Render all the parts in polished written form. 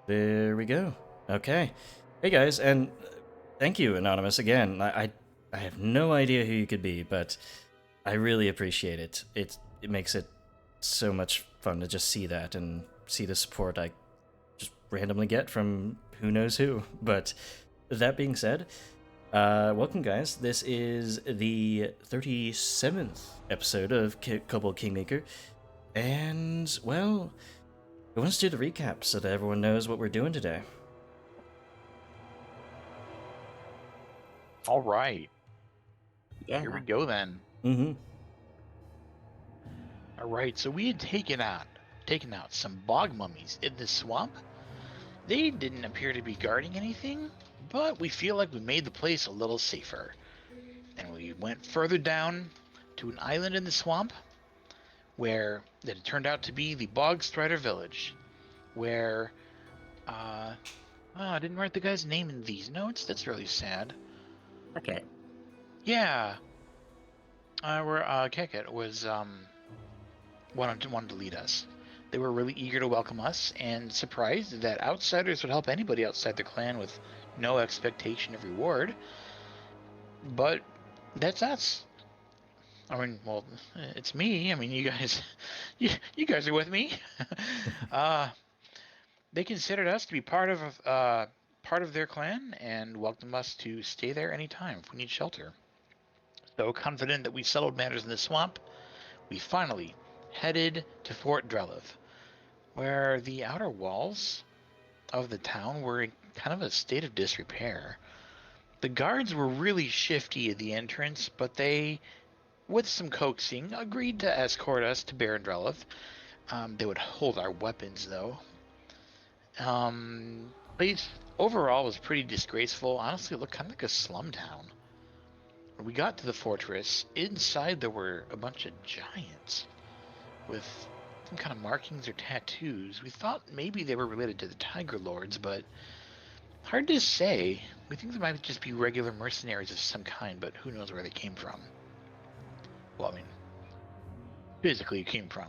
There we go. Okay. Hey guys, and thank you, Anonymous, again. I have no idea who you could be, but I really appreciate it. It makes it so much fun to just see that and see the support I just randomly get from who knows who. But that being said, welcome guys. This is the 37th episode of Kobold Kingmaker, and well, who wants to do the recap so that everyone knows what we're doing today? All right, Yeah. here we go then. Mm-hmm. All right, so we had taken out some bog mummies in the swamp. They didn't appear to be guarding anything, but we feel like we made the place a little safer. And we went further down to an island in the swamp where it turned out to be the Bog Strider village, where I didn't write the guy's name in these notes. That's really sad. Okay. Yeah, where Keket was wanted to lead us. They were really eager to welcome us and surprised that outsiders would help anybody outside their clan with no expectation of reward. But that's us. I mean, well, it's me. I mean, you guys, you guys are with me. They considered us to be part of their clan and welcomed us to stay there anytime if we need shelter. So confident that we settled matters in the swamp, we finally headed to Fort Drelev, where the outer walls of the town were in kind of a state of disrepair. The guards were really shifty at the entrance, but they, with some coaxing, agreed to escort us to Baron Drelev. They would hold our weapons, though. Place overall was pretty disgraceful. Honestly, it looked kind of like a slum town. When we got to the fortress, inside there were a bunch of giants with some kind of markings or tattoos. We thought maybe they were related to the Tiger Lords, but hard to say. We think they might just be regular mercenaries of some kind, but who knows where they came from. Well, I mean, physically came from.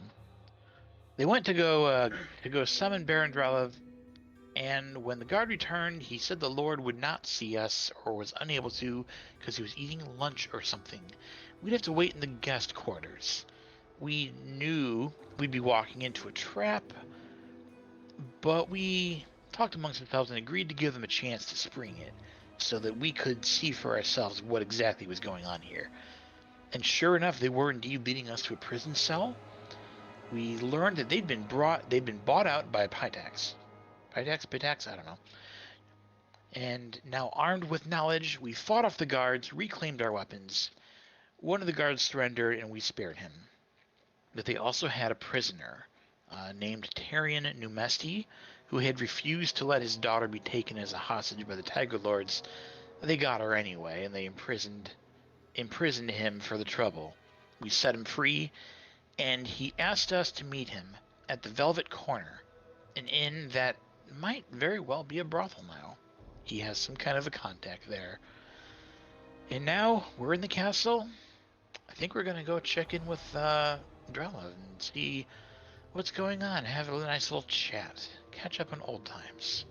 They went to go summon Baron Drelev, and when the guard returned, he said the Lord would not see us or was unable to because he was eating lunch or something. We'd have to wait in the guest quarters. We knew we'd be walking into a trap, but we talked amongst ourselves and agreed to give them a chance to spring it so that we could see for ourselves what exactly was going on here. And sure enough, they were indeed leading us to a prison cell. We learned that they'd been bought out by Pitax. Pitax, I don't know. And now armed with knowledge, we fought off the guards, reclaimed our weapons. One of the guards surrendered and we spared him. But they also had a prisoner named Tarian Numesti, who had refused to let his daughter be taken as a hostage by the Tiger Lords. They got her anyway, and they imprisoned him for the trouble. We set him free, and he asked us to meet him at the Velvet Corner, an inn that might very well be a brothel now. He has some kind of a contact there. And now we're in the castle. I think we're gonna go check in with Drella and see what's going on. Have a nice little chat. Catch up on old times.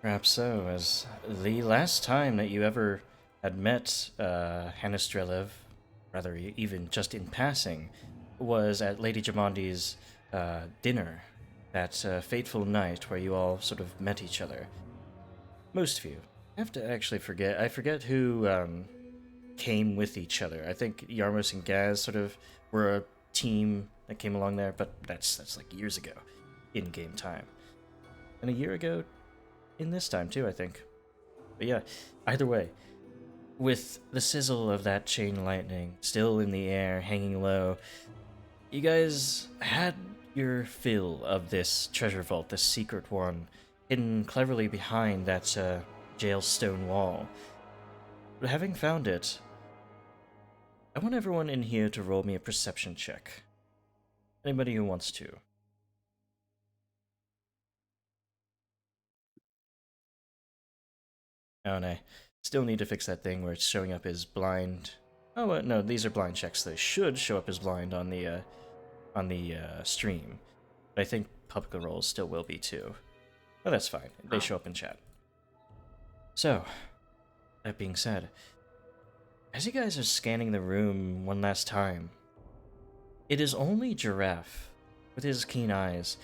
Perhaps so, as the last time that you ever had met Hannis Drelev, rather even just in passing, was at Lady Jamondi's dinner, that fateful night where you all sort of met each other. Most of you. I have to actually forget. I forget who came with each other. I think Yarmos and Gaz sort of were a team that came along there, but that's like years ago, in game time, and a year ago, in this time too, I think. But yeah, either way, with the sizzle of that chain lightning still in the air, hanging low, you guys had your fill of this treasure vault, this secret one, hidden cleverly behind that jail stone wall. But having found it, I want everyone in here to roll me a perception check. Anybody who wants to. Oh, and I still need to fix that thing where it's showing up as blind. Oh, no, these are blind checks. They should show up as blind on the stream. But I think public rolls still will be too. But that's fine. They Oh. show up in chat. So, that being said, as you guys are scanning the room one last time, it is only Giraffe, with his keen eyes,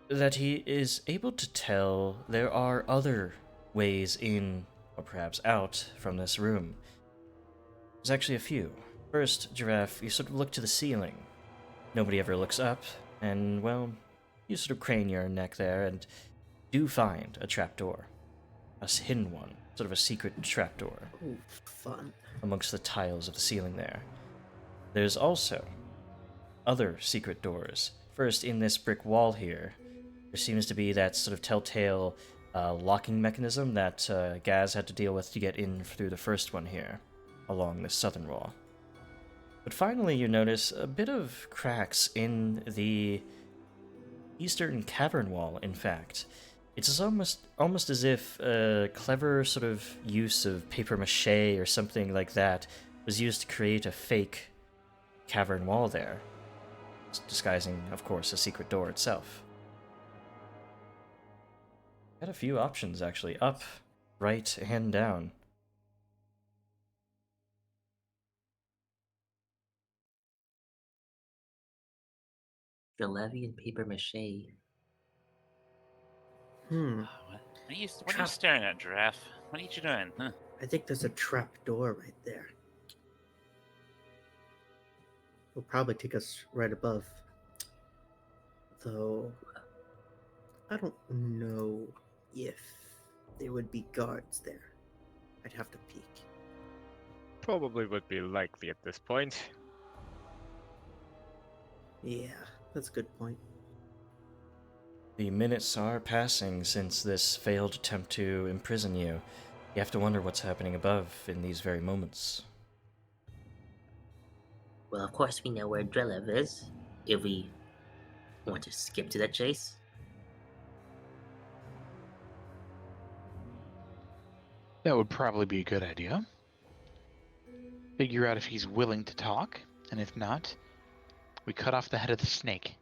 that he is able to tell there are other ways in, or perhaps out, from this room. There's actually a few. First, Giraffe, you sort of look to the ceiling. Nobody ever looks up, and, well, you sort of crane your neck there and do find a trapdoor. A hidden one, sort of a secret trapdoor, Oh, fun. amongst the tiles of the ceiling there. There's also other secret doors. First, in this brick wall here, there seems to be that sort of telltale locking mechanism that Gaz had to deal with to get in through the first one here, along the southern wall. But finally, you notice a bit of cracks in the eastern cavern wall, in fact. It's almost as if a clever sort of use of paper mache or something like that was used to create a fake cavern wall there, disguising, of course, a secret door itself. Had a few options, actually. Up, right, and down. Drelev and paper mache. What are you staring at, Giraffe? What are you doing? Huh? I think there's a trap door right there. It'll probably take us right above. Though, I don't know if there would be guards there. I'd have to peek. Probably would be likely at this point. Yeah, that's a good point. The minutes are passing since this failed attempt to imprison you. You have to wonder what's happening above in these very moments. Well, of course we know where Drelev is. If we want to skip to the chase. That would probably be a good idea. Figure out if he's willing to talk, and if not, we cut off the head of the snake.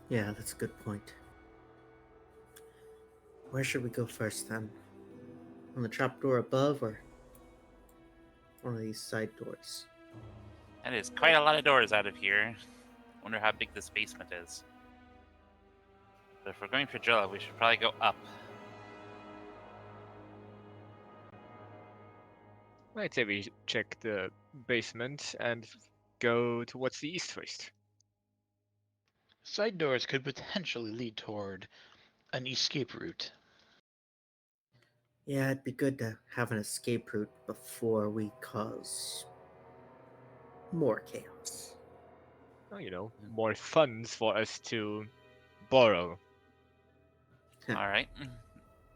Yeah, that's a good point. Where should we go first then? On the trapdoor above or one of these side doors? That is quite a lot of doors out of here. Wonder how big this basement is. But if we're going for Drelev, we should probably go up. I'd say we check the basement and go towards the east first. Side doors could potentially lead toward an escape route. Yeah, it'd be good to have an escape route before we cause more chaos. Oh, more funds for us to borrow. All right.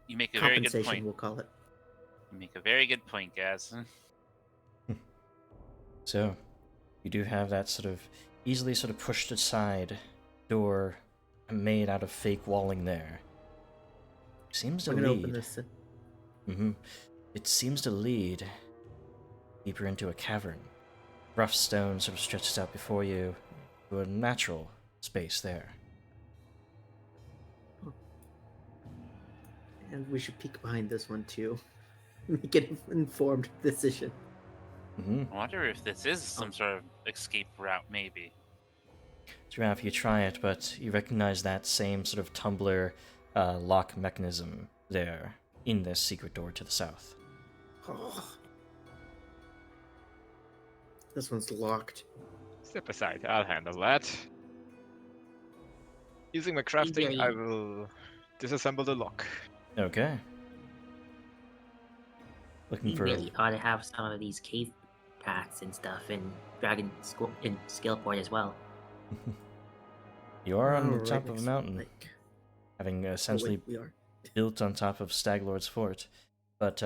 You make a very good Compensation, point. we'll call it. You make a very good point, Gaz. So, you do have that sort of easily sort of pushed aside door made out of fake walling there. Seems to We're gonna open lead. this. It seems to lead deeper into a cavern. Rough stone sort of stretches out before you to a natural space there. And we should peek behind this one too. Make an informed decision. I wonder if this is some sort of escape route, maybe. Giraffe, you try it, but you recognize that same sort of tumbler lock mechanism there in this secret door to the south. Oh. This one's locked. Step aside, I'll handle that. Using my crafting, I Easily. will disassemble the lock. Okay. Looking We for really ought to have some of these cave paths and stuff in in Skillport as well. You are on Oh, the right top of a next to the mountain, lake. having Oh, essentially wait, we are. built on top of Staglord's fort. But,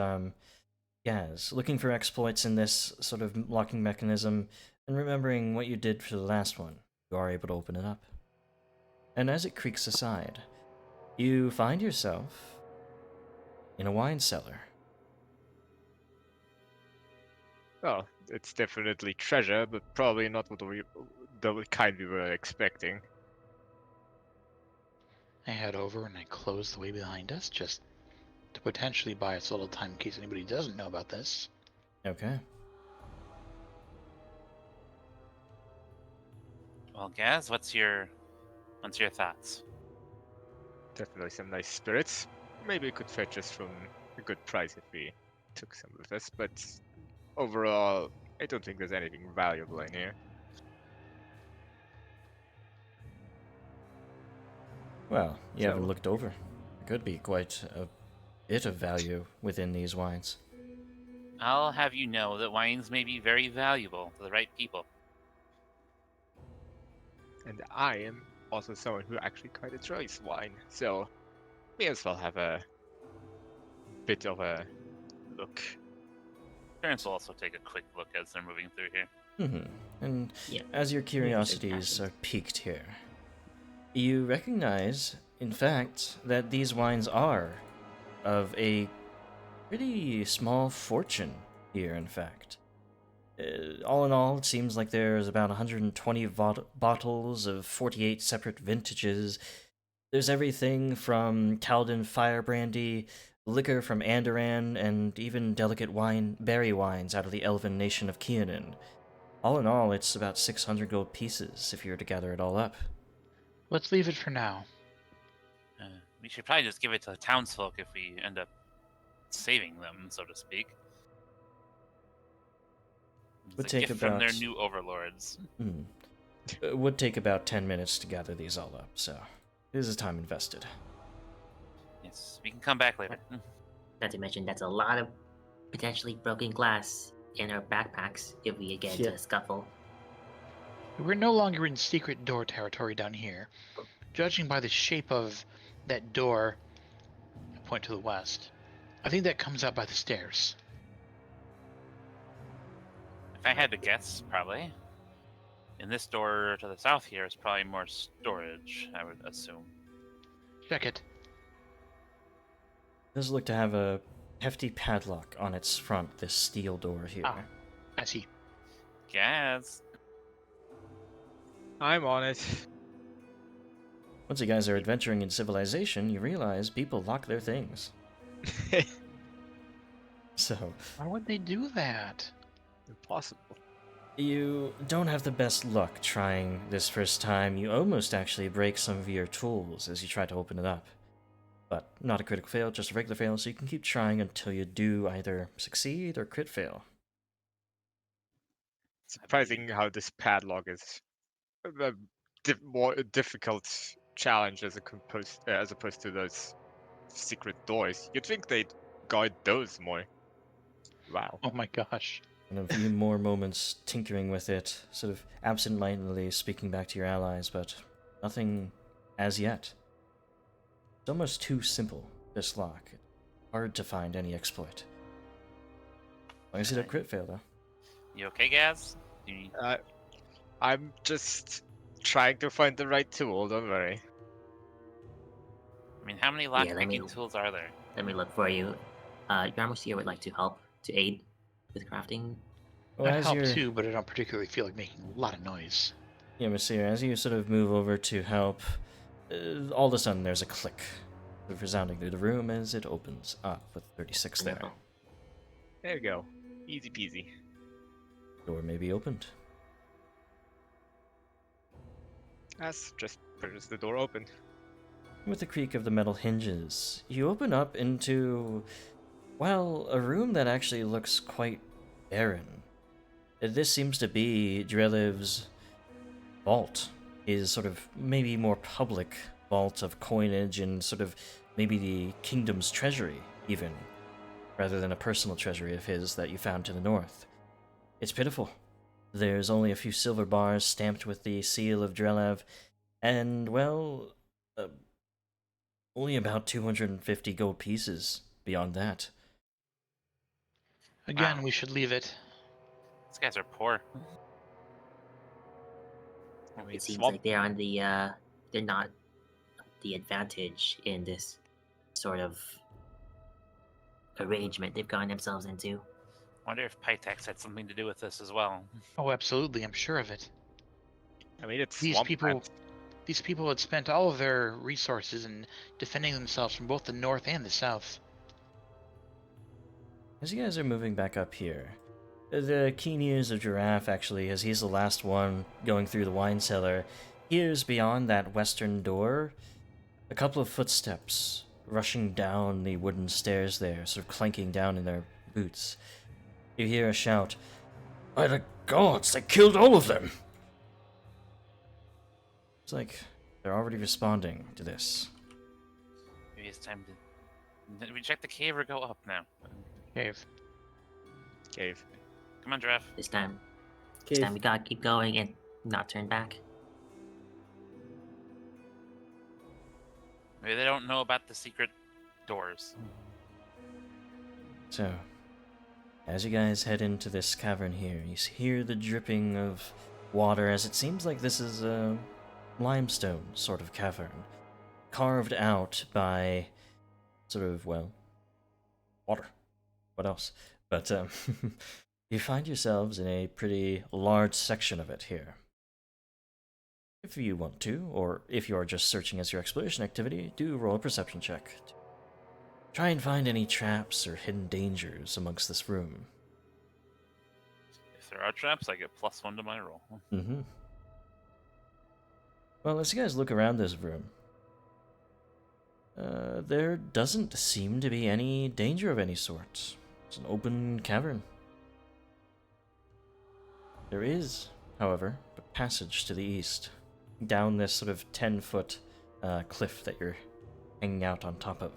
yes, looking for exploits in this sort of locking mechanism, and remembering what you did for the last one, you are able to open it up. And as it creaks aside, you find yourself in a wine cellar. Well, it's definitely treasure, but probably not the kind we were expecting. I head over and I close the way behind us, just to potentially buy us a little time in case anybody doesn't know about this. Okay. Well, Gaz, what's your thoughts? Definitely some nice spirits. Maybe it could fetch us from a good price if we took some with us, but overall, I don't think there's anything valuable in here. Well, you haven't So- looked over. There could be quite a bit of value within these wines. I'll have you know that wines may be very valuable to the right people. And I am also someone who actually quite enjoys wine, so may as well have a bit of a look. Parents will also take a quick look as they're moving through here. And Yeah. as your curiosities are piqued here, you recognize, in fact, that these wines are of a pretty small fortune here, in fact. All in all, it seems like there's about 120 bottles of 48 separate vintages. There's everything from Calden Fire Brandy, liquor from Andoran, and even delicate berry wines out of the elven nation of Keanan. All in all, it's about 600 gold pieces if you were to gather it all up. Let's leave it for now. We should probably just give it to the townsfolk if we end up saving them, so to speak. Would It's a take gift from their about- new overlords. It would take about 10 minutes to gather these all up, so this is time invested. Yes, we can come back later. Not to mention, that's a lot of potentially broken glass in our backpacks if we get into Yeah. a scuffle. We're no longer in secret door territory down here. Judging by the shape of that door, I point to the west, I think that comes out by the stairs. If I had to guess, probably. In this door to the south here is probably more storage, I would assume. Check it. It does look to have a hefty padlock on its front, this steel door here. Ah. I see. Gaz. I'm on it. Once you guys are adventuring in civilization, you realize people lock their things. So, Why would they do that? Impossible. you don't have the best luck trying this first time. You almost actually break some of your tools as you try to open it up. But not a critical fail, just a regular fail, so you can keep trying until you do either succeed or crit fail. Surprising how this padlock is a more difficult challenge as opposed to those secret doors. You'd think they'd guard those more. Wow. Oh my gosh. And a few more moments tinkering with it, sort of absent-mindedly speaking back to your allies, but nothing as yet. It's almost too simple, this lock. Hard to find any exploit. I see that crit fail, though. You okay, Gaz? You... I'm just trying to find the right tool, don't worry. I mean, how many Yeah, lock let me- picking tools are there? Let me look for you. Yarmosier would like to help, to aid with crafting. Well, I'd as help you're... too, but I don't particularly feel like making a lot of noise. Yeah, Monsieur, as you sort of move over to help, all of a sudden there's a click, sort of resounding through the room as it opens up with 36 there. Wonderful. There you go. Easy peasy. Door may be opened. As just pushes the door open. With the creak of the metal hinges, you open up into, well, a room that actually looks quite barren. This seems to be Drelev's vault, his sort of maybe more public vault of coinage and sort of maybe the kingdom's treasury, even, rather than a personal treasury of his that you found to the north. It's pitiful. There's only a few silver bars stamped with the seal of Drelev, and, well, only about 250 gold pieces beyond that. Again, Wow. we should leave it. These guys are poor. It seems swamp- like they're on the they're not the advantage in this sort of arrangement they've gotten themselves into. Wonder if Pytex had something to do with this as well. Oh, absolutely. I'm sure of it. I mean, it's These swamp people- land. These people had spent all of their resources in defending themselves from both the north and the south. As you guys are moving back up here, the keen ears of Giraffe, actually, as he's the last one going through the wine cellar, hears beyond that western door a couple of footsteps rushing down the wooden stairs there, sort of clanking down in their boots. You hear a shout, "By the gods, they killed all of them!" It's like they're already responding to this. Maybe it's time to. Did we check the cave or go up now? Cave. Cave. Come on, Giraffe. This time Cave. we gotta keep going and not turn back. Maybe they don't know about the secret doors. So, as you guys head into this cavern here, you hear the dripping of water, as it seems like this is a limestone sort of cavern, carved out by sort of, well, water. What else? But you find yourselves in a pretty large section of it here. If you want to, or if you are just searching as your exploration activity, do roll a perception check. Try and find any traps or hidden dangers amongst this room. If there are traps, I get +1 to my roll. Mm-hmm. Well, as you guys look around this room, there doesn't seem to be any danger of any sort. It's an open cavern. There is, however, a passage to the east, down this sort of 10-foot cliff that you're hanging out on top of.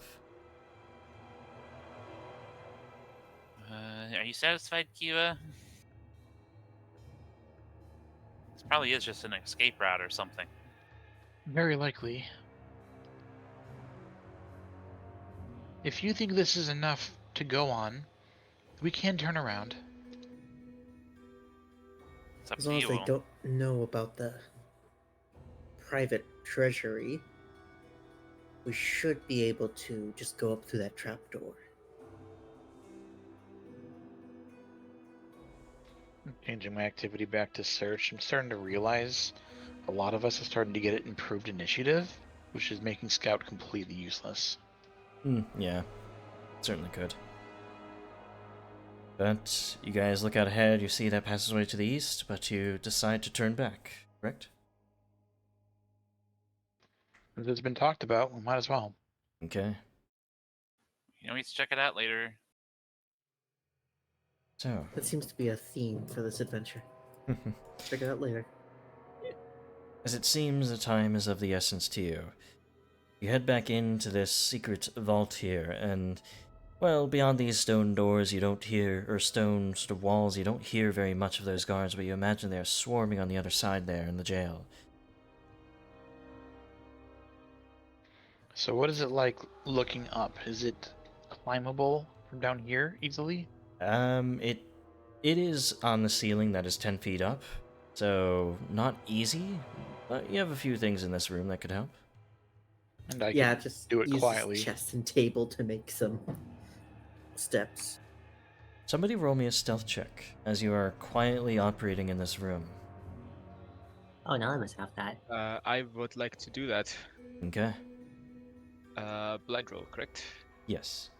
Are you satisfied, Kiva? This probably is just an escape route or something. Very likely. If you think this is enough to go on, we can turn around. It's up As to long as you. they Will. don't know about the private treasury, we should be able to just go up through that trapdoor. Changing my activity back to search, I'm starting to realize a lot of us are starting to get it improved initiative, which is making scout completely useless. Yeah, certainly could. But you guys look out ahead, you see that passageway to the east, but you decide to turn back, correct? As it's been talked about, we might as well. Okay. You know, we need to check it out later. So, That seems to be a theme for this adventure. Check it out later. as it seems the time is of the essence to you, you head back into this secret vault here, and, well, beyond these stone doors you don't hear, or stone sort of walls, you don't hear very much of those guards, but you imagine they're swarming on the other side there in the jail. So what is it like looking up? Is it climbable from down here easily? It is on the ceiling that is 10 feet up, so not easy, but you have a few things in this room that could help. And I Yeah, can just do it use quietly. chest and table to make some steps. Somebody roll me a stealth check as you are quietly operating in this room. Oh, none of us have that. I would like to do that. Okay? Blind roll, correct? Yes.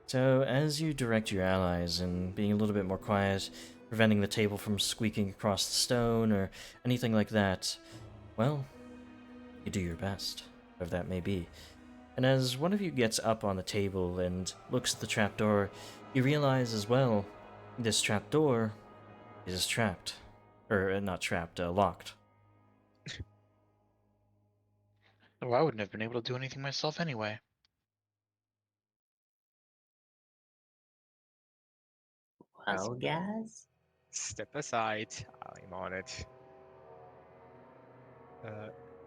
So, as you direct your allies and being a little bit more quiet, preventing the table from squeaking across the stone or anything like that, well, you do your best, whatever that may be. And as one of you gets up on the table and looks at the trapdoor, you realize as well, this trapdoor is trapped. Or, not trapped, locked. Oh, I wouldn't have been able to do anything myself anyway. Well, guys. Step aside. I'm on it.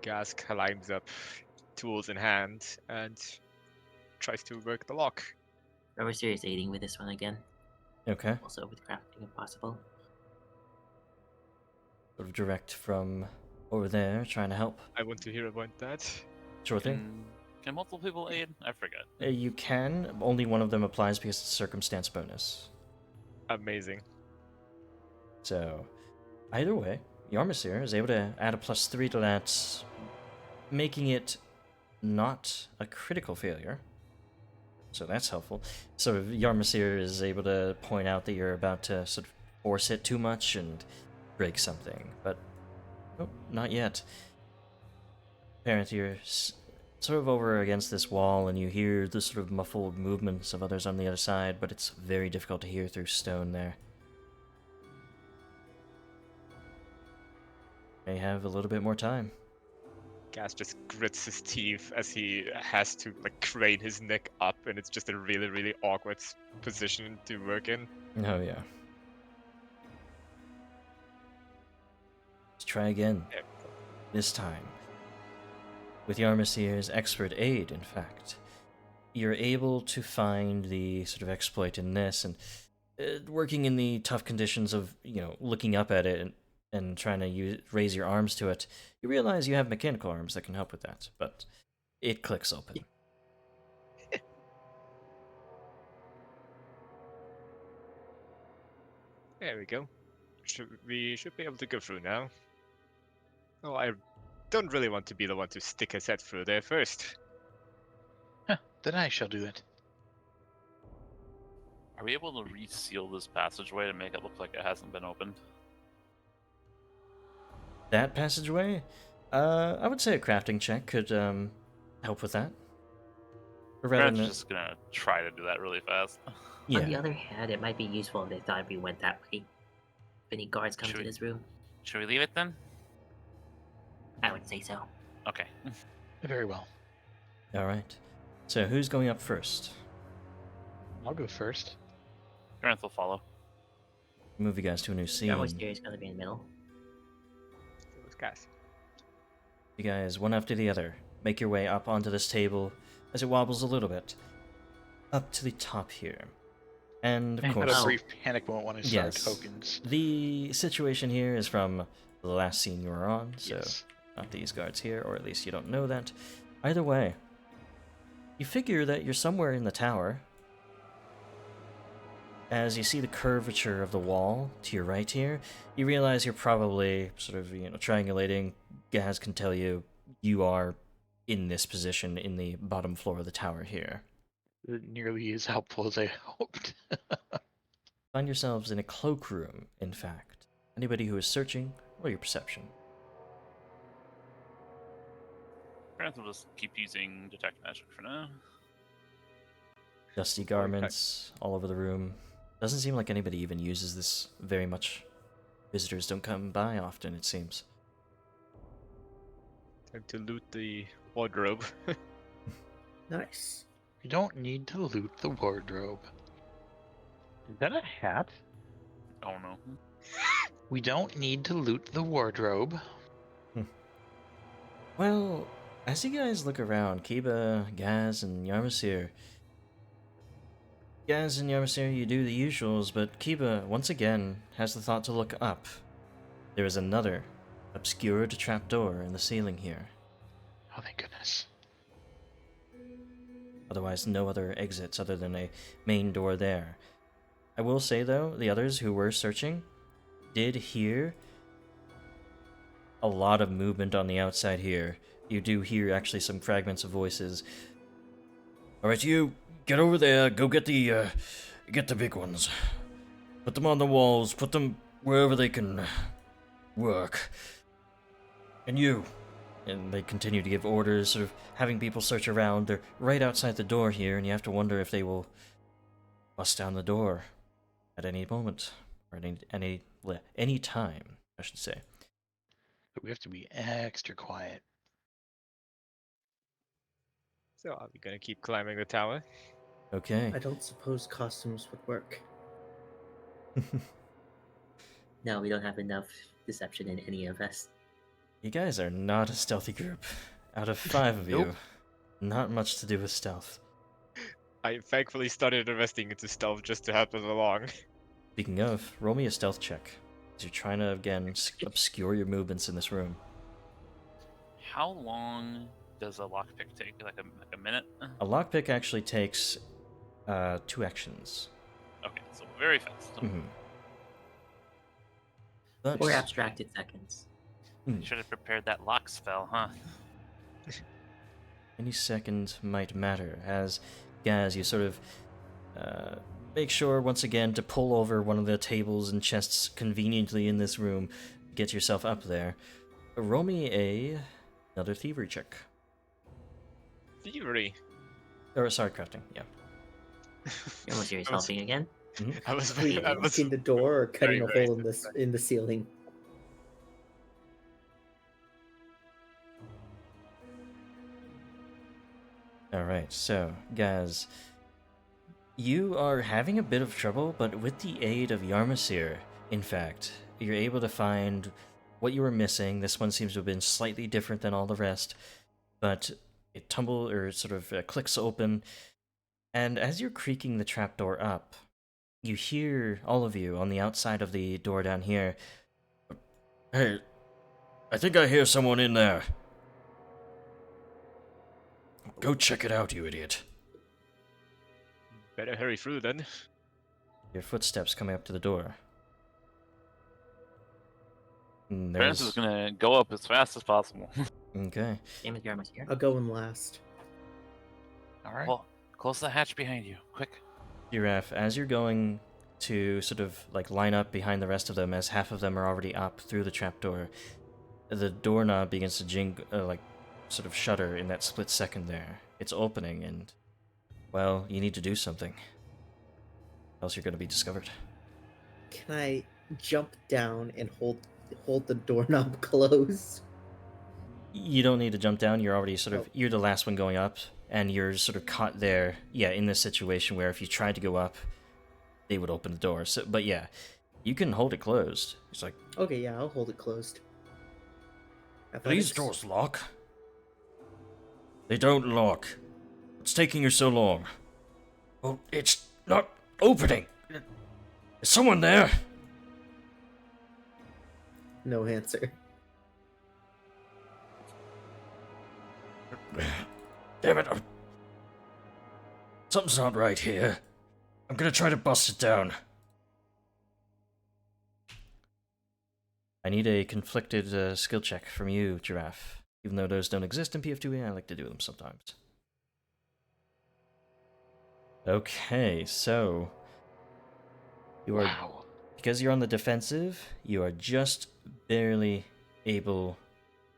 Gas climbs up, tools in hand, and tries to work the lock. Overseer is aiding with this one again. Okay. Also with crafting if possible. Sort of direct from over there, trying to help. I want to hear about that. Sure thing. Can multiple people aid? I forget. You can, only one of them applies because it's a circumstance bonus. Amazing. So, either way, Yarmsir is able to add a +3 to that, making it not a critical failure. So that's helpful. So Yarmsir is able to point out that you're about to sort of force it too much and break something, but oh, not yet. Apparently you're sort of over against this wall and you hear the sort of muffled movements of others on the other side, but it's very difficult to hear through stone there. May have a little bit more time. Gas just grits his teeth as he has to like crane his neck up, and it's just a really, really awkward position to work in. Oh yeah. Let's try again. Yeah. This time. With Yarmsir's expert aid, in fact. You're able to find the sort of exploit in this, and working in the tough conditions of, looking up at it and trying to raise your arms to it, you realize you have mechanical arms that can help with that, but it clicks open. There we go. We should be able to go through now. Oh, I don't really want to be the one to stick his head through there first. Then I shall do it. Are we able to reseal this passageway to make it look like it hasn't been opened? That passageway? I would say a crafting check could help with that. Or rather Brad's than just gonna try to do that really fast. yeah. On the other hand, it might be useful if they thought we went that way. If any guards come Should to we- this room, Should we leave it then? I would say so. Okay. Very well. All right. So who's going up first? I'll go first. Granth will follow. Move you guys to a new scene. Yarmsir is gonna be in the middle. Those guys. You guys, one after the other, make your way up onto this table as it wobbles a little bit. Up to the top here. And, of I had course, a brief panic moment when I saw Yes. tokens. the situation here is from the last scene you were on, so Yes. not these guards here, or at least you don't know that. Either way, you figure that you're somewhere in the tower. As you see the curvature of the wall to your right here, you realize you're probably sort of, triangulating. Gaz can tell you you are in this position in the bottom floor of the tower here. Nearly as helpful as I hoped. Find yourselves in a cloakroom, in fact. Anybody who is searching, roll your perception. Granth will just keep using detect magic for now. Dusty garments all over the room. Doesn't seem like anybody even uses this very much. Visitors don't come by often, it seems. Time to loot the wardrobe. Nice. You don't need to loot the wardrobe. Is that a hat? Oh no. We don't need to loot the wardrobe. Well, as you guys look around, Kiba, Gaz, and Yarmsir. Gaz and Yarmsir, you do the usuals, but Kiba, once again, has the thought to look up. There is another obscured trapdoor in the ceiling here. Oh, thank goodness. Otherwise, no other exits other than a main door there. I will say, though, the others who were searching did hear a lot of movement on the outside here. You do hear actually some fragments of voices. Alright, you, get over there, go get the big ones. Put them on the walls, put them wherever they can work. And you. And they continue to give orders, sort of having people search around. They're right outside the door here, and you have to wonder if they will bust down the door at any moment. Or any time, I should say. But we have to be extra quiet. So are we gonna keep climbing the tower? Okay. I don't suppose costumes would work. No, we don't have enough deception in any of us. You guys are not a stealthy group. Out of 5 of you, Nope. not much to do with stealth. I thankfully started investing into stealth just to help us along. Speaking of, roll me a stealth check. As you're trying to, again, obscure your movements in this room. How long does a lockpick take? Like a minute? A lockpick actually takes 2 actions. Okay, so very fast. Mhm. But Or abstracted seconds. You should have prepared that lock spell, huh? any second might matter as Gaz, you sort of make sure once again to pull over one of the tables and chests conveniently in this room, get yourself up there. Roll me another thievery check. Thievery. Or sorry, crafting. Yeah. You almost hear I yourself was- being again. I was Wait, I was unlocking the door or cutting a very hole in the ceiling? All right. So, Gaz, you are having a bit of trouble, but with the aid of Yarmasir, in fact, you're able to find what you were missing. This one seems to have been slightly different than all the rest, but it clicks open, and as you're creaking the trapdoor up, you hear, all of you, on the outside of the door down here, "Hey, I think I hear someone in there. Go check it out, you idiot." better hurry through then. Your footsteps coming up to the door. Francis is gonna go up as fast as possible. Okay. Same as Yarmus here. I'll go in last. All right. Well, close the hatch behind you, quick. Giraffe, as you're going to sort of like line up behind the rest of them, as half of them are already up through the trapdoor, the doorknob begins to sort of shudder in that split second there. It's opening, and, well, you need to do something. Else you're going to be discovered. Can I jump down and hold the doorknob closed? You don't need to jump down. You're already Oh. you're the last one going up, and you're sort of caught there, in this situation where if you tried to go up, they would open the door. So, but yeah, you can hold it closed. It's like, Okay, yeah, I'll hold it closed. these Athletics? doors lock? They don't lock. What's taking you so long? Well, it's not opening. Is someone there? No answer. Damn it. Something's not right here. I'm gonna try to bust it down. I need a conflicted skill check from you, Giraffe. Even though those don't exist in PF2E, I like to do them sometimes. Okay, so you are, Wow. because you're on the defensive, you are just barely able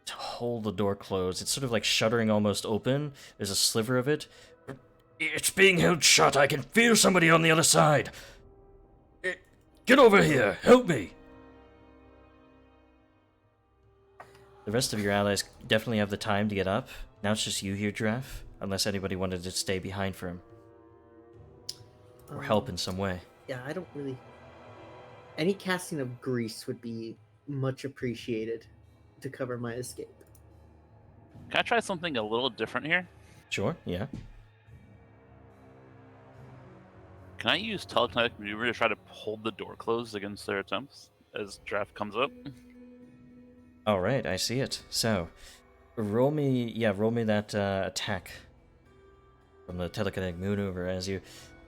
to hold the door closed. It's sort of like shuddering almost open. There's a sliver of it. It's being held shut. I can feel somebody on the other side. Get over here. Help me. The rest of your allies definitely have the time to get up. Now it's just you here, Giraffe. Unless anybody wanted to stay behind for him. Or help in some way. Yeah, I don't really. Any casting of grease would be much appreciated to cover my escape. Can I try something a little different here? Sure, yeah. Can I use telekinetic maneuver to try to hold the door closed against their attempts as draft comes up? Alright, I see it. So, roll me that attack from the telekinetic maneuver as you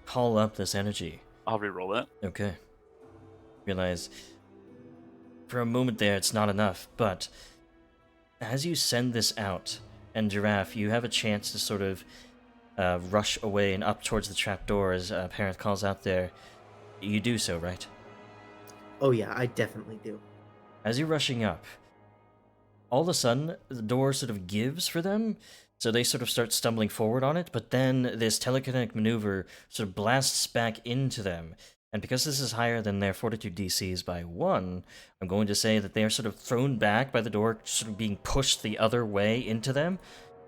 call up this energy. I'll re-roll that. Okay. Realize for a moment there it's not enough, but as you send this out, and Giraffe, you have a chance to sort of rush away and up towards the trapdoor as Parent calls out there. You do so, right? Oh yeah, I definitely do. As you're rushing up, all of a sudden, the door sort of gives for them, so they sort of start stumbling forward on it, but then this telekinetic maneuver sort of blasts back into them. And because this is higher than their fortitude DCs by 1, I'm going to say that they are sort of thrown back by the door, sort of being pushed the other way into them.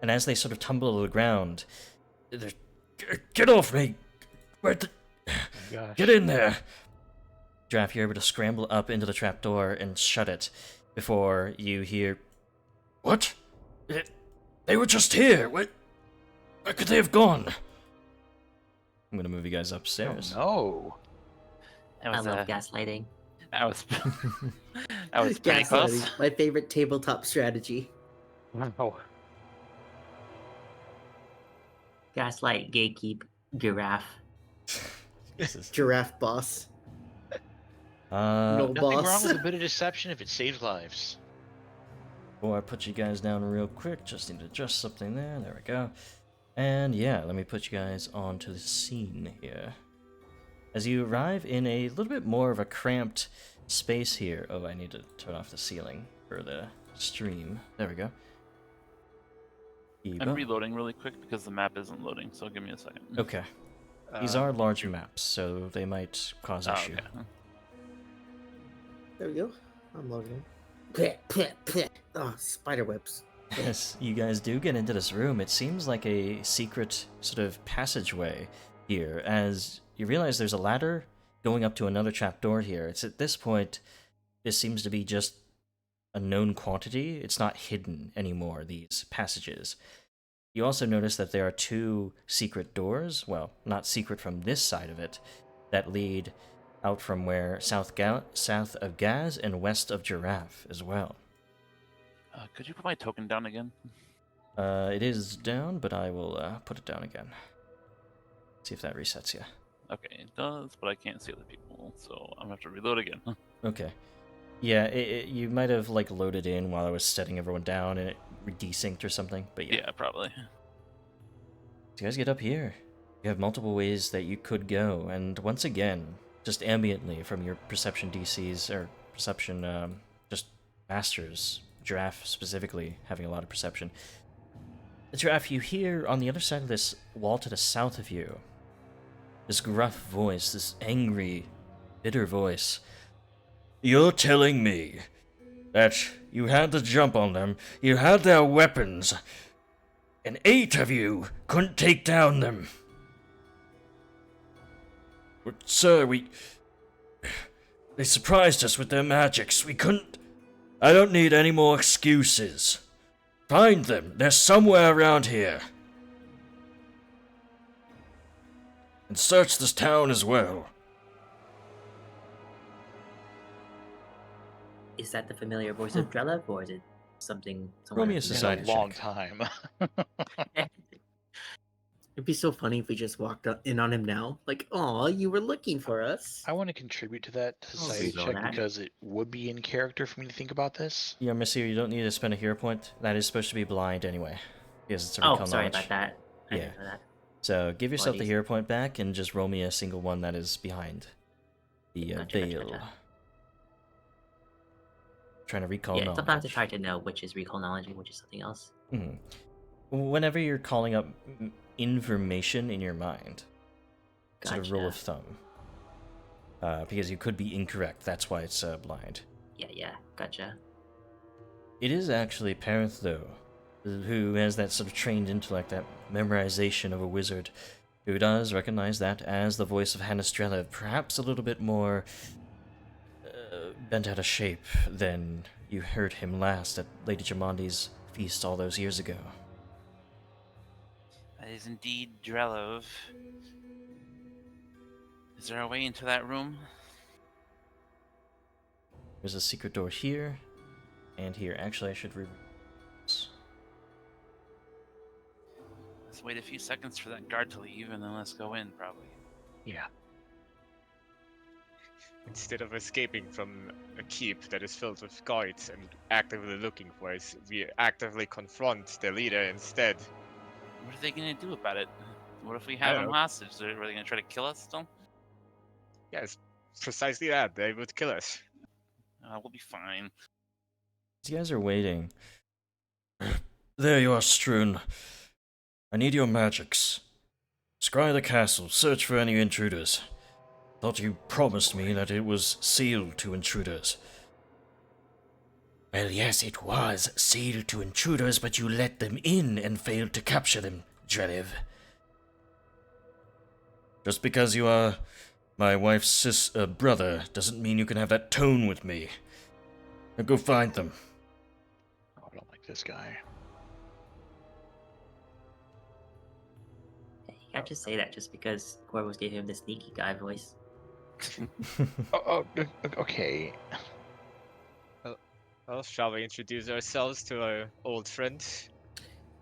And as they sort of tumble to the ground, they're, "Get off me! Gosh. Get in there!" Draft, you're able to scramble up into the trapdoor and shut it before you hear, "What? They were just here. Where could they have gone?" I'm gonna move you guys upstairs. Oh, That I was, love gaslighting. that was, that was pretty close. Gaslighting, my favorite tabletop strategy. no. Oh. Gaslight, gatekeep, giraffe. Jesus. Giraffe boss. Uh, No Nothing wrong boss. with a bit of deception if it saves lives. Before I put you guys down real quick, just need to adjust something there. There we go. And yeah, let me put you guys onto the scene here. As you arrive in a little bit more of a cramped space here. Oh, I need to turn off the ceiling for the stream. There we go. I'm reloading really quick because the map isn't loading, so give me a second. Okay. These are large maps, so they might cause Oh, issue. okay. There we go. I'm loading. Oh, spider webs. As you guys do get into this room, it seems like a secret sort of passageway here, as you realize there's a ladder going up to another trapdoor here. It's at this point, this seems to be just a known quantity. It's not hidden anymore, these passages. You also notice that there are two secret doors, well, not secret from this side of it, that lead out from where south of Gaz and west of Giraffe as well. Could you put my token down again? It is down, but I will put it down again. See if that resets you. Okay, it does, but I can't see other people, so I'm gonna have to reload again. Okay. Yeah, you might have like loaded in while I was setting everyone down and it desynced or something, but yeah. Yeah, probably. So you guys get up here. You have multiple ways that you could go, and once again, just ambiently from your perception DCs, or perception, just masters, Giraffe specifically having a lot of perception. Giraffe, you hear on the other side of this wall to the south of you, this gruff voice, this angry, bitter voice. You're telling me that you had the jump on them, you had their weapons, and 8 of you couldn't take down them. But, sir, they surprised us with their magics. We couldn't... I don't need any more excuses. Find them. They're somewhere around here. And search this town as well. Is that the familiar voice of Drelev, or is it something? Roll me a It's been society a long check. time. It'd be so funny if we just walked in on him now. Like, oh, you were looking for us. I want to contribute to that society so check that- because it would be in character for me to think about this. Yeah, Monsieur, you don't need to spend a hero point. That is supposed to be blind anyway. Because it's a Oh, recall sorry knowledge. about that. I Yeah. didn't know that. So give yourself the Apologies. hero point back and just roll me a single one that is behind the Gotcha, gotcha, veil. gotcha. Trying to recall Yeah, knowledge. sometimes I try to know which is recall knowledge and which is something else. Mhm. Whenever you're calling up information in your mind, sort of rule of Gotcha. thumb. Because you could be incorrect, that's why it's blind. Yeah, gotcha. It is actually Parenth, though, who has that sort of trained intellect, that memorization of a wizard, who does recognize that as the voice of Hannis Drelev, perhaps a little bit more bent out of shape than you heard him last at Lady Jamondi's feast all those years ago. That is indeed Drelev. Is there a way into that room? There's a secret door here, and here. Actually, I should Let's wait a few seconds for that guard to leave, and then let's go in, probably. Yeah. Instead of escaping from a keep that is filled with guards and actively looking for us, we actively confront the leader instead. What are they gonna do about it? What if we have don't him know. hostage? Are they gonna try to kill us still? Yes, precisely that. They would kill us. We'll be fine. You guys are waiting. There you are, Struan. I need your magics. Scry the castle, search for any intruders. Thought you promised me that it was sealed to intruders. Well, yes, it was sealed to intruders, but you let them in and failed to capture them, Drelev. Just because you are my wife's brother doesn't mean you can have that tone with me. Now go find them. Oh, I don't like this guy. You can't just say that just because Corvus gave him the sneaky guy voice. Okay. Well, shall we introduce ourselves to our old friend?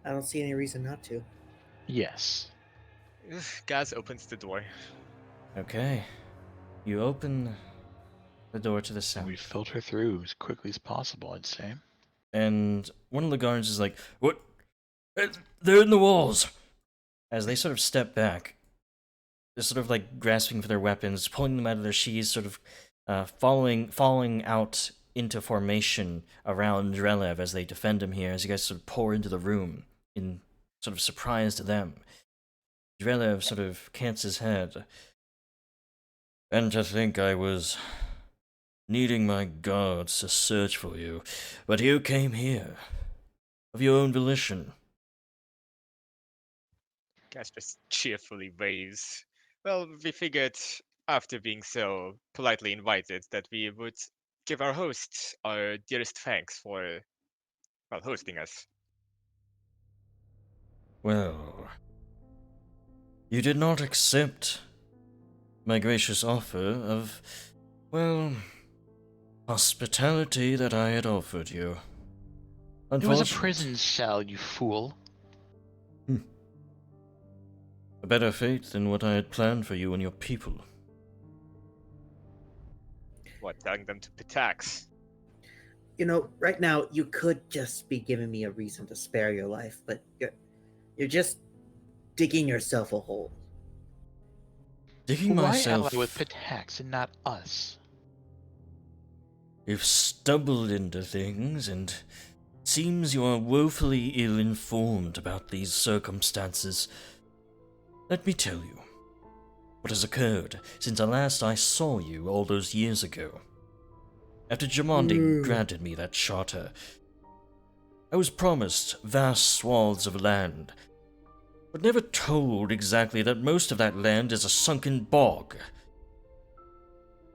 I don't see any reason not to. Yes. Gaz opens the door. Okay. You open the door to the And we south. filter through as quickly as possible, I'd say. And one of the guards is like, "What? They're in the walls!" As they sort of step back, they're sort of like grasping for their weapons, pulling them out of their sheaths, sort of falling out into formation around Drelev as they defend him here, as you guys sort of pour into the room in sort of surprise to them. Drelev sort of cants his head. "And to think I was needing my guards to search for you, but you came here of your own volition." Gas just cheerfully waves. Well, we figured after being so politely invited that we would give our hosts our dearest thanks for, well, hosting us. Well, you did not accept my gracious offer of, well, hospitality that I had offered you. It was a Unfortunate- prison cell, you fool. A better fate than what I had planned for you and your people. What, telling them to pitax? You know, right now you could just be giving me a reason to spare your life, but you're just digging yourself a hole. Digging Why myself. ally with Pitax and not us? You've stumbled into things, and it seems you are woefully ill-informed about these circumstances. Let me tell you what has occurred since last I saw you all those years ago. After Jamandi granted me that charter, I was promised vast swaths of land, but never told exactly that most of that land is a sunken bog.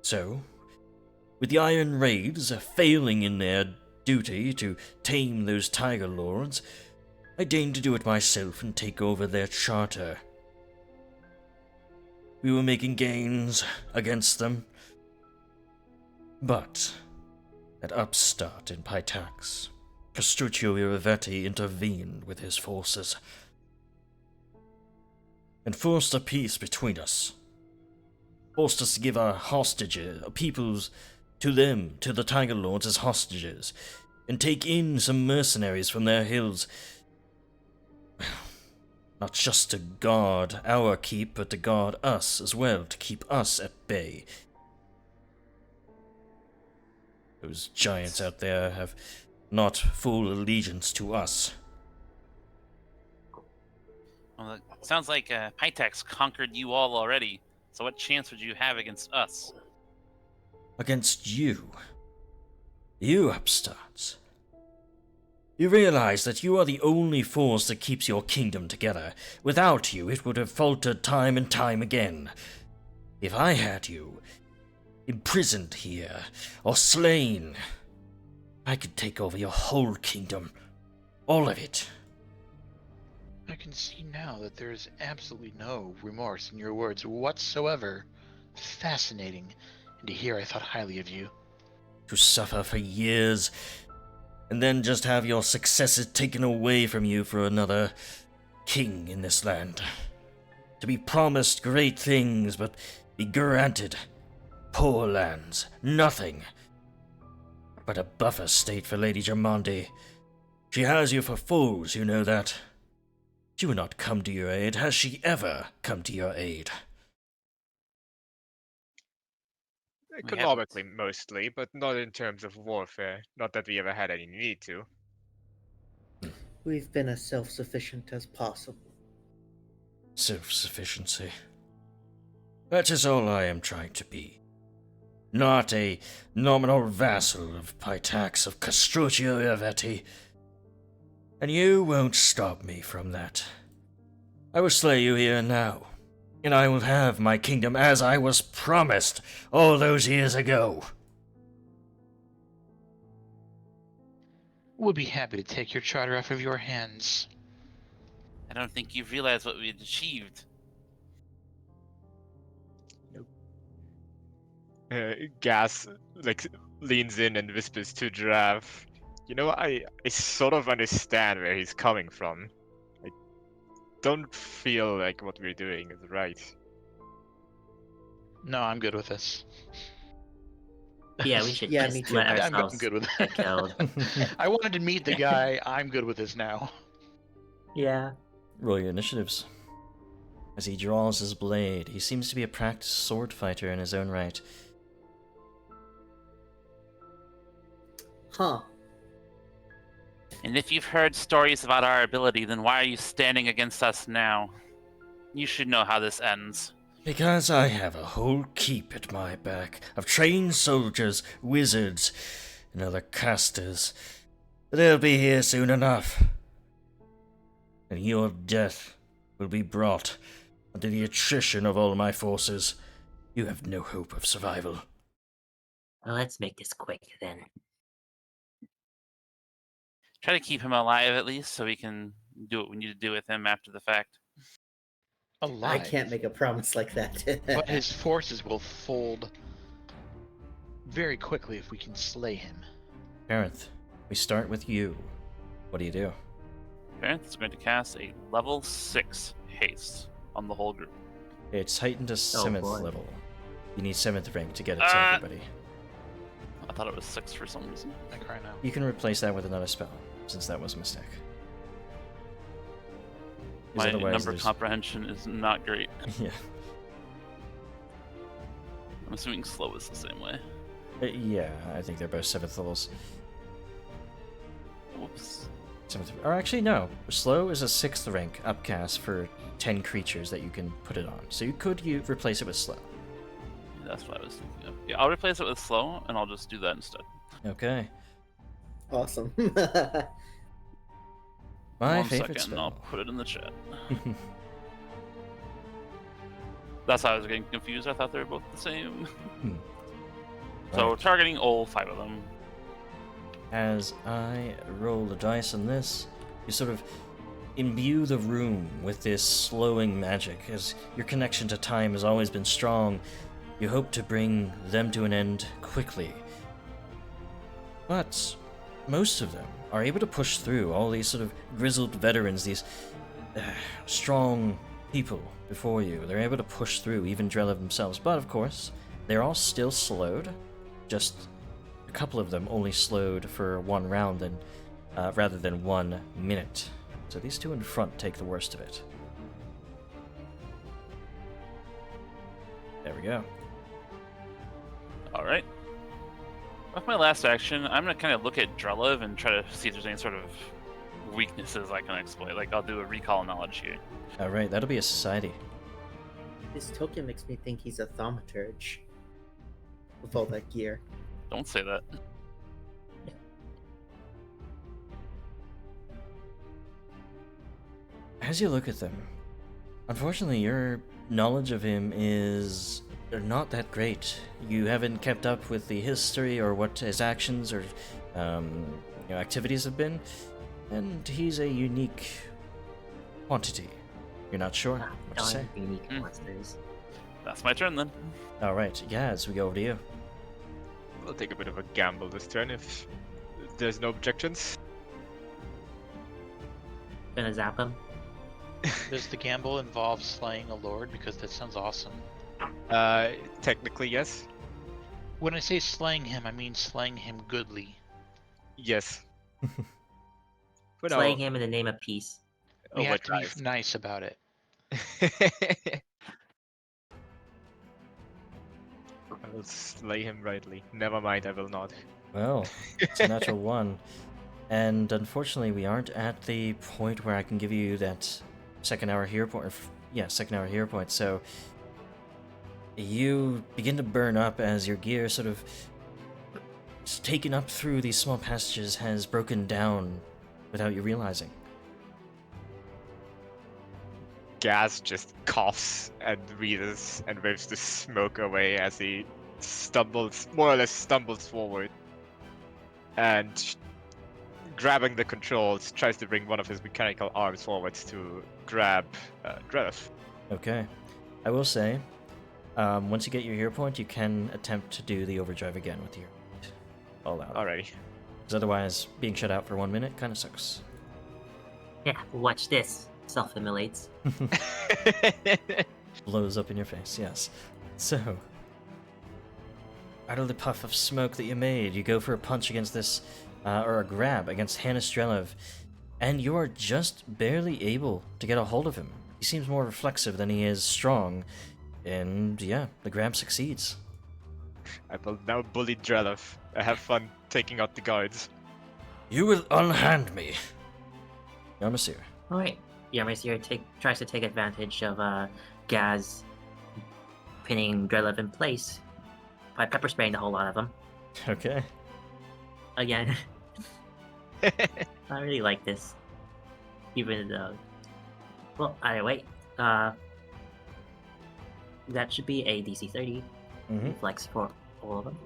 So, with the Iron Raids failing in their duty to tame those Tiger Lords, I deigned to do it myself and take over their charter. We were making gains against them, but that upstart in Pitax, Castruccio Iravetti, intervened with his forces and forced a peace between us. Forced us to give our hostages, our peoples, to them, to the Tiger Lords as hostages, and take in some mercenaries from their hills. Not just to guard our keep, but to guard us as well, to keep us at bay. Those giants out there have not full allegiance to us. Well, it sounds like Pitex conquered you all already. So what chance would you have against us? Against you. You upstarts. You realize that you are the only force that keeps your kingdom together. Without you, it would have faltered time and time again. If I had you imprisoned here, or slain, I could take over your whole kingdom. All of it. I can see now that there is absolutely no remorse in your words whatsoever. Fascinating. And to hear I thought highly of you. To suffer for years, and then just have your successors taken away from you for another king in this land. To be promised great things, but be granted poor lands, nothing but a buffer state for Lady Jamandi. She has you for fools, you know that. She would not come to your aid. Has she ever come to your aid? Economically, mostly, but not in terms of warfare. Not that we ever had any need to. We've been as self-sufficient as possible. Self-sufficiency. That is all I am trying to be. Not a nominal vassal of Pitax of Castruccio Iravetti. And you won't stop me from that. I will slay you here and now, and I will have my kingdom as I was promised all those years ago. We'll be happy to take your charter off of your hands. I don't think you've realized what we've achieved. Gas leans in and whispers to Giraffe. You know, I sort of understand where he's coming from. I don't feel like what we're doing is right. No, I'm good with this. Yeah, we should Yeah, just me too. let I'm ourselves good with get killed. I wanted to meet the guy. I'm good with this now. Yeah. Roll your initiatives. As he draws his blade, he seems to be a practiced sword fighter in his own right. Huh. And if you've heard stories about our ability, then why are you standing against us now? You should know how this ends. Because I have a whole keep at my back of trained soldiers, wizards, and other casters. They'll be here soon enough. And your death will be brought under the attrition of all my forces. You have no hope of survival. Well, let's make this quick then. Try to keep him alive at least, so we can do what we need to do with him after the fact. Alive. I can't make a promise like that. But his forces will fold very quickly if we can slay him. Parenth, we start with you. What do you do? Parenth is going to cast a level 6 haste on the whole group. It's heightened to 7th boy. level. You need 7th rank to get it to everybody. I thought it was 6 for some reason. I cry now. You can replace that with another spell, since that was a mistake. 'Cause My otherwise number there's- comprehension is not great. Yeah. I'm assuming slow is the same way. Yeah, I think they're both 7th levels. Whoops. 7th, or actually, no. Slow is a 6th rank upcast for 10 creatures that you can put it on. So you could replace it with slow. That's what I was thinking of. Yeah, I'll replace it with slow, and I'll just do that instead. Okay. Awesome. My 1 favorite second, and I'll spell. put it in the chat. That's how I was getting confused. I thought they were both the same. So Right. targeting all 5 of them. As I roll the dice on this, you sort of imbue the room with this slowing magic. As your connection to time has always been strong, you hope to bring them to an end quickly. But most of them are able to push through. All these sort of grizzled veterans, these strong people before you, they're able to push through, even Drelev themselves. But of course, they're all still slowed. Just a couple of them only slowed for 1 round and rather than 1 minute. So these two in front take the worst of it. There we go. Alright. With my last action, I'm going to kind of look at Drelev and try to see if there's any sort of weaknesses I can exploit. Like, I'll do a recall knowledge here. Alright, that'll be a society. This token makes me think he's a thaumaturge. With all that gear. Don't say that. As you look at them, unfortunately, your knowledge of him is not that great. You haven't kept up with the history or what his actions or activities have been, and he's a unique quantity. You're not sure what to say. Unique Hmm. monsters. That's my turn then. All right, Yaz, we go over to you. We'll take a bit of a gamble this turn if there's no objections. Gonna zap him. Does the gamble involve slaying a lord? Because that sounds awesome. Technically, yes. When I say slaying him, I mean slaying him goodly. Yes. But Slaying him in the name of peace. We have to overdrive. be nice about it. I will slay him rightly. Never mind, I will not. Well, it's a natural 1. And unfortunately, we aren't at the point where I can give you that second hour hero point. Second hour hero point. So you begin to burn up as your gear sort of taken up through these small passages has broken down without you realizing. Gaz just coughs and breathes and waves the smoke away as he more or less stumbles forward. And grabbing the controls, tries to bring one of his mechanical arms forwards to grab Drelev. Okay. I will say, once you get your hero point, you can attempt to do the overdrive again with your all out. Alrighty. Because otherwise, being shut out for 1 minute kind of sucks. Yeah, watch this. Self-immolates. Blows up in your face, yes. So, out of the puff of smoke that you made, you go for a punch against this, or a grab against Hannis Drelev, and you are just barely able to get a hold of him. He seems more reflexive than he is strong, and yeah, the grab succeeds. I will now bully Drelev. I have fun taking out the guards. You will unhand me. Yarmasir. Alright. Yarmasir tries to take advantage of Gaz pinning Drelev in place by pepper spraying the whole lot of them. Okay. Again. I really like this. Even though... Well, either way. That should be a DC 30 reflex for all of them.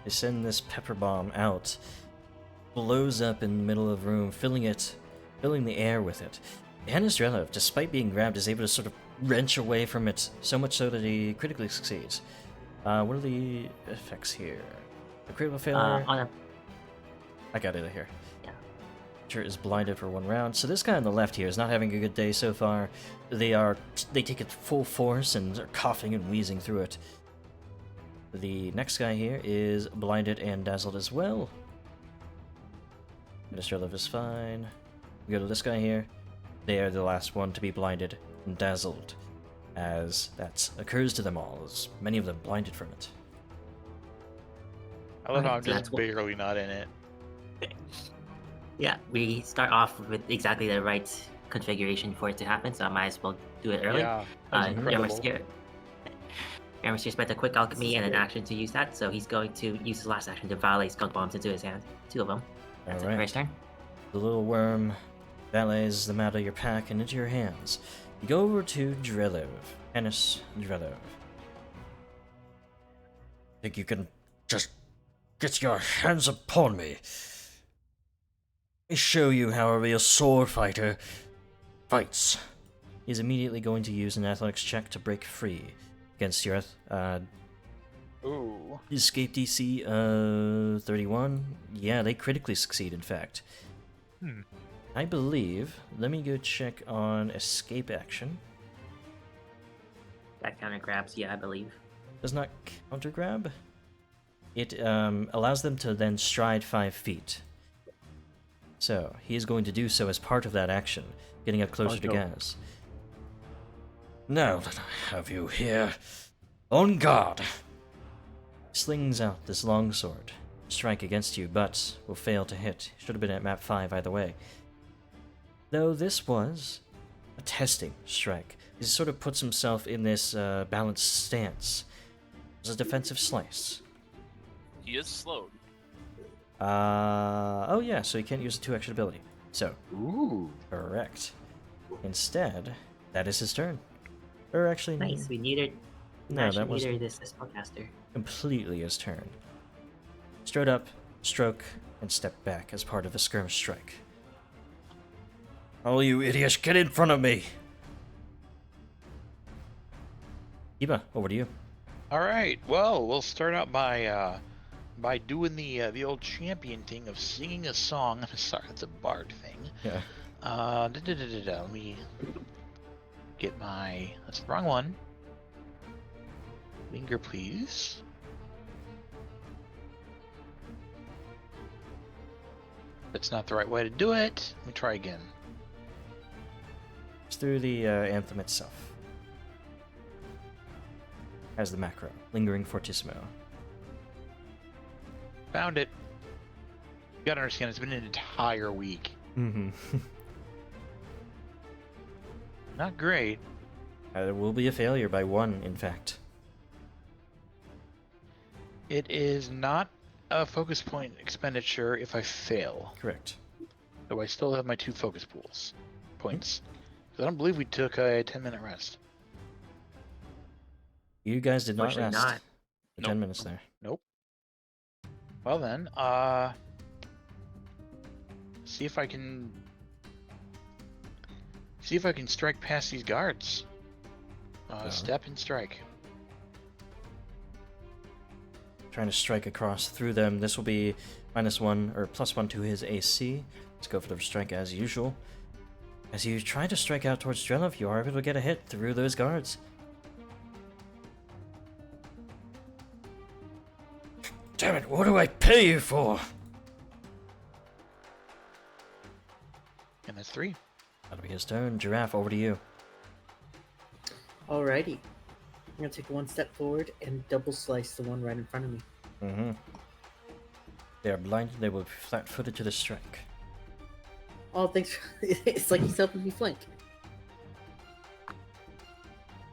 They send this pepper bomb out, blows up in the middle of the room, filling the air with it. Hannis Drelev, despite being grabbed, is able to sort of wrench away from it, so much so that he critically succeeds. What are the effects here? A critical failure? I got it here. Yeah. Creature is blinded for 1 round. So this guy on the left here is not having a good day so far. They take it full force and are coughing and wheezing through it. The next guy here is blinded and dazzled as well. Hannis Drelev is fine. We go to this guy here. They are the last one to be blinded and dazzled, as that occurs to them all, as many of them blinded from it. I love how I'm So just that's what- barely not in it. Yeah, we start off with exactly the right configuration for it to happen, so I might as well do it early. Yeah, that's incredible. Yarmasir spent a quick alchemy and an action to use that, so he's going to use his last action to violate skunk bombs into his hand. 2 of them. That's it for his turn. The little worm valets them out of your pack and into your hands. You go over to Drelev. Hannis Drelev. Think you can just get your hands upon me? Let me show you how a real sword fighter fights. He's immediately going to use an athletics check to break free against your Ooh. escape DC 31. Yeah, they critically succeed, in fact. I believe. Let me go check on escape action. That counter grabs, yeah, I believe. Does not counter grab. It allows them to then stride 5 feet. So he is going to do so as part of that action, getting up closer to Gaz. Now that I have you here, on guard. Slings out this longsword. Strike against you, but will fail to hit. Should have been at map 5 either way. Though this was a testing strike. He sort of puts himself in this balanced stance. As a defensive slice. He is slowed. Oh yeah, so he can't use a 2-action ability. So, Ooh. correct. Instead, that is his turn. Or actually, Nice, we needed... no, that was this spellcaster. completely his turn. Strode up, stroke, and step back as part of a skirmish strike. All you idiots, get in front of me! Eba, over to you. All right. Well, we'll start out by doing the old champion thing of singing a song. I'm sorry, that's a bard thing. Yeah. Let me get my. That's the wrong one. Linger, please. That's not the right way to do it. Let me try again. It's through the anthem itself. As the macro, lingering fortissimo. Found it. You gotta understand, it's been an entire week. Mm-hmm. Not great. It will be a failure by 1, in fact. It is not a focus point expenditure if I fail. Correct. Though I still have my 2 focus points. I don't believe we took a 10-minute rest. You guys did not Unfortunately rest. not. For Nope. 10 minutes there. Nope. Well then, see if I can strike past these guards. Step and strike. Trying to strike across through them. This will be -1 or +1 to his AC. Let's go for the strike as usual. As you try to strike out towards Drelev, you are able to get a hit through those guards. Damn it, what do I pay you for? And that's 3. That'll be his turn. Giraffe, over to you. Alrighty. I'm gonna take one step forward and double slice the one right in front of me. Mm-hmm. They are blinded, they will be flat-footed to the strike. Oh, thanks. It's like he's helping me flank.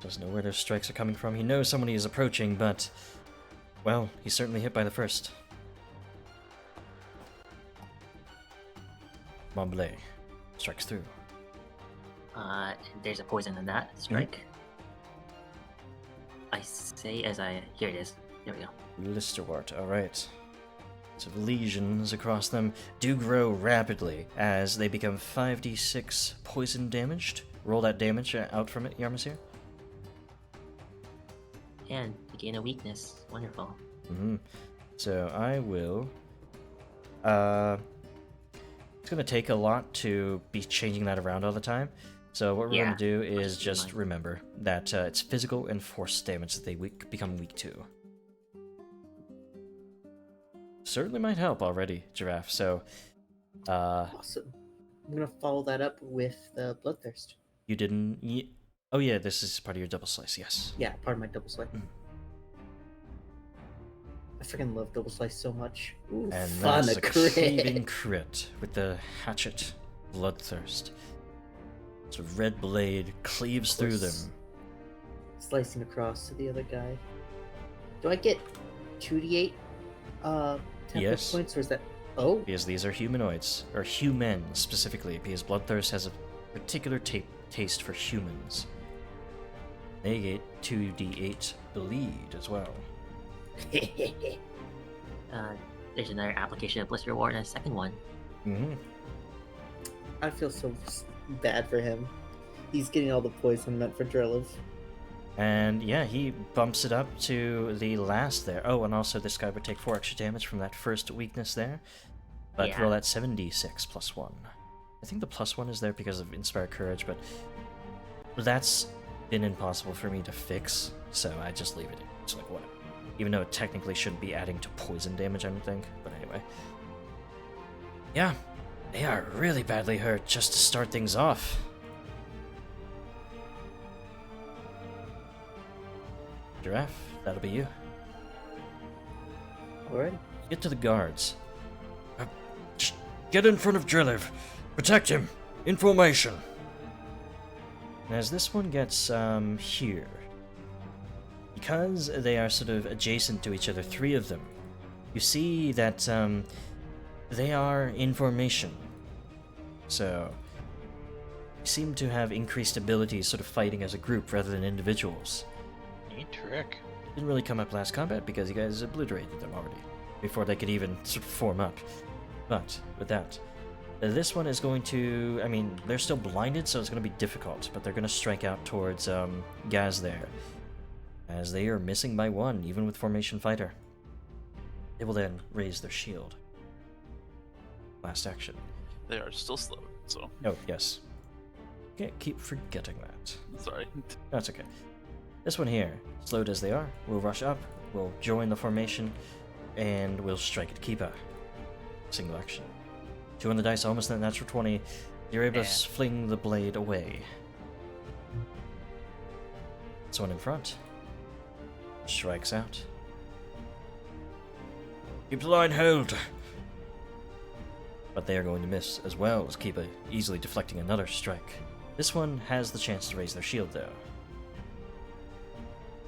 Doesn't know where those strikes are coming from. He knows somebody is approaching, but... well, he's certainly hit by the first. Mamble strikes through. There's a poison in that strike. I say as I... Here it is. There we go. Listerwort, alright. So lesions across them do grow rapidly as they become 5d6 poison damaged. Roll that damage out from it, Yarmasir. And you gain a weakness. Wonderful. Mm-hmm. So I will... it's going to take a lot to be changing that around all the time. So what we're going to do is just remember that it's physical and force damage that they become weak to. Certainly might help already, Giraffe. So, Awesome. I'm gonna follow that up with the bloodthirst. you didn't... oh yeah, this is part of your double slice, yes. Yeah, part of my double slice. Mm. I freaking love double slice so much. Ooh, And fun, that's a a crit. cleaving crit with the hatchet bloodthirst. So red blade cleaves through them. Slicing across to the other guy. Do I get 2d8 temper Yes. points, or is that... Oh, Because these are humanoids, or humans specifically, because bloodthirst has a particular taste for humans. They get 2d8 bleed as well. There's another application of Blister Ward and a second one. Mm-hmm. I feel so bad for him. He's getting all the poison meant for Drelev. And yeah, he bumps it up to the last there. Oh, and also this guy would take 4 extra damage from that first weakness there. But Yeah. roll that 7d6 plus 1. I think the plus 1 is there because of Inspire Courage, but that's been impossible for me to fix, so I just leave it in. It's like, whatever. Even though it technically shouldn't be adding to poison damage, I don't think. But anyway. Yeah, they are really badly hurt just to start things off. Giraffe, that'll be you. Alright. Get to the guards. Get in front of Drelev. Protect him. In formation. And as this one gets here, because they are sort of adjacent to each other, 3 of them, you see that they are in formation. So they seem to have increased abilities sort of fighting as a group rather than individuals. Neat trick. Didn't really come up last combat because you guys obliterated them already before they could even sort of form up. But with that, this one is going to... I mean, they're still blinded, so it's going to be difficult, but they're going to strike out towards Gaz there, as they are missing by 1, even with Formation Fighter. They will then raise their shield. Last action. They are still slow, so Oh, yes. Can't keep forgetting that. sorry. That's okay. This one here, slowed as they are, will rush up, will join the formation, and will strike at Keepa. Single action. 2 on the dice, almost that natural 20. You're able to fling the blade away. This one in front. Strikes out. Keep the line held! But they are going to miss, as well as Keepa easily deflecting another strike. This one has the chance to raise their shield, though.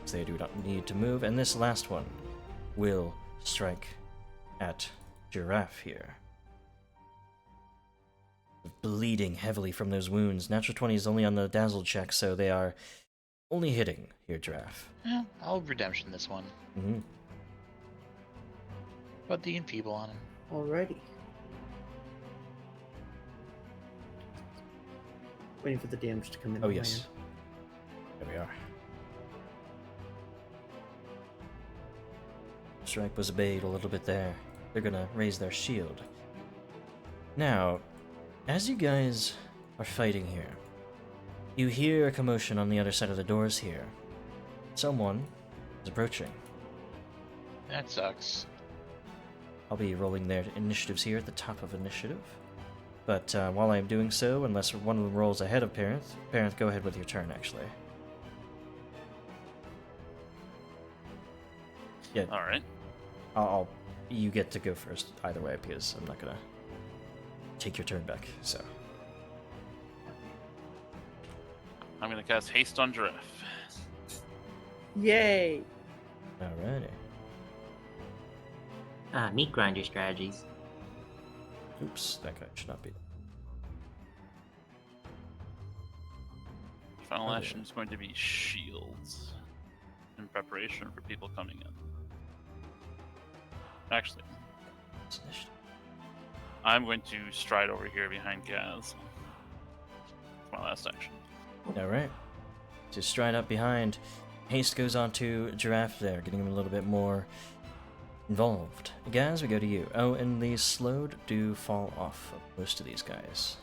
So they do not need to move, and this last one will strike at Giraffe here. Bleeding heavily from those wounds. Natural 20 is only on the dazzle check, so they are only hitting here, Giraffe. Yeah, I'll redemption this one. Mm-hmm. Put the enfeeble on him. Alrighty. Waiting for the damage to come in. Oh, on my yes. end. There we are. Strike was obeyed a little bit there. They're gonna raise their shield. Now, as you guys are fighting here, you hear a commotion on the other side of the doors here. Someone is approaching. That sucks. I'll be rolling their initiatives here at the top of initiative. But while I'm doing so, unless one of them rolls ahead of Parenth, go ahead with your turn, actually. Yeah, All right. you get to go first either way, because I'm not gonna take your turn back, so. I'm gonna cast Haste on Drelev. Yay! Alrighty. Meat grinder strategies. Oops, that guy should not be. Final Okay. action is going to be shields in preparation for people coming in. Actually, I'm going to stride over here behind Gaz. That's my last action. Alright. To stride up behind, Haste goes on to Giraffe there, getting him a little bit more involved. Gaz, we go to you. Oh, and the slowed do fall off of most of these guys.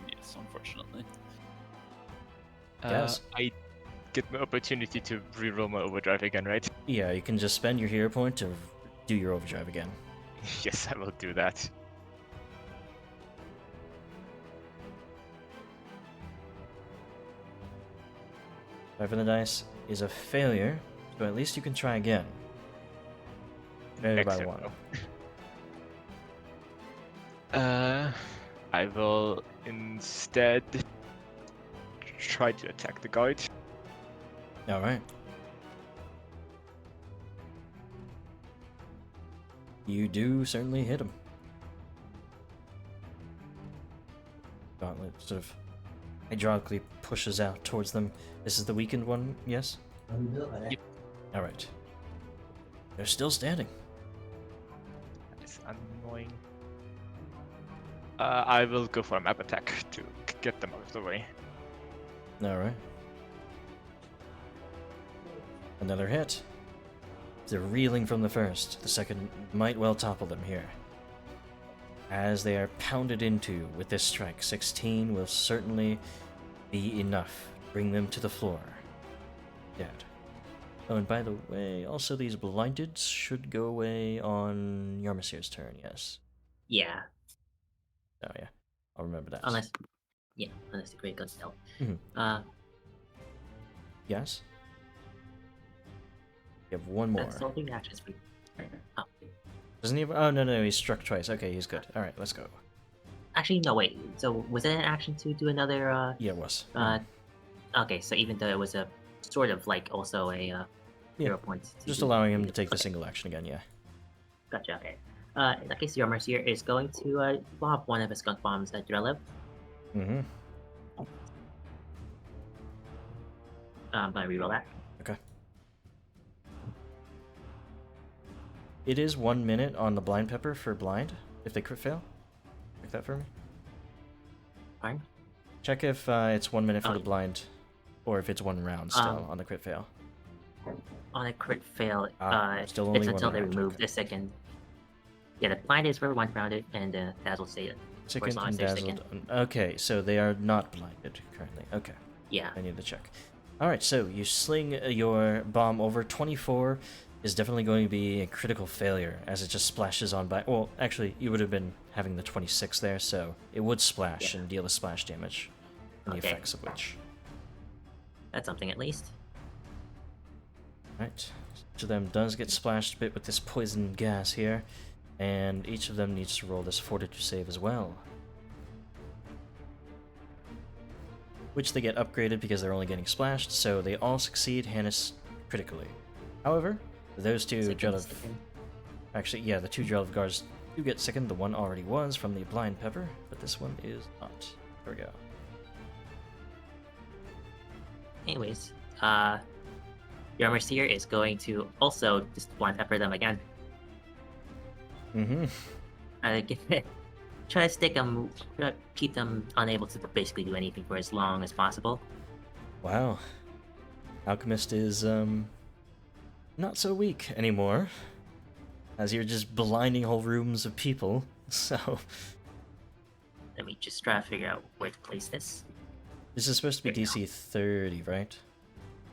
Yes, unfortunately. Gaz? I get my opportunity to reroll my overdrive again, right? Yeah, you can just spend your hero point to do your overdrive again. Yes, I will do that. Five on the dice is a failure, so at least you can try again. Failure by Excellent. one. I will instead try to attack the guard. Alright. You do certainly hit him. Gauntlet sort of hydraulically pushes out towards them. This is the weakened one, yes? Yep. Alright. They're still standing. That is annoying. I will go for a map attack to get them out of the way. Alright. Another hit. They're reeling from the first. The second might well topple them here. As they are pounded into with this strike, 16 will certainly be enough to bring them to the floor. Dead. Oh, and by the way, also these blinded should go away on Yarmasir's turn, yes. Yeah, Oh yeah, I'll remember that. unless the great guns help. Mhm. Yes? You have one more. So the actions for oh. Doesn't he have... Oh, no, he struck twice. Okay, he's good. Alright, let's go. Actually, no, wait. So was it an action to do another? Yeah, it was. Okay, so even though it was a sort of like also a 0 points. Just allowing him to take the single action again, yeah. Gotcha. Okay. In that case, your Mercier is going to lob one of his skunk bombs at Drelev. Mm-hmm. I'm gonna reroll that. Okay. It is 1 minute on the blind pepper for blind, if they crit fail. Check that for me. Fine. Check if it's 1 minute for Oh, the blind, or if it's 1 round still on the crit fail. On a crit fail, still only it's one until they round, remove okay. the second. Yeah, the blind is for 1 rounded, and dazzle stay for as Second long and as they're dazzled. second. Okay, so they are not blinded currently. Okay. Yeah. I need to check. Alright, so you sling your bomb over. 24 is definitely going to be a critical failure as it just splashes on by. Well, actually, you would have been having the 26 there, so it would splash and deal the splash damage, and the Okay. effects of which. That's something at least. Right. Each of them does get splashed a bit with this poison gas here, and each of them needs to roll this fortitude save as well. Which they get upgraded because they're only getting splashed, so they all succeed Hannis critically. However, those two Drelev... Actually, yeah, the two Drelev guards do get sickened. The one already was from the blind pepper, but this one is not. There we go. Anyways, your Mercier is going to also just blind pepper them again. Mm-hmm. Try to stick them, keep them unable to basically do anything for as long as possible. Wow. Alchemist is, not so weak anymore. As you're just blinding whole rooms of people, so... Let me just try to figure out where to place this. This is supposed to be There we DC 30, right?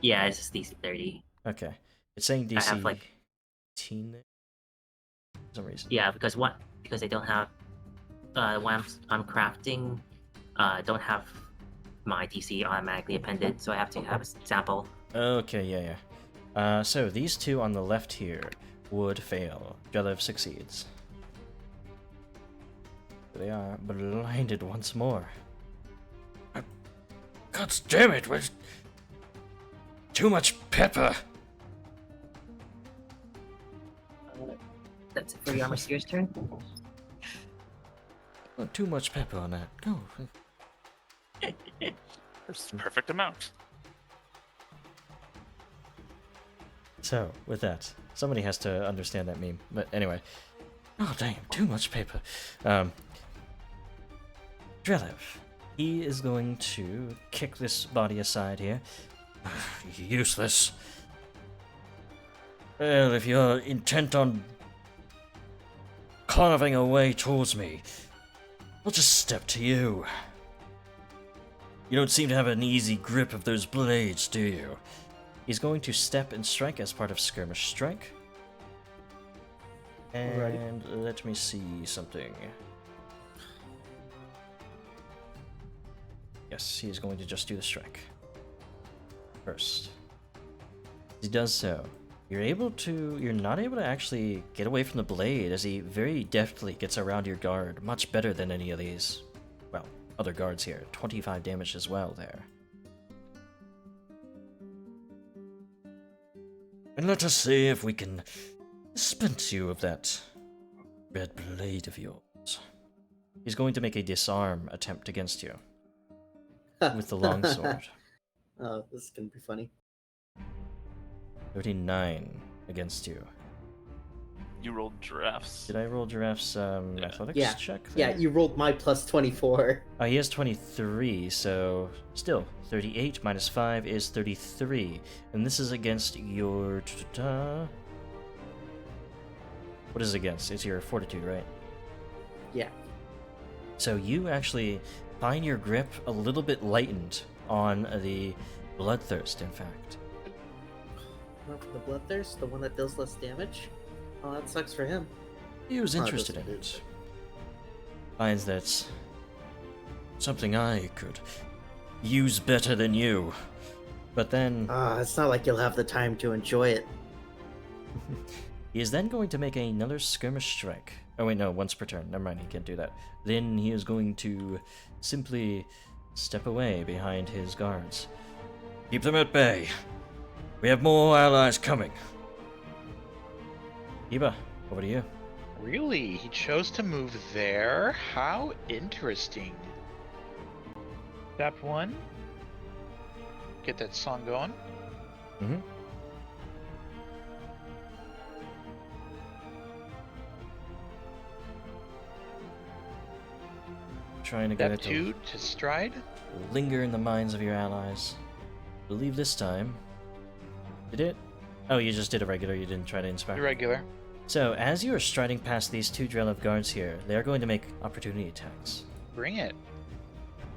Yeah, it's just DC 30. Okay. It's saying DC I have, like- 18 there. for some reason. Yeah, because they don't have when I'm crafting, don't have my DC automatically appended, so I have to have a sample. Okay, yeah. So these two on the left here would fail. Drelev succeeds. They are blinded once more. God damn it! Where's too much pepper? That's it for the Armor Seer's turn. Not too much pepper on that. Go. That's the perfect amount. So, with that, somebody has to understand that meme. But anyway. Oh, damn, too much paper. Drelev. He is going to kick this body aside here. Useless. Well, if you're intent on carving a way towards me, I'll just step to you. You don't seem to have an easy grip of those blades, do you? He's going to step and strike as part of Skirmish Strike. And let me see something. Yes, he is going to just do the strike. First. As he does so, you're not able to actually get away from the blade as he very deftly gets around your guard, much better than any of these, well, other guards here. 25 damage as well there. And let us see if we can dispense you of that red blade of yours. He's going to make a disarm attempt against you with the longsword. Oh, this is gonna be funny. 39 against you. You rolled giraffes. Did I roll Giraffe's athletics Yeah. check? Yeah, there? you rolled my plus 24. Oh, he has 23, so still 38 minus 5 is 33, and this is against your. What is it against? It's your fortitude, right? Yeah. So you actually find your grip a little bit lightened on the bloodthirst. In fact, Not for the bloodthirst, the one that deals less damage. Oh, that sucks for him. he was Oh, interested in those- it. Finds that's something I could use better than you. But then It's not like you'll have the time to enjoy it. he is then going to make another skirmish strike. Oh wait, no, once per turn. Never mind, he can't do that. Then he is going to simply step away behind his guards. Keep them at bay. We have more allies coming. Eba, over to you. Really? He chose to move there? How interesting. Step 1. Get that song going. Mm-hmm. Trying to get Step it 2 to stride. to linger in the minds of your allies. I believe this time. Did it? Oh, you just did a regular, you didn't try to inspire. Irregular. So, as you are striding past these two Drelev guards here, they are going to make opportunity attacks. Bring it.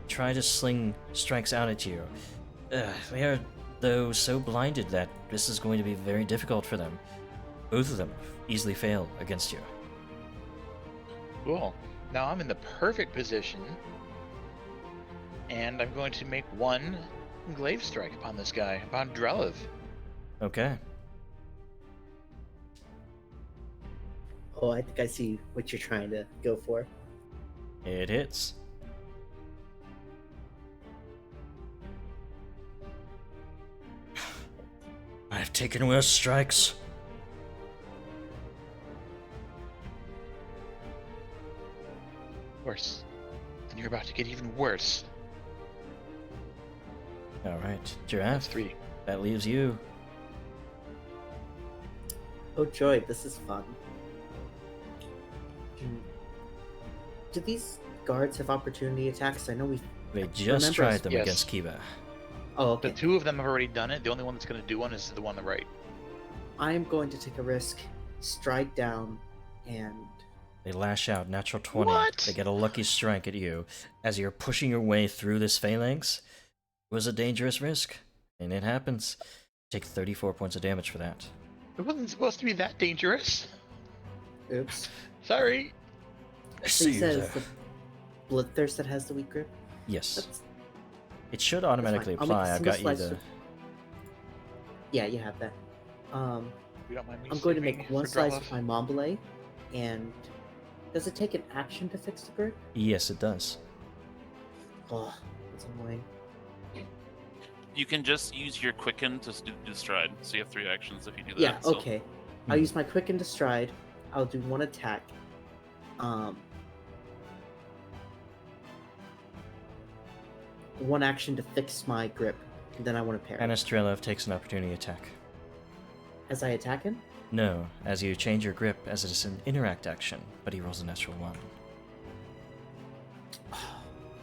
Try to sling strikes out at you. They are, though, so blinded that this is going to be very difficult for them. Both of them easily fail against you. Cool. Now I'm in the perfect position. And I'm going to make one glaive strike upon this guy, upon Drelev. Okay. Oh, I think I see what you're trying to go for. It hits. I've taken worse strikes. Worse. And you're about to get even worse. Alright, That's Giraffe, 3. that leaves you. Oh joy, this is fun. Do these guards have opportunity attacks? I know we. They just Remember- tried them Yes. against Kiba. Oh, The okay. 2 of them have already done it. The only one that's going to do one is the one on the right. I'm going to take a risk, stride down, and They lash out, natural 20. What? They get a lucky strike at you. As you're pushing your way through this phalanx, it was a dangerous risk. And it happens. Take 34 points of damage for that. It wasn't supposed to be that dangerous. Oops. Sorry. I So see you you said there. it's the Bloodthirst that has the weak grip? Yes. That's It should fine. automatically I'll make a apply. I've single got you slice the. of- Yeah, you have that. You don't mind me I'm going to saving make one for slice Drelev? with my Mombele, and does it take an action to fix the grip? Yes, it does. Oh, that's annoying. You can just use your quicken to do stride. So you have 3 actions if you do that. Yeah, so- okay. I'll use my quicken to stride. I'll do one attack. One action to fix my grip, and then I want to parry. Hannis Drelev takes an opportunity attack. As I attack him? No, as you change your grip, as it is an interact action, but he rolls a natural 1.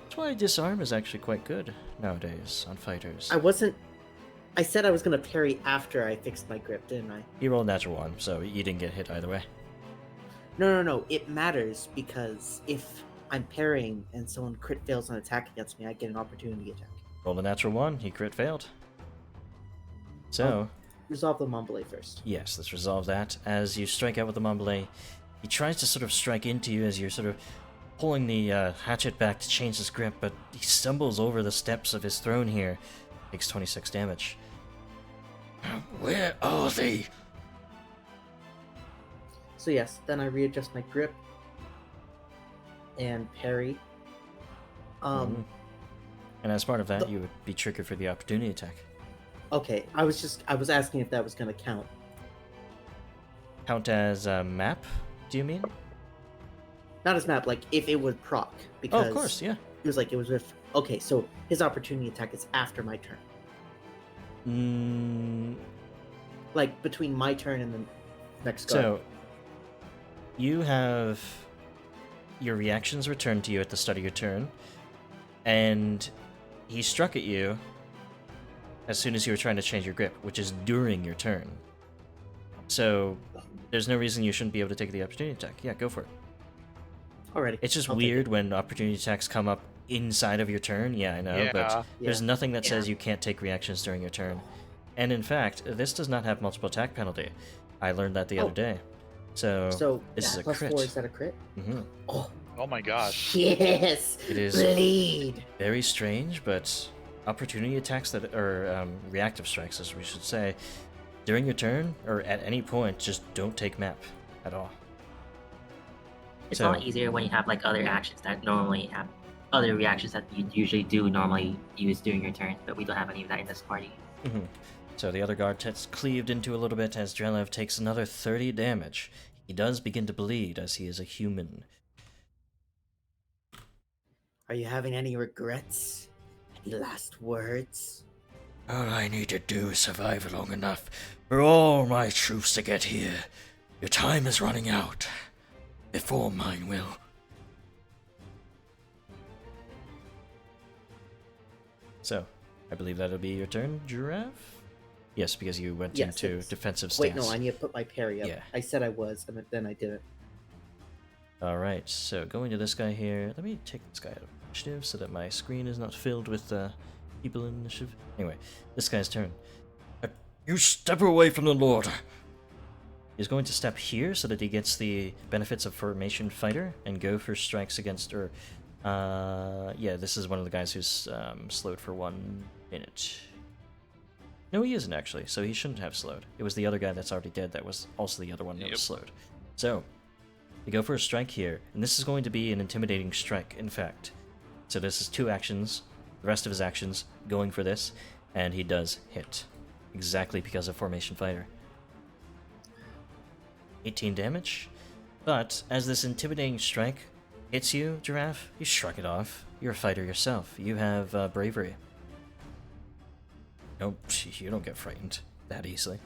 That's why disarm is actually quite good nowadays on fighters. I said I was gonna parry after I fixed my grip, didn't I? He rolled a natural 1, so you didn't get hit either way. No. It matters because if I'm parrying and someone crit fails an attack against me, I get an opportunity attack. Rolled a natural 1, he crit failed. So, Resolve the Mombele first. yes, let's resolve that. As you strike out with the Mombele, he tries to sort of strike into you as you're sort of pulling the hatchet back to change his grip, but he stumbles over the steps of his throne here. Takes 26 damage. Where are they? So yes, then I readjust my grip and parry. And as part of that, you would be triggered for the opportunity attack. Okay, I was asking if that was gonna count. Count as a map, do you mean? Not as map, like if it would proc. Oh, Because of course, yeah. it was like it was with. Okay, so his opportunity attack is after my turn. Like between my turn and the next guard. So, you have your reactions returned to you at the start of your turn, and he struck at you as soon as you were trying to change your grip, which is during your turn. So, there's no reason you shouldn't be able to take the opportunity attack. Yeah, go for it. Alrighty. It's just I'll take weird it. when opportunity attacks come up inside of your turn. Yeah, I know, but Yeah. there's Yeah. nothing that says you can't take reactions during your turn. And in fact, this does not have multiple attack penalty. I learned that the other day. So this is a plus crit. 4, is that a crit? Mhm. Oh, Oh my gosh. yes! It is Bleed! very strange, but opportunity attacks that or reactive strikes, as we should say, during your turn or at any point, just don't take map at all. It's So- a lot easier when you have like other actions that normally have other reactions that you usually do normally use during your turn, but we don't have any of that in this party. Mhm. So the other guard gets cleaved into a little bit as Drelev takes another 30 damage. He does begin to bleed as he is a human. Are you having any regrets? Any last words? All I need to do is survive long enough for all my troops to get here. Your time is running out. Before mine will. So, I believe that'll be your turn, Giraffe? Yes, because you went Yes, into it's- defensive Wait, stance. no, I need to put my parry up. Yeah. I said I was, and then I didn't. Alright, so going to this guy here. Let me take this guy out of initiative so that my screen is not filled with people in initiative. Anyway, this guy's turn. You step away from the Lord! He's going to step here so that he gets the benefits of Formation Fighter and go for strikes against her. Yeah, this is one of the guys who's slowed for 1 minute. No, he isn't actually, so he shouldn't have slowed. It was the other guy that's already dead that was also the other one that was slowed. So, we go for a strike here, and this is going to be an intimidating strike, in fact. So this is 2 actions, the rest of his actions going for this, and he does hit. Exactly because of Formation Fighter. 18 damage. But, as this intimidating strike hits you, Giraffe, you shrug it off. You're a fighter yourself. You have bravery. You don't get frightened that easily.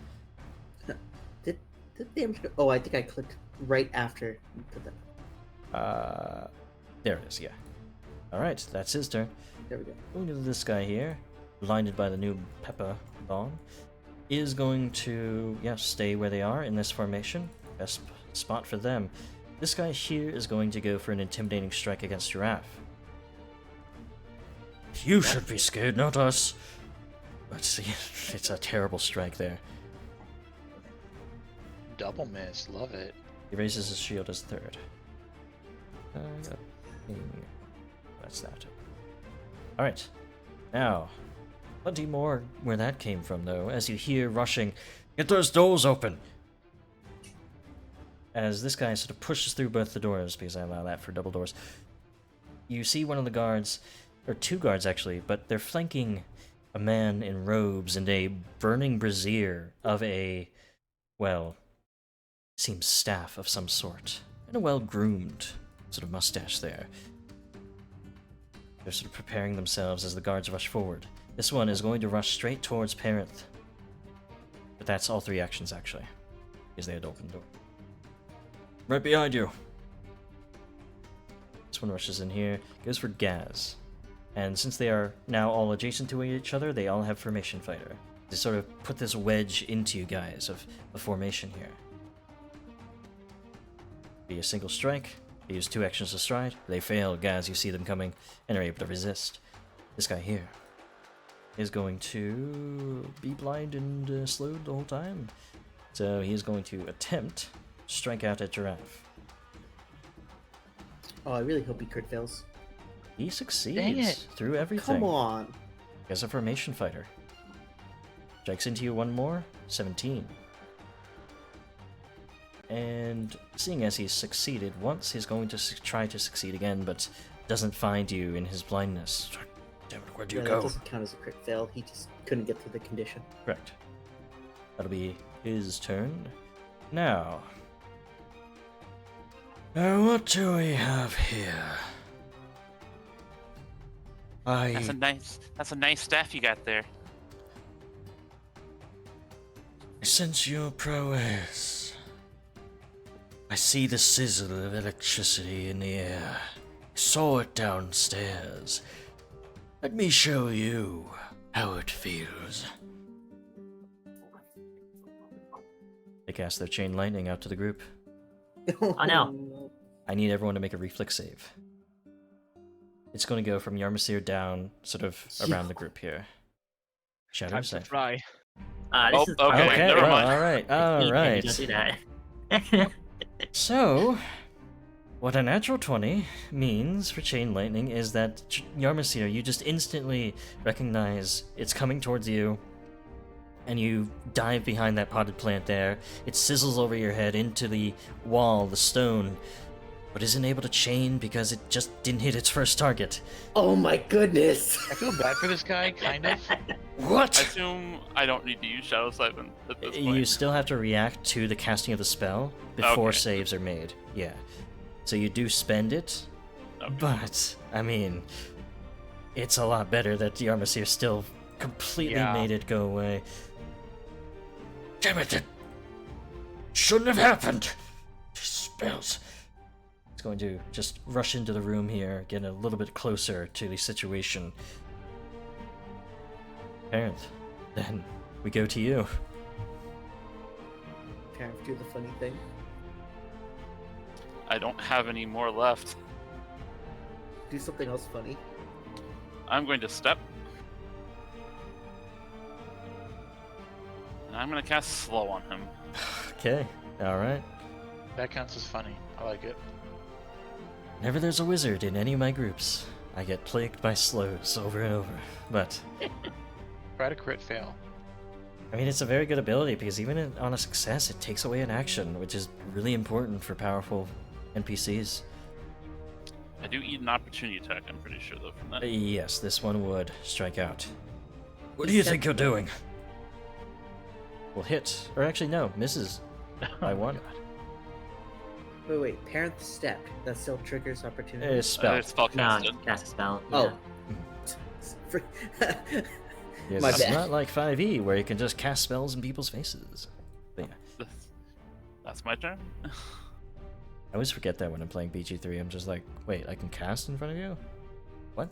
Did the damage go? Oh, I think I clicked right after you put that. There it is, yeah. Alright, that's his turn. There we go. Going to this guy here, blinded by the new Peppa bomb, is going to, stay where they are in this formation. Best spot for them. This guy here is going to go for an intimidating strike against Giraffe. You should be scared, not us. But see, it's a terrible strike there. Double miss. Love it. He raises his shield as third. That's that. Alright. Now, plenty more where that came from, though, as you hear rushing, "Get those doors open!" As this guy sort of pushes through both the doors, because I allow that for double doors, you see one of the guards, or two guards actually, but they're flanking a man in robes and a burning brazier of a, well, seems staff of some sort, and a well-groomed sort of mustache there. They're sort of preparing themselves as the guards rush forward. This one is going to rush straight towards Parenth. But that's all three actions, actually, because they had opened the door. Right behind you! This one rushes in here, goes for Gaz. And since they are now all adjacent to each other, they all have Formation Fighter. They sort of put this wedge into you guys of the formation here. Be a single strike. They use 2 actions to stride. They fail. Gaz, you see them coming and are able to resist. This guy here is going to be blind and slowed the whole time. So he is going to attempt to strike out at Giraffe. Oh, I really hope he crit fails. He succeeds Dang it. through everything. Come on. As a Formation Fighter. Strikes into you one more. 17. And seeing as he's succeeded once, he's going to try to succeed again, but doesn't find you in his blindness. Damn it, where'd you That go? doesn't count as a crit fail. He just couldn't get through the condition. Correct. That'll be his turn. Now, what do we have here? That's a nice staff you got there. I sense your prowess. I see the sizzle of electricity in the air. I saw it downstairs. Let me show you how it feels. They cast their chain lightning out to the group. Oh no. I need everyone to make a reflex save. It's going to go from Yarmsir down, sort of around the group here. Shadow Time to save. try. This is okay. Okay, never well, mind. alright, Don't alright. do that. So, what a natural 20 means for Chain Lightning is that Yarmsir, you just instantly recognize it's coming towards you, and you dive behind that potted plant there. It sizzles over your head into the wall, the stone, but isn't able to chain because it just didn't hit its first target. Oh my goodness. I feel bad for this guy, kind of. I What? assume I don't need to use Shadow Siphon at this point. You still have to react to the casting of the spell before Okay. saves are made. Yeah. So you do spend it, Okay. but, I mean, it's a lot better that Yarmsir still completely Yeah. made it go away. Damn it, that shouldn't have happened. These spells. It's going to just rush into the room here, get a little bit closer to the situation. Parent, then we go to you. Kind of do the funny thing. I don't have any more left. Do something else funny. I'm going to step. And I'm going to cast Slow on him. Okay, alright. That counts as funny. I like it. Whenever there's a wizard in any of my groups, I get plagued by slows over and over. But, Try to crit fail. I mean, it's a very good ability because even on a success, it takes away an action, which is really important for powerful NPCs. I do eat an opportunity attack, I'm pretty sure, though, from that. Yes, this one would strike out. What do you think you're doing? Will hit, or actually no, misses by one. Wait. Parent stepped. That still triggers opportunity. Spell. It's spell No, casted. cast a spell. Oh. Yeah. Yes, My it's bad. not like 5e where you can just cast spells in people's faces. But yeah, That's my turn? I always forget that when I'm playing BG3. I'm just like, wait, I can cast in front of you? What?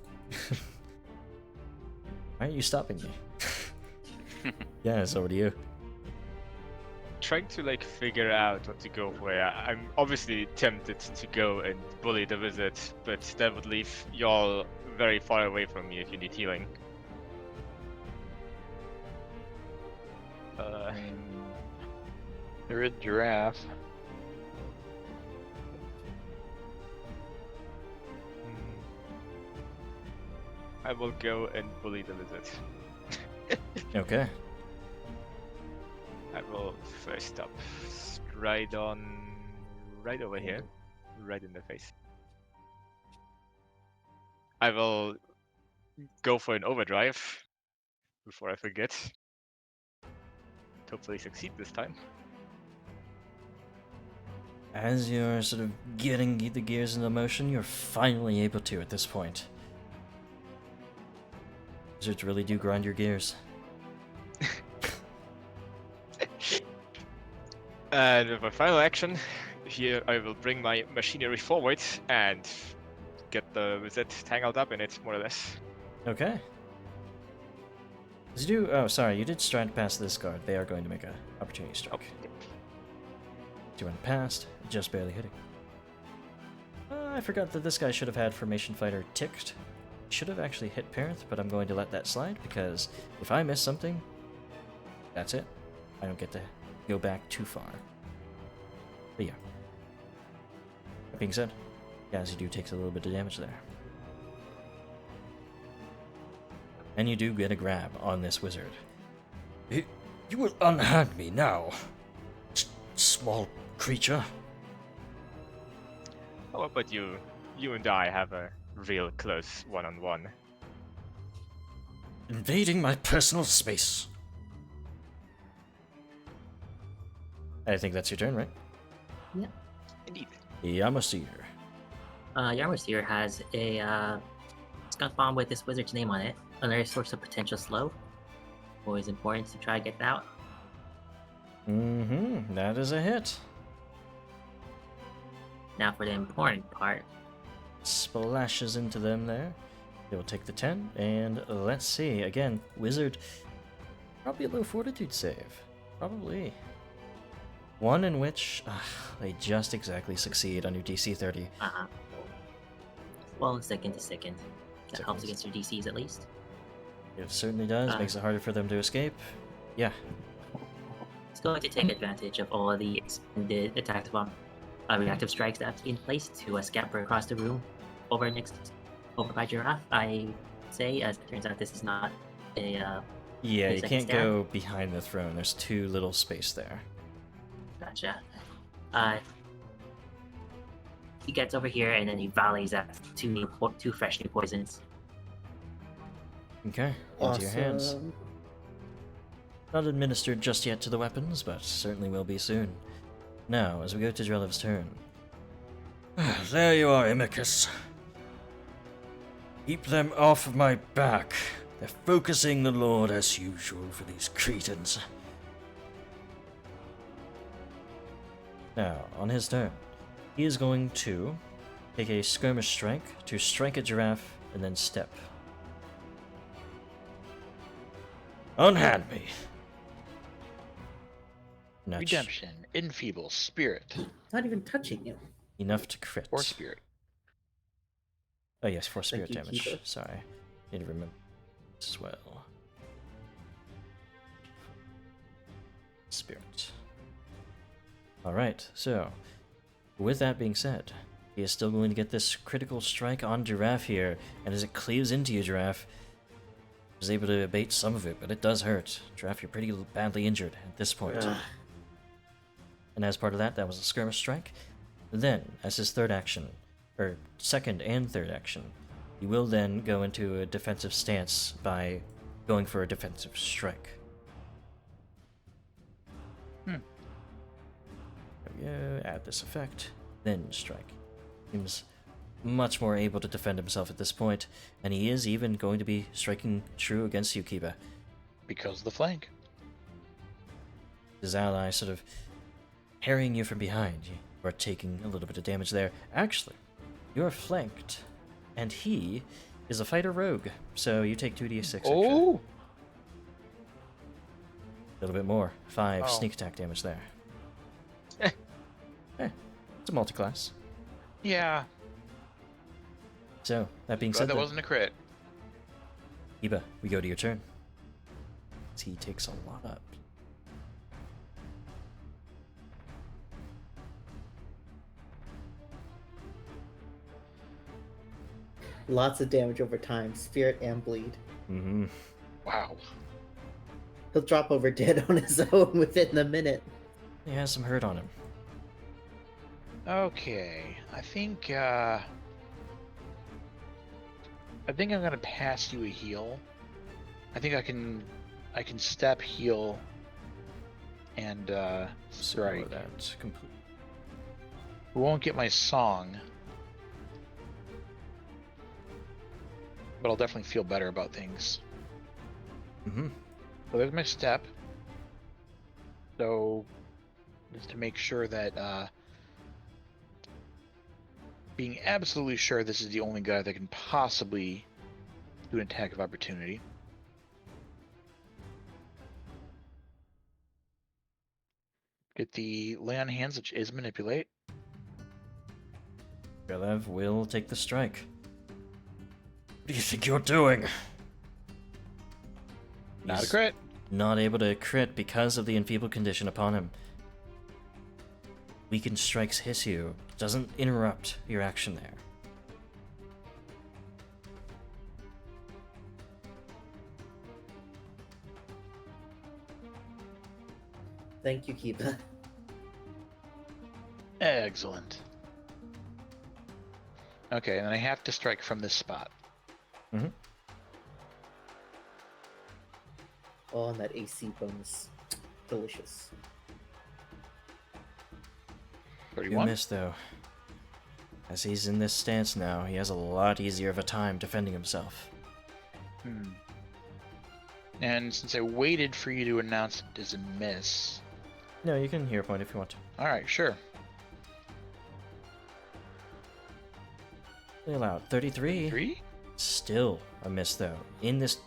Why aren't you stopping me? Yeah, it's over to you. Trying to like figure out what to go for. I'm obviously tempted to go and bully the wizard, but that would leave y'all very far away from me if you need healing. There is giraffe. I will go and bully the wizard. Okay. I will first up stride on right over here, right in the face. I will go for an overdrive before I forget. Hopefully succeed this time. As you're sort of getting the gears into motion, you're finally able to at this point. Wizards really do grind your gears. And with my final action, here I will bring my machinery forward and get the wizard tangled up in it, more or less. Okay. As you do, oh, sorry, you did stride past this guard. They are going to make an opportunity strike. Oh, You went past, just barely hitting. I forgot that this guy should have had Formation Fighter ticked. Should have actually hit Parenth, but I'm going to let that slide because if I miss something, that's it. I don't get to go back too far. But yeah. That being said, Yazidu takes a little bit of damage there. And you do get a grab on this wizard. You will unhand me now, small creature. How about you? You and I have a real close one-on-one. Invading my personal space. I think that's your turn, right? Yeah. Indeed. Yamaseer. Yarmosir has a skunk bomb with this wizard's name on it. Another source of potential slow. Always important to try to get that out. Mm-hmm. That is a hit. Now for the important part. Splashes into them there. They will take the 10, and let's see. Again, wizard. Probably a low fortitude save. Probably. One in which they just exactly succeed on your DC 30. Uh-huh. Well, second to second. That helps Seconds. against your DCs at least. It certainly does. Makes it harder for them to escape. Yeah. It's going to take advantage of all of the expended attack bomb reactive strikes that's in place to scamper across the room over by Giraffe. I say, as it turns out, this is not a Yeah, place you I can can't stand. go behind the throne. There's too little space there. Gotcha. He gets over here and then he volleys at two fresh new poisons. Okay, into your hands. Awesome. Not administered just yet to the weapons, but certainly will be soon. Now, as we go to Drelev's turn. There you are, Imicus. Keep them off of my back. They're focusing the Lord as usual for these cretins. Now, on his turn, he is going to take a skirmish strike to strike at Giraffe and then step. Unhand me. Nudge. Redemption, enfeeble, spirit, Not even touching you. Enough to crit. or spirit. Oh yes, for spirit you, damage. Keeper. Sorry. Need to remember as well. Spirit. Alright, so with that being said, he is still going to get this critical strike on Giraffe here, and as it cleaves into you, Giraffe, is able to abate some of it, but it does hurt. Giraffe, you're pretty badly injured at this point. Ugh. And as part of that, that was a skirmish strike. Then, as his third action, or second and third action, he will then go into a defensive stance by going for a defensive strike. There we go, add this effect, then strike. Seems much more able to defend himself at this point, and he is even going to be striking true against you, Kiba. Because of the flank. His ally sort of harrying you from behind. You are taking a little bit of damage there. Actually, you are flanked, and he is a fighter rogue, so you take 2d6 extra. Oh! A little bit more. 5 Oh. sneak attack damage there. It's a multi-class. Yeah. So, that being Glad said, that then, wasn't a crit. Iba, we go to your turn. He takes a lot up. Lots of damage over time, spirit and bleed. Mm-hmm. Wow. He'll drop over dead on his own within a minute. He has some hurt on him. Okay, I think I'm gonna pass you a heal. I think I can step, heal, and strike. That complete. I won't get my song, but I'll definitely feel better about things. Mm-hmm. So there's my step. So just to make sure that being absolutely sure this is the only guy that can possibly do an attack of opportunity. Get the lay on hands, which is manipulate. Drelev will take the strike. What do you think you're doing? Not a He's crit. Not able to crit because of the enfeebled condition upon him. Weakened strikes hiss you. Doesn't interrupt your action there. Thank you, Kiba. Excellent. Okay, and then I have to strike from this spot. Mm-hmm. Oh, and that AC bonus. Delicious. 31. You missed though. As he's in this stance now, he has a lot easier of a time defending himself. And since I waited for you to announce it as a miss. No, you can hero point if you want to. Alright, sure. They allowed 33. 3? Still a miss though.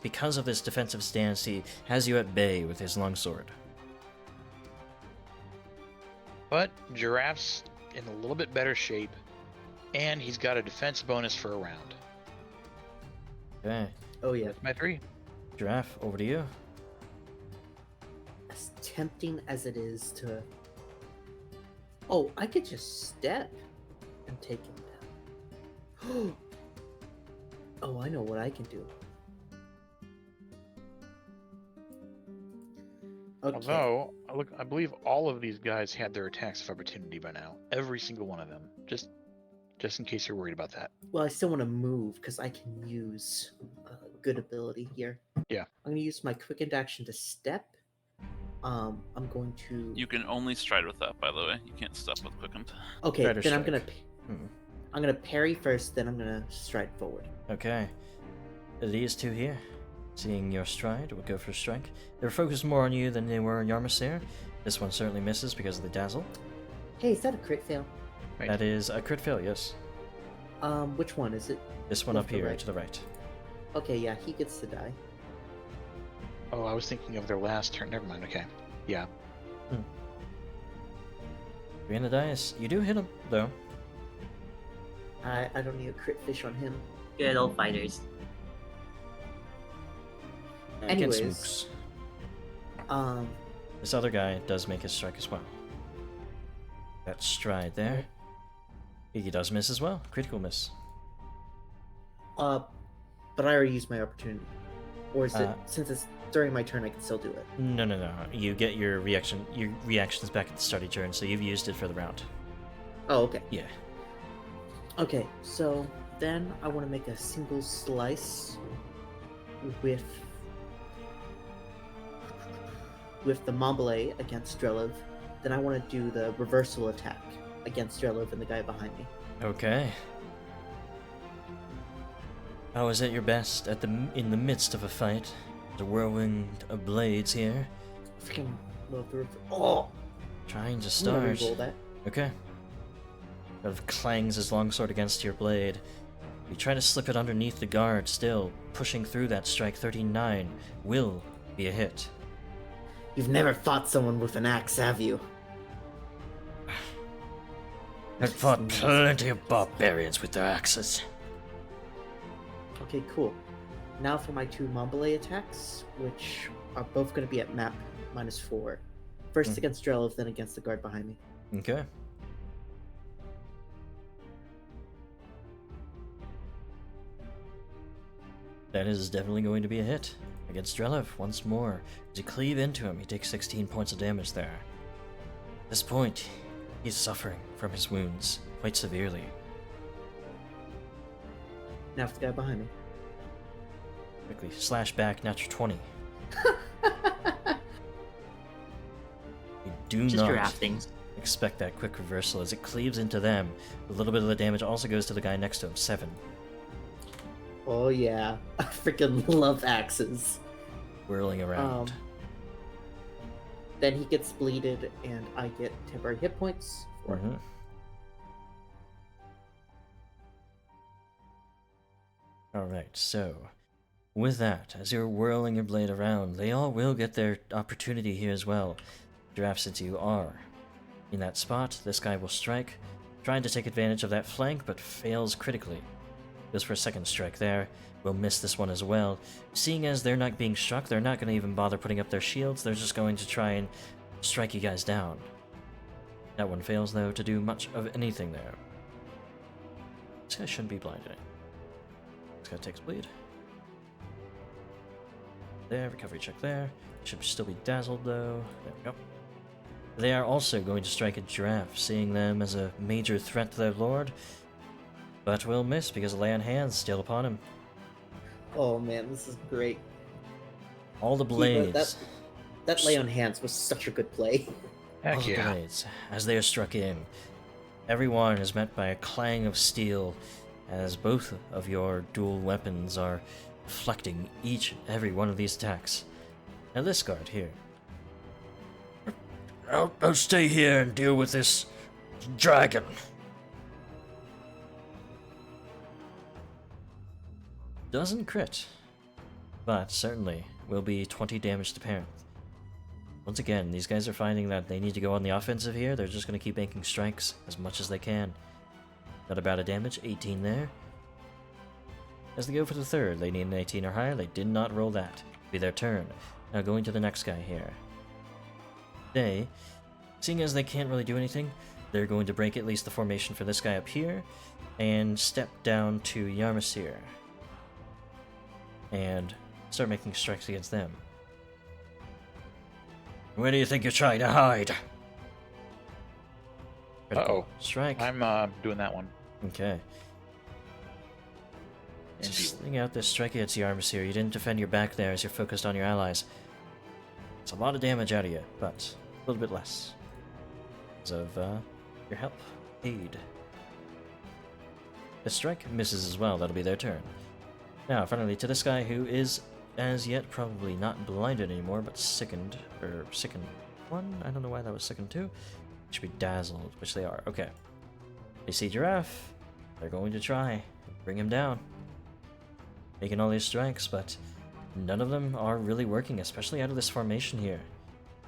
Because of this defensive stance, he has you at bay with his longsword. But Giraffe's in a little bit better shape, and he's got a defense bonus for a round. Okay. Oh yeah. That's my 3. Giraffe, over to you. As tempting as it is to... Oh, I could just step and take him down. Oh, I know what I can do. Okay. Although, I believe all of these guys had their attacks of opportunity by now. Every single one of them. Just in case you're worried about that. Well, I still want to move because I can use a good ability here. Yeah. I'm going to use my quickened action to step. I'm going to... You can only stride with that, by the way. You can't step with quickened. Okay, Try to then I'm strike. going to... I'm going to parry first, then I'm going to stride forward. Okay. These two here, seeing your stride, will go for a strike. They're focused more on you than they were on Yarmsir. This one certainly misses because of the dazzle. Hey, is that a crit fail? Right. That is a crit fail, yes. Which one is it? This one Left up or here right? to the right. Okay, yeah, he gets to die. Oh, I was thinking of their last turn. Never mind. Okay. Yeah. 3 on the dice. You do hit him, though. I don't need a crit fish on him. Good old fighters. Against Anyways. Mooks. This other guy does make his strike as well. That stride there. He does miss as well. Critical miss. But I already used my opportunity. Or is it, Uh, since it's during my turn, I can still do it? No. You get your reactions back at the start of your turn, so you've used it for the round. Oh, okay. Yeah. Okay, so then I want to make a single slice with the Mombele against Drelev. Then I want to do the reversal attack against Drelev and the guy behind me. Okay. How is at your best in the midst of a fight? The whirlwind of blades here. Freaking love the Oh! Trying to I'm gonna start. reroll that. Okay. Sort of clangs his longsword against your blade. You try to slip it underneath the guard, still pushing through that strike. 39 will be a hit. You've never fought someone with an axe, have you? I've fought plenty of barbarians with their axes. Okay, cool. Now for my 2 Mombele attacks, which are both going to be at map -4. First against Drelev, then against the guard behind me. Okay. That is definitely going to be a hit against Drelev once more. As you cleave into him, he takes 16 points of damage there. At this point, he's suffering from his wounds quite severely. Now it's the guy behind me. Quickly slash back, natural 20. You do Just not giraffe things. expect that quick reversal as it cleaves into them. A little bit of the damage also goes to the guy next to him, 7. Oh yeah, I freaking love axes. Whirling around. Then he gets bleeded, and I get temporary hit points. For him. Mhm. Alright, so with that, as you're whirling your blade around, they all will get their opportunity here as well. Giraffe, since you are in that spot, this guy will strike, trying to take advantage of that flank, but fails critically. Goes for a second strike there, will miss this one as well. Seeing as they're not being struck, they're not going to even bother putting up their shields, they're just going to try and strike you guys down. That one fails, though, to do much of anything there. This guy shouldn't be blinded. This guy takes bleed. There, recovery check there. Should still be dazzled though. There we go. They are also going to strike at Giraffe, seeing them as a major threat to their lord, but will miss because Lay on Hands still upon him. Oh man, this is great. All the blades, That lay on hands was such a good play. all Heck the yeah. blades, as they are struck in. Everyone is met by a clang of steel, as both of your dual weapons are deflecting each and every one of these attacks. Now this guard here. I'll stay here and deal with this dragon. Doesn't crit, but certainly will be 20 damage to parent. Once again, these guys are finding that they need to go on the offensive here. They're just going to keep making strikes as much as they can. Not about a damage, 18 there. As they go for the third, they need an 18 or higher. They did not roll that. Be their turn. Now going to the next guy here. They, seeing as they can't really do anything, they're going to break at least the formation for this guy up here, and step down to Yarmsir, and start making strikes against them. Where do you think you're trying to hide? Critical Uh-oh. strike. I'm doing that one. Okay. And Just sling out this strike against the armors here. You didn't defend your back there as you're focused on your allies. It's a lot of damage out of you, but a little bit less. Because of your help. Aid. The strike misses as well. That'll be their turn. Now, finally, to this guy who is, as yet, probably not blinded anymore, but sickened. Or sickened 1? I don't know why that was sickened 2. Should be dazzled, which they are. Okay. They see Giraffe. They're going to try. Bring him down. Making all these strikes, but none of them are really working, especially out of this formation here.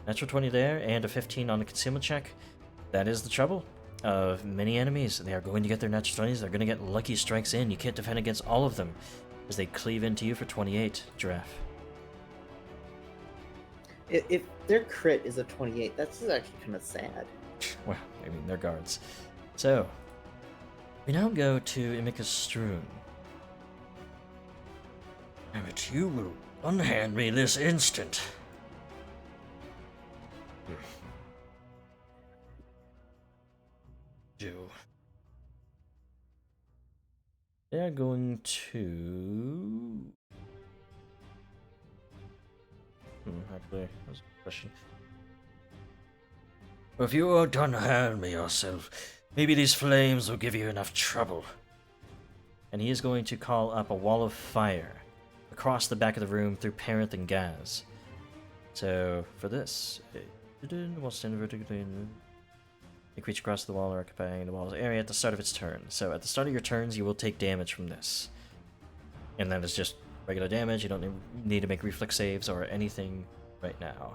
Natural 20 there, and a 15 on the concealment check. That is the trouble of many enemies. They are going to get their natural 20s. They're going to get lucky strikes in. You can't defend against all of them as they cleave into you for 28, Giraffe. If their crit is a 28, that's actually kind of sad. Well, I mean, they're guards. So, we now go to Imika Stroon. Damn it, you will unhand me this instant. Do. They're going to... actually, that was a question. If you won't unhand me yourself, maybe these flames will give you enough trouble. And he is going to call up a wall of fire across the back of the room through Parenth and Gaz. So, for this, will stand vertically. A creature across the wall or occupying the wall's area at the start of its turn. So, at the start of your turns, you will take damage from this. And that is just regular damage. You don't need to make reflex saves or anything right now.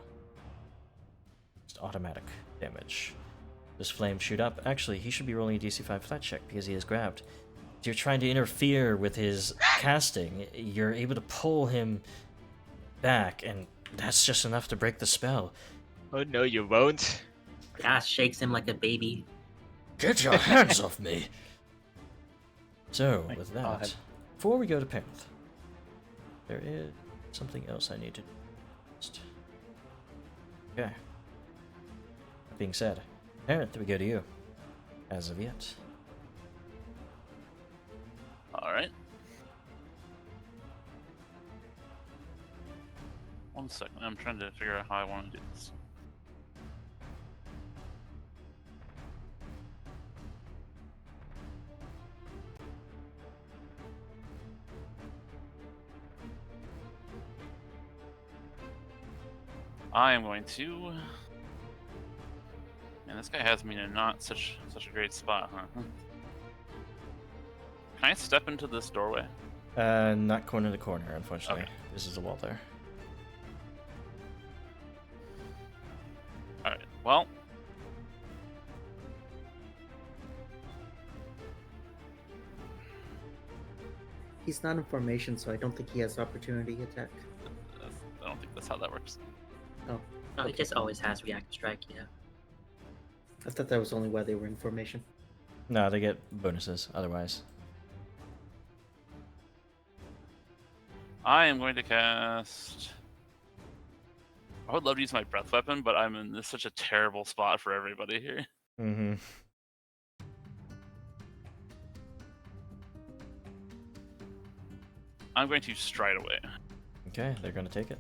Just automatic damage. Does flame shoot up? Actually, he should be rolling a DC 5 flat check because he is grabbed. If you're trying to interfere with his casting, you're able to pull him back, and that's just enough to break the spell. Oh no, you won't. Gas shakes him like a baby. Get your hands off me! So, My with God. that, before we go to Parenth, There is something else I need to do. Okay. That being said, Parent, we go to you. As of yet. Alright. 1 second, I'm trying to figure out how I want to do this. I am going to... Man, this guy has me in not such a great spot, huh? Can I step into this doorway? Not corner to corner, unfortunately. Okay. This is a wall there. Alright, well... He's not in formation, so I don't think he has opportunity attack. I don't think that's how that works. Oh, No, it just always has reactive strike, yeah. I thought that was only why they were in formation. No, they get bonuses otherwise. I am going to cast... I would love to use my breath weapon, but I'm in such a terrible spot for everybody here. Mm-hmm. I'm going to stride away. Okay, they're gonna take it.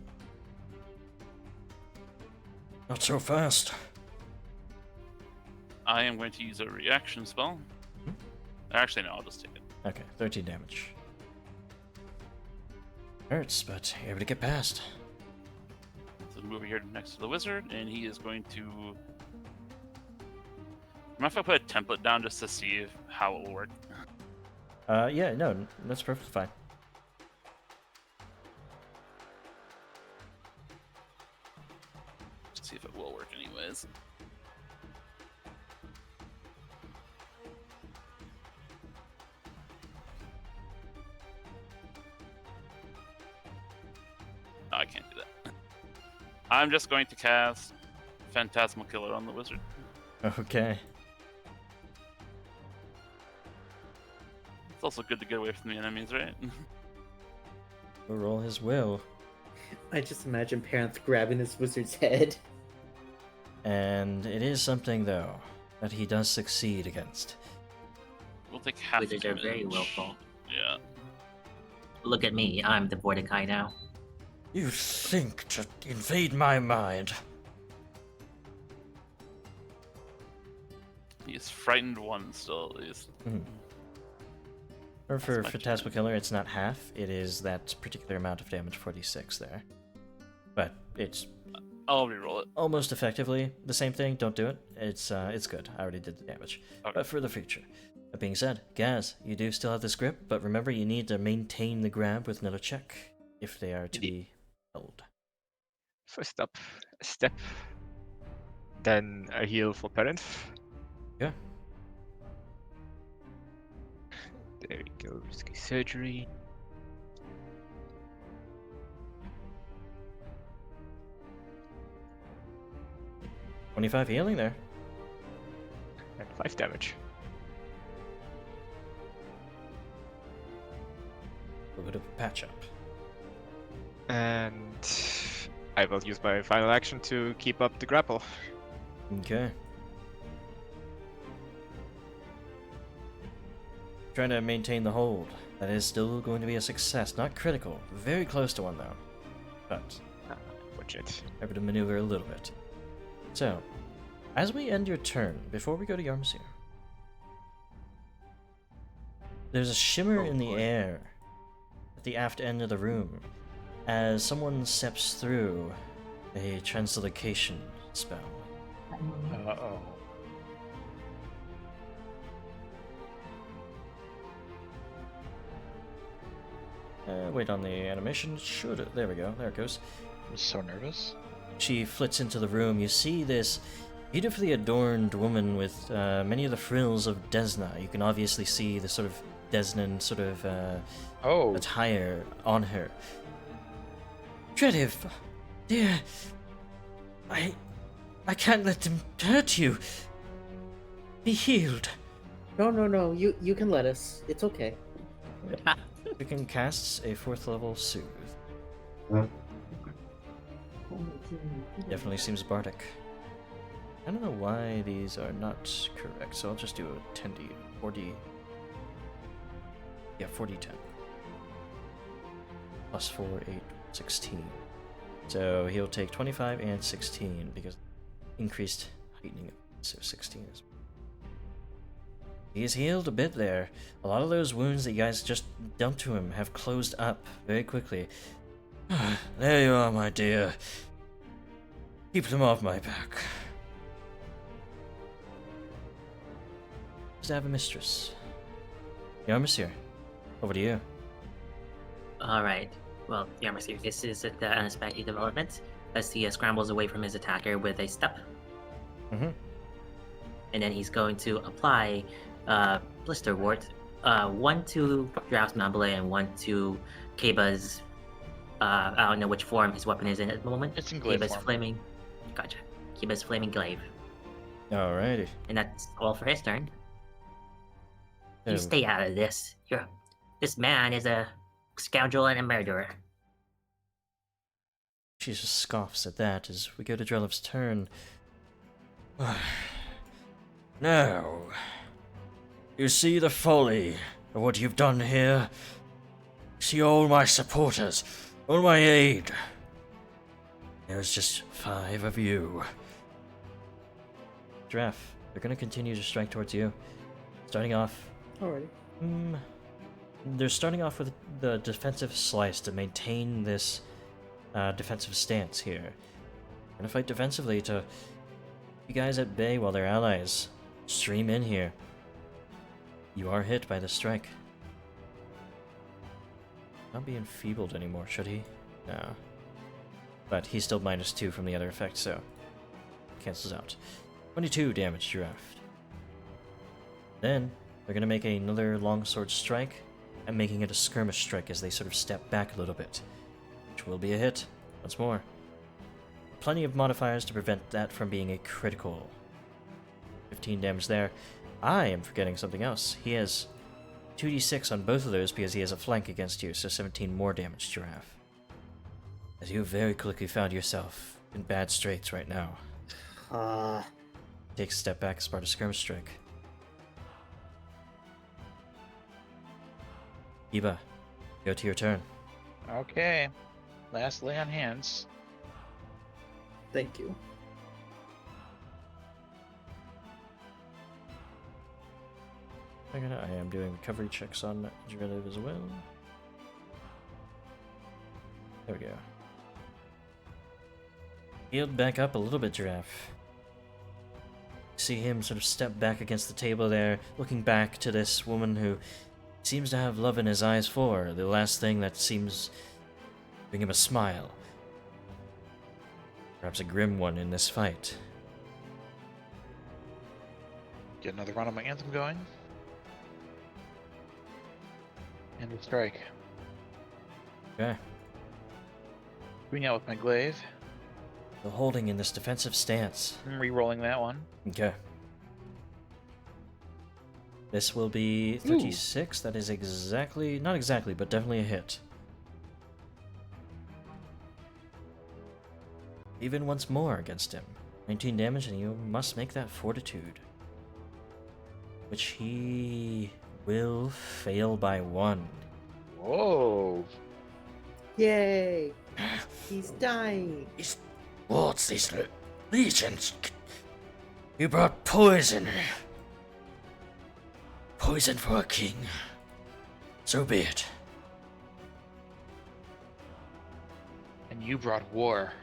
Not so fast. I am going to use a reaction spell. Actually, no, I'll just take it. Okay, 13 damage. Hurts, but you're able to get past. So move over here next to the wizard, and he is going to... Mind if I put a template down just to see how it will work? Yeah, no, that's perfectly fine. Just see if it will work anyways. No, I can't do that. I'm just going to cast Phantasmal Killer on the wizard. Okay. It's also good to get away from the enemies, right? We'll roll his will. I just imagine Parenth grabbing this wizard's head. And it is something, though, that he does succeed against. We'll take half Wizards are damage. very willful. Yeah. Look at me, I'm the Mordecai now. You think to invade my mind. He's frightened one still, at least. Or for That's much Phantasmal Killer, it's not half, it is that particular amount of damage, 46 there. But it's I'll reroll it. almost effectively the same thing, don't do it. It's good, I already did the damage. Okay. But for the future. That being said, Gaz, you do still have this grip, but remember you need to maintain the grab with another check if they are to be held. First up, a step. Then a heal for Parenth. Yeah. There we go, risky surgery. $25 healing there. And 5 damage. A bit of a patch up. And I will use my final action to keep up the grapple. Okay. Trying to maintain the hold. That is still going to be a success. Not critical. Very close to one, though. But Watch it. able to maneuver a little bit. So, as we end your turn, before we go to Yarmsir, there's a shimmer in the air at the aft end of the room as someone steps through a translocation spell. Uh-oh. Wait on the animation. Should there we go. There it goes. I'm so nervous. She flits into the room. You see this beautifully adorned woman with many of the frills of Desna. You can obviously see the sort of Desnan sort of attire on her. Drelev, dear, I can't let them hurt you. Be healed. No. You can let us. It's okay. You can cast a 4th level Soothe. Definitely seems bardic. I don't know why these are not correct, so I'll just do a 10d, 4d. Yeah, 4d10. Plus 4, 8, 16. So he'll take 25 and 16 because increased heightening, so 16 is. He's healed a bit there. A lot of those wounds that you guys just dumped to him have closed up very quickly. There you are, my dear. Keep them off my back. Just have a mistress. Yeah, monsieur. Over to you. Alright. Well, Yarmir, this is the unexpected development as he scrambles away from his attacker with a step. Mm-hmm. And then he's going to apply Blister Wart. One to Giraffe's Mambale and one to Keba's. I don't know which form his weapon is in at the moment. It's in glaive Keba's form. flaming. Gotcha. Keba's flaming glaive. Alrighty. And that's all for his turn. You Oh. stay out of this. This man is a scoundrel and a murderer. She just scoffs at that as we go to Drelev's turn. Now, you see the folly of what you've done here? See all my supporters, all my aid. There's just 5 of you. Giraffe, they're gonna continue to strike towards you. Starting off. Alrighty. They're starting off with the defensive slice to maintain this defensive stance here. Gonna fight defensively to keep you guys at bay while their allies stream in here. You are hit by the strike. Not be enfeebled anymore, should he? No. But he's still -2 from the other effect, so cancels out. 22 damage, Giraffe. Then they're gonna make another longsword strike and making it a skirmish strike as they sort of step back a little bit, which will be a hit once more. Plenty of modifiers to prevent that from being a critical. 15 damage there. I am forgetting something else. He has 2d6 on both of those because he has a flank against you, so 17 more damage, Giraffe. As you have very quickly found yourself in bad straits right now. Take a step back as part of skirmish strike. Eva, go to your turn. Okay. Last lay on hands. Thank you. I am doing recovery checks on Drelev as well. There we go. Healed back up a little bit, Giraffe. See him sort of step back against the table there, looking back to this woman who seems to have love in his eyes for, the last thing that seems to bring him a smile. Perhaps a grim one in this fight. Get another round of my anthem going. And a strike. Okay. Bring out with my glaive. Still holding in this defensive stance. I'm re-rolling that one. Okay. This will be 36. That is exactly, not exactly, but definitely a hit. Even once more against him. 19 damage, and you must make that fortitude. Which he will fail by 1. Whoa! Yay! He's dying. What's these legions? You brought poison. Poison for a king. So be it. And you brought war.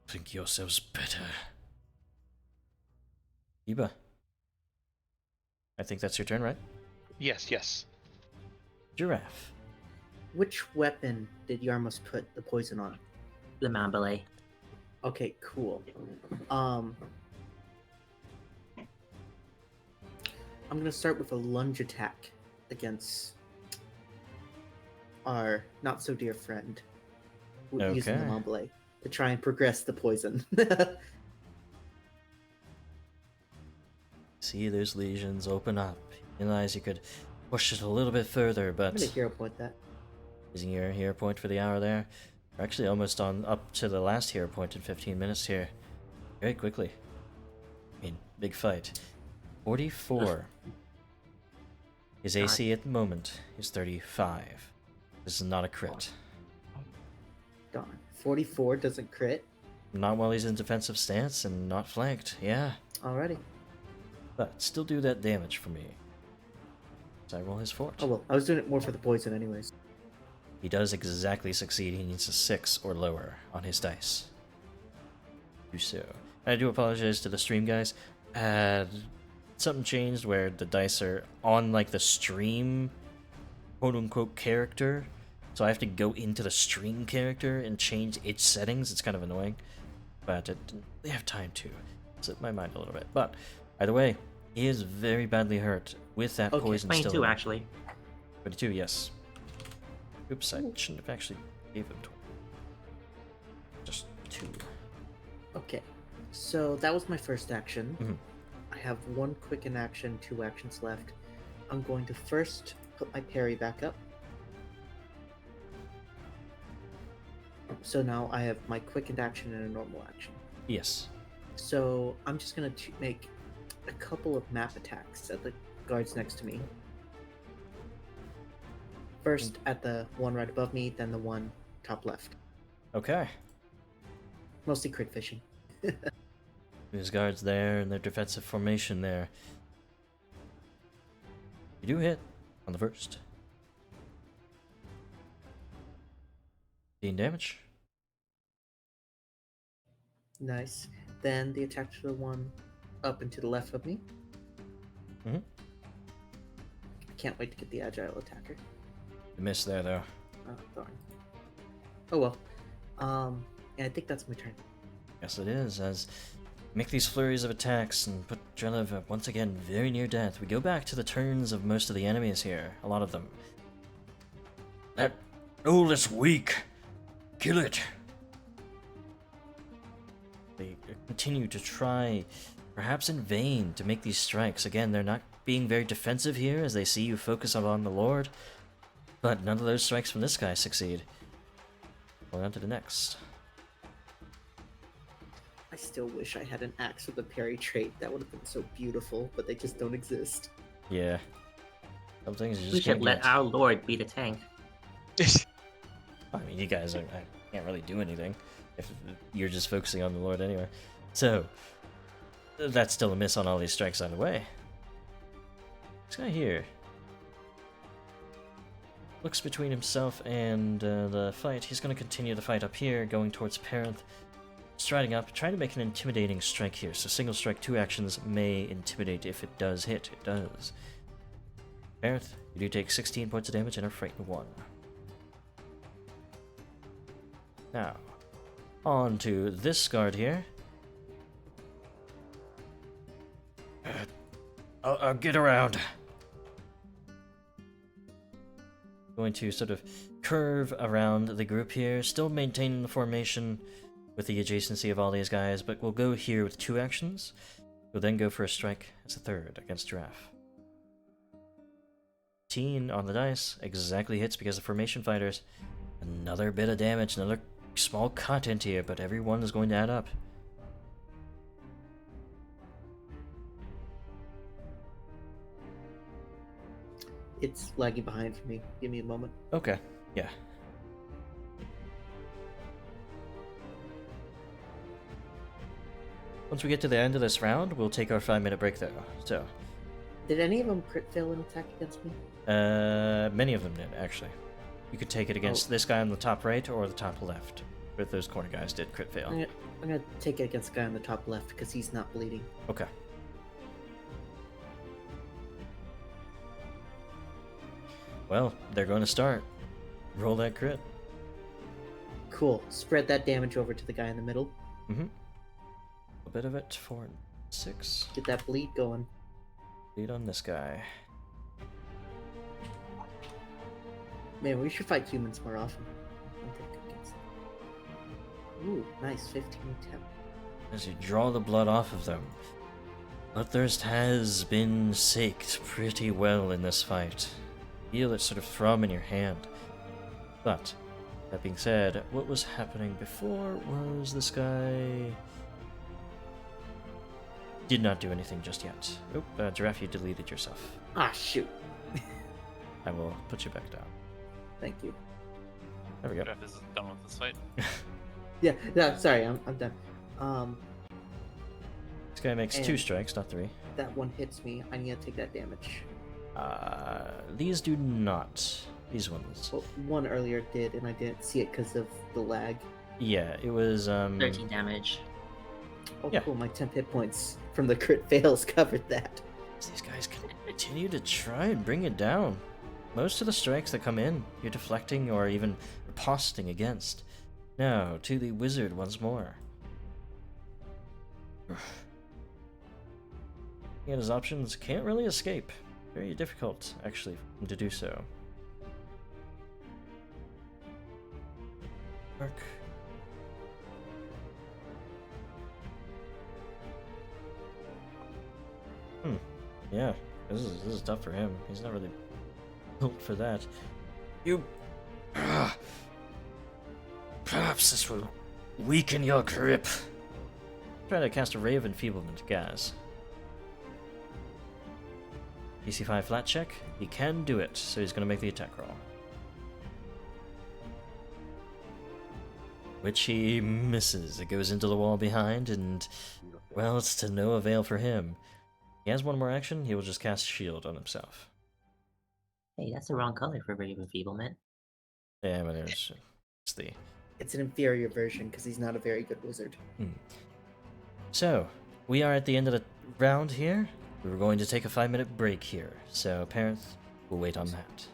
Think yourselves better. Iba. I think that's your turn, right? Yes, yes. Giraffe. Which weapon did Yarmos put the poison on? The Mambale. Okay, cool. I'm gonna start with a lunge attack against our not so dear friend using the Okay. Mambale to try and progress the poison. see those lesions open up. You realize you could push it a little bit further, I'm but gonna hero point that. using your hero point for the hour there. We're actually almost on up to the last hero point in 15 minutes here. Very quickly. I mean, big fight. 44. His AC at the moment is 35. This is not a crit. Darn. 44 doesn't crit. Not while he's in defensive stance and not flanked, yeah. Alrighty. But still do that damage for me. So I roll his fort. Oh well, I was doing it more for the poison anyways. He does exactly succeed. He needs a 6 or lower on his dice. Do so. I do apologize to the stream guys. Something changed where the dice are on like the stream quote unquote character. So I have to go into the stream character and change its settings. It's kind of annoying. But I didn't really have time to. Slip my mind a little bit. But either way, he is very badly hurt with that Okay, poison still. 22 actually. 22, yes. Oops, I shouldn't have actually gave him 20. Just 2. Okay. So that was my first action. Mhm. I have 1 quicken action, 2 actions left. I'm going to first put my parry back up. So now I have my quickened action and a normal action. Yes. So I'm just going to make a couple of map attacks at the guards next to me. First at the one right above me, then the one top left. Okay. Mostly crit fishing. There's guards there and their defensive formation there. You do hit on the first. 15 damage. Nice. Then the attack to the one up and to the left of me. Mhm. Can't wait to get the agile attacker. You missed there though. Oh, darn. Oh well. And I think that's my turn. Yes, it is. As we make these flurries of attacks and put Drelev once again very near death, we go back to the turns of most of the enemies here. A lot of them. That ghoul is weak. Kill it. They continue to try, perhaps in vain, to make these strikes. Again, they're not being very defensive here as they see you focus on the Lord. But none of those strikes from this guy succeed. Going on to the next. I still wish I had an axe with a parry trait. That would have been so beautiful, but they just don't exist. Yeah. Some things you just We should can't let get. our lord be the tank. I mean, you guys I can't really do anything if you're just focusing on the Lord anyway. So, that's still a miss on all these strikes either way. This guy here looks between himself and the fight. He's going to continue the fight up here, going towards Parenth. Striding up, trying to make an intimidating strike here. So single strike, 2 actions may intimidate if it does hit. It does. Parenth, you do take 16 points of damage and are frightened 1. Now, on to this guard here. I'll get around. Going to sort of curve around the group here, still maintaining the formation with the adjacency of all these guys, but we'll go here with 2 actions. We'll then go for a strike as a third against Giraffe. 15 on the dice, exactly hits because of formation fighters. Another bit of damage, another small content here, but every one is going to add up. It's lagging behind for me. Give me a moment. Okay, yeah. Once we get to the end of this round, we'll take our 5-minute break though. So, Did any of them crit fail an attack against me? many of them did, actually. You could take it against this guy on the top right or the top left. But those corner guys did crit fail. I'm gonna take it against the guy on the top left because he's not bleeding. Okay. Well, they're going to start. Roll that crit. Cool. Spread that damage over to the guy in the middle. Mm-hmm. A bit of it for 6. Get that bleed going. Lead on this guy. Man, we should fight humans more often. I'm good against them. Ooh, nice. 15 temp. As you draw the blood off of them, Bloodthirst has been saked pretty well in this fight. Feel it sort of thrum in your hand. But, that being said, what was happening before was this guy did not do anything just yet. Oh, Giraffe, you deleted yourself. Ah, shoot. I will put you back down. Thank you. There we go. Jeff is done with this fight. Yeah, no, sorry, I'm done. This guy makes 2 And- strikes, not 3. That one hits me. I need to take that damage. These do not. These ones. Well, one earlier did, and I didn't see it because of the lag. Yeah, it was 13 damage. Oh, Yeah. cool. My 10 hit points from the crit fails covered that. These guys continue to try and bring it down. Most of the strikes that come in, you're deflecting or even riposting against. Now, to the wizard once more. Looking at his options, can't really escape. Very difficult, actually, for him to do so. Mark. Yeah, this is tough for him. He's not really built for that. You... Perhaps this will weaken your grip. Try to cast a Ray of Enfeeblement, Gaz. DC 5 flat check. He can do it, so he's going to make the attack roll. Which he misses. It goes into the wall behind, and, well, it's to no avail for him. He has one more action, he will just cast Shield on himself. Hey, that's the wrong color for Brave Enfeeblement. Yeah, but it's the... It's an inferior version because he's not a very good wizard. So, we are at the end of the round here. We were going to take a 5-minute break here, so parents will wait on that.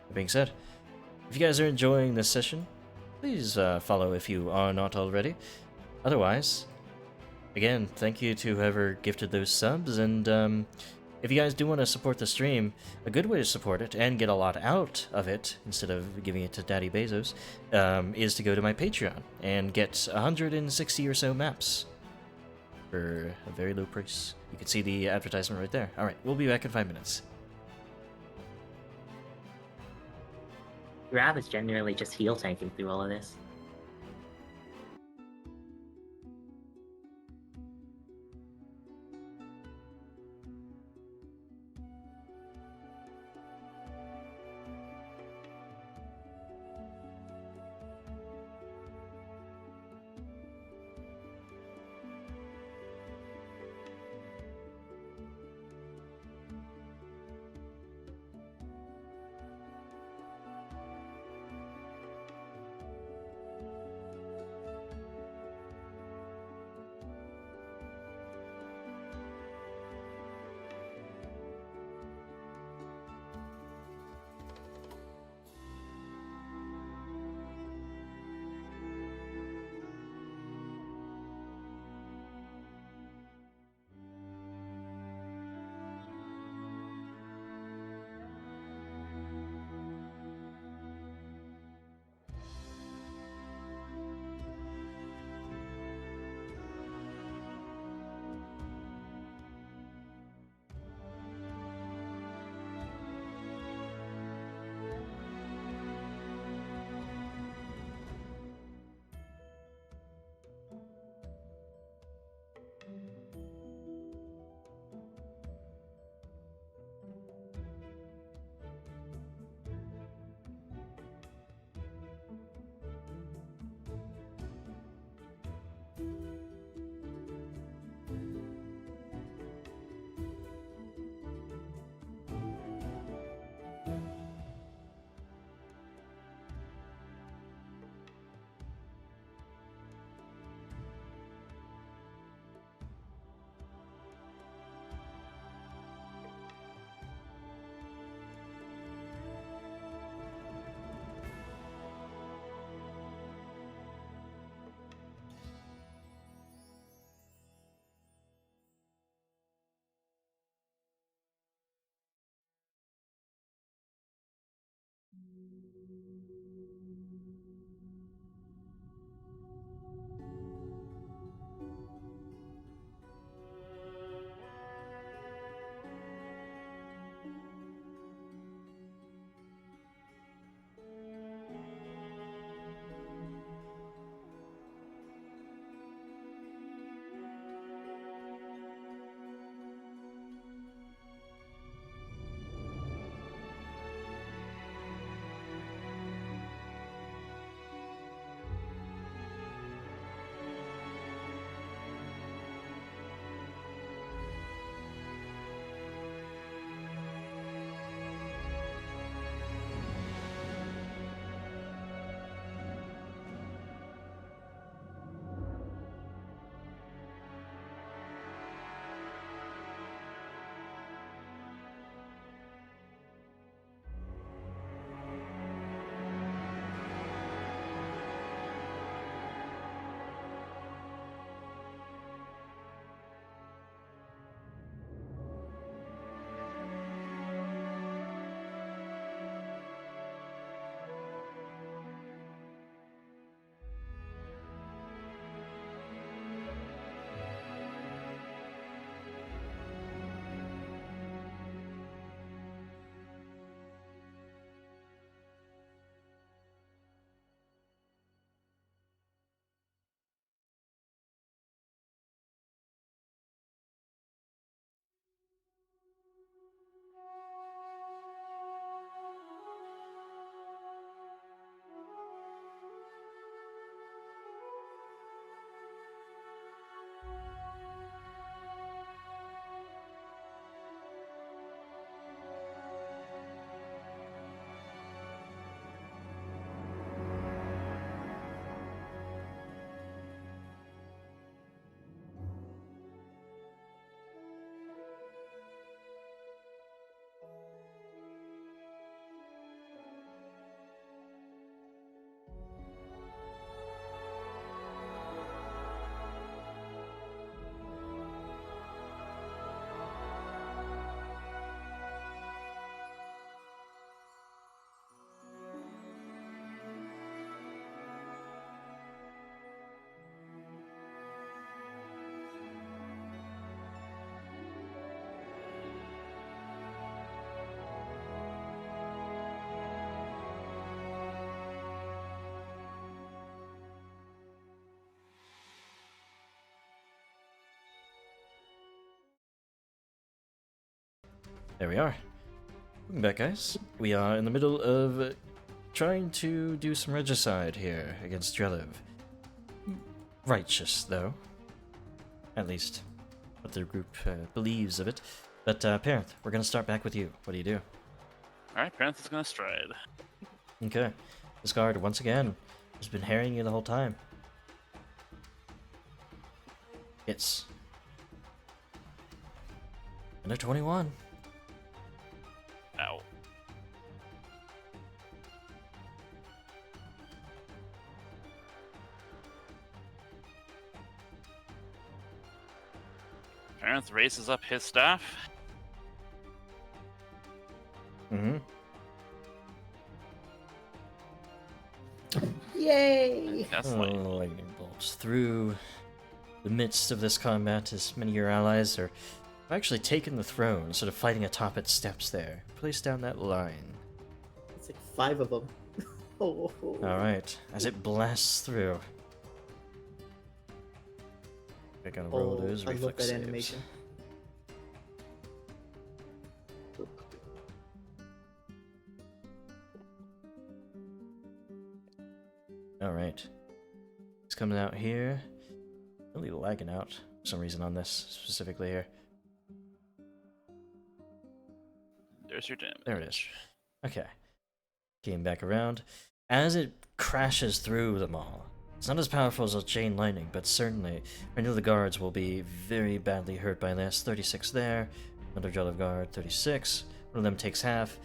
That being said, if you guys are enjoying this session, please follow if you are not already. Otherwise, again, thank you to whoever gifted those subs, and if you guys do want to support the stream, a good way to support it and get a lot out of it, instead of giving it to Daddy Bezos, is to go to my Patreon and get 160 or so maps for a very low price. You can see the advertisement right there. Alright, we'll be back in 5 minutes. Grab is generally just heal tanking through all of this. There we are. Welcome back, guys. We are in the middle of trying to do some regicide here against Drelev. Righteous, though. At least, what their group believes of it. But, Parenth, we're going to start back with you. What do you do? Alright, Parenth is gonna stride. Okay. This guard, once again, has been harrying you the whole time. Hits. Under 21. Ow. Parenth raises up his staff. Mm-hmm. Yay! That's light. Lightning bolts through the midst of this combat as many of your allies are actually taking the throne, sort of fighting atop its steps there. Place down that line. It's like 5 of them. Oh. Alright, as it blasts through. They're gonna roll those I love reflex that saves. animation. Alright. It's coming out here. Really lagging out for some reason on this, specifically here. There's your damage. There it is. Okay. Came back around. As it crashes through them all, it's not as powerful as a chain lightning, but certainly I know the guards will be very badly hurt by this. 36 there. Another Drelev guard, 36. One of them takes half.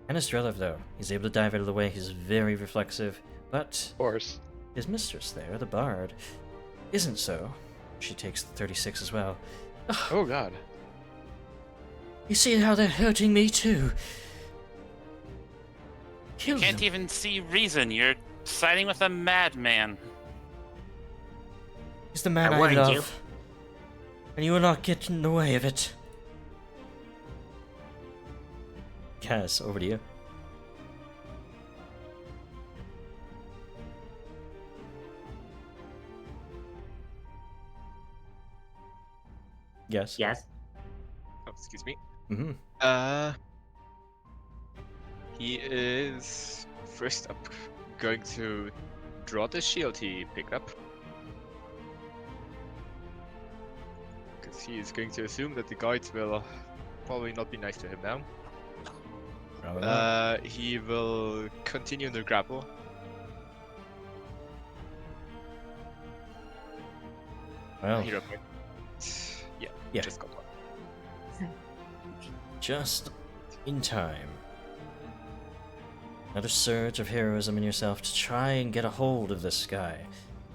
Hannis Drelev, though, he's able to dive out of the way. He's very reflexive, but Of course. his mistress there, the bard, isn't so. She takes the 36 as well. Oh god. You see how they're hurting me too? Kill Can't them. even see reason. You're siding with a madman. He's the man I I, warned love. you. And you will not get in the way of it. Kaz, over to you. Yes. Yes. Oh, excuse me. Mm-hmm. He is first up going to draw the shield he picked up. Because he is going to assume that the guides will probably not be nice to him now. Probably not. He will continue the grapple. Well, Hero point. Yeah. Just got one. just in time. Another surge of heroism in yourself to try and get a hold of this guy.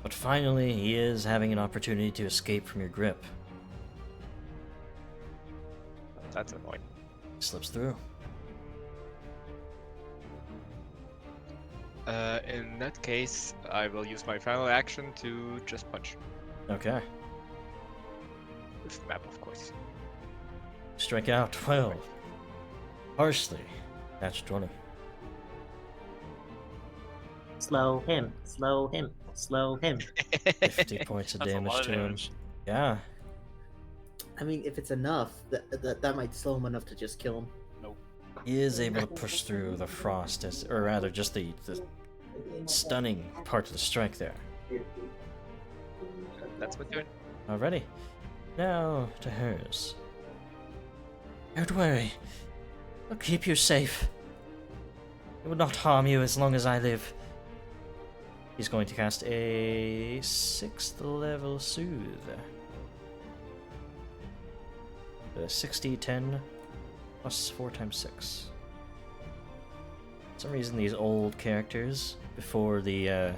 But finally, he is having an opportunity to escape from your grip. That's annoying. He slips through. In that case, I will use my final action to just punch. Okay. With the map, of course. Strike out 12. Harshly. That's 20. Slow him. Slow him. Slow him. 50 points of That's a damage lot of to him. damage. Yeah. I mean, if it's enough, that might slow him enough to just kill him. He is able to push through the frost, or rather just the stunning part of the strike there. That's what doing. Alrighty. Now to hers. Don't worry. I'll keep you safe. It will not harm you as long as I live. He's going to cast a 6th level Soothe. 60, 10, plus 4 times 6. For some reason, these old characters, before the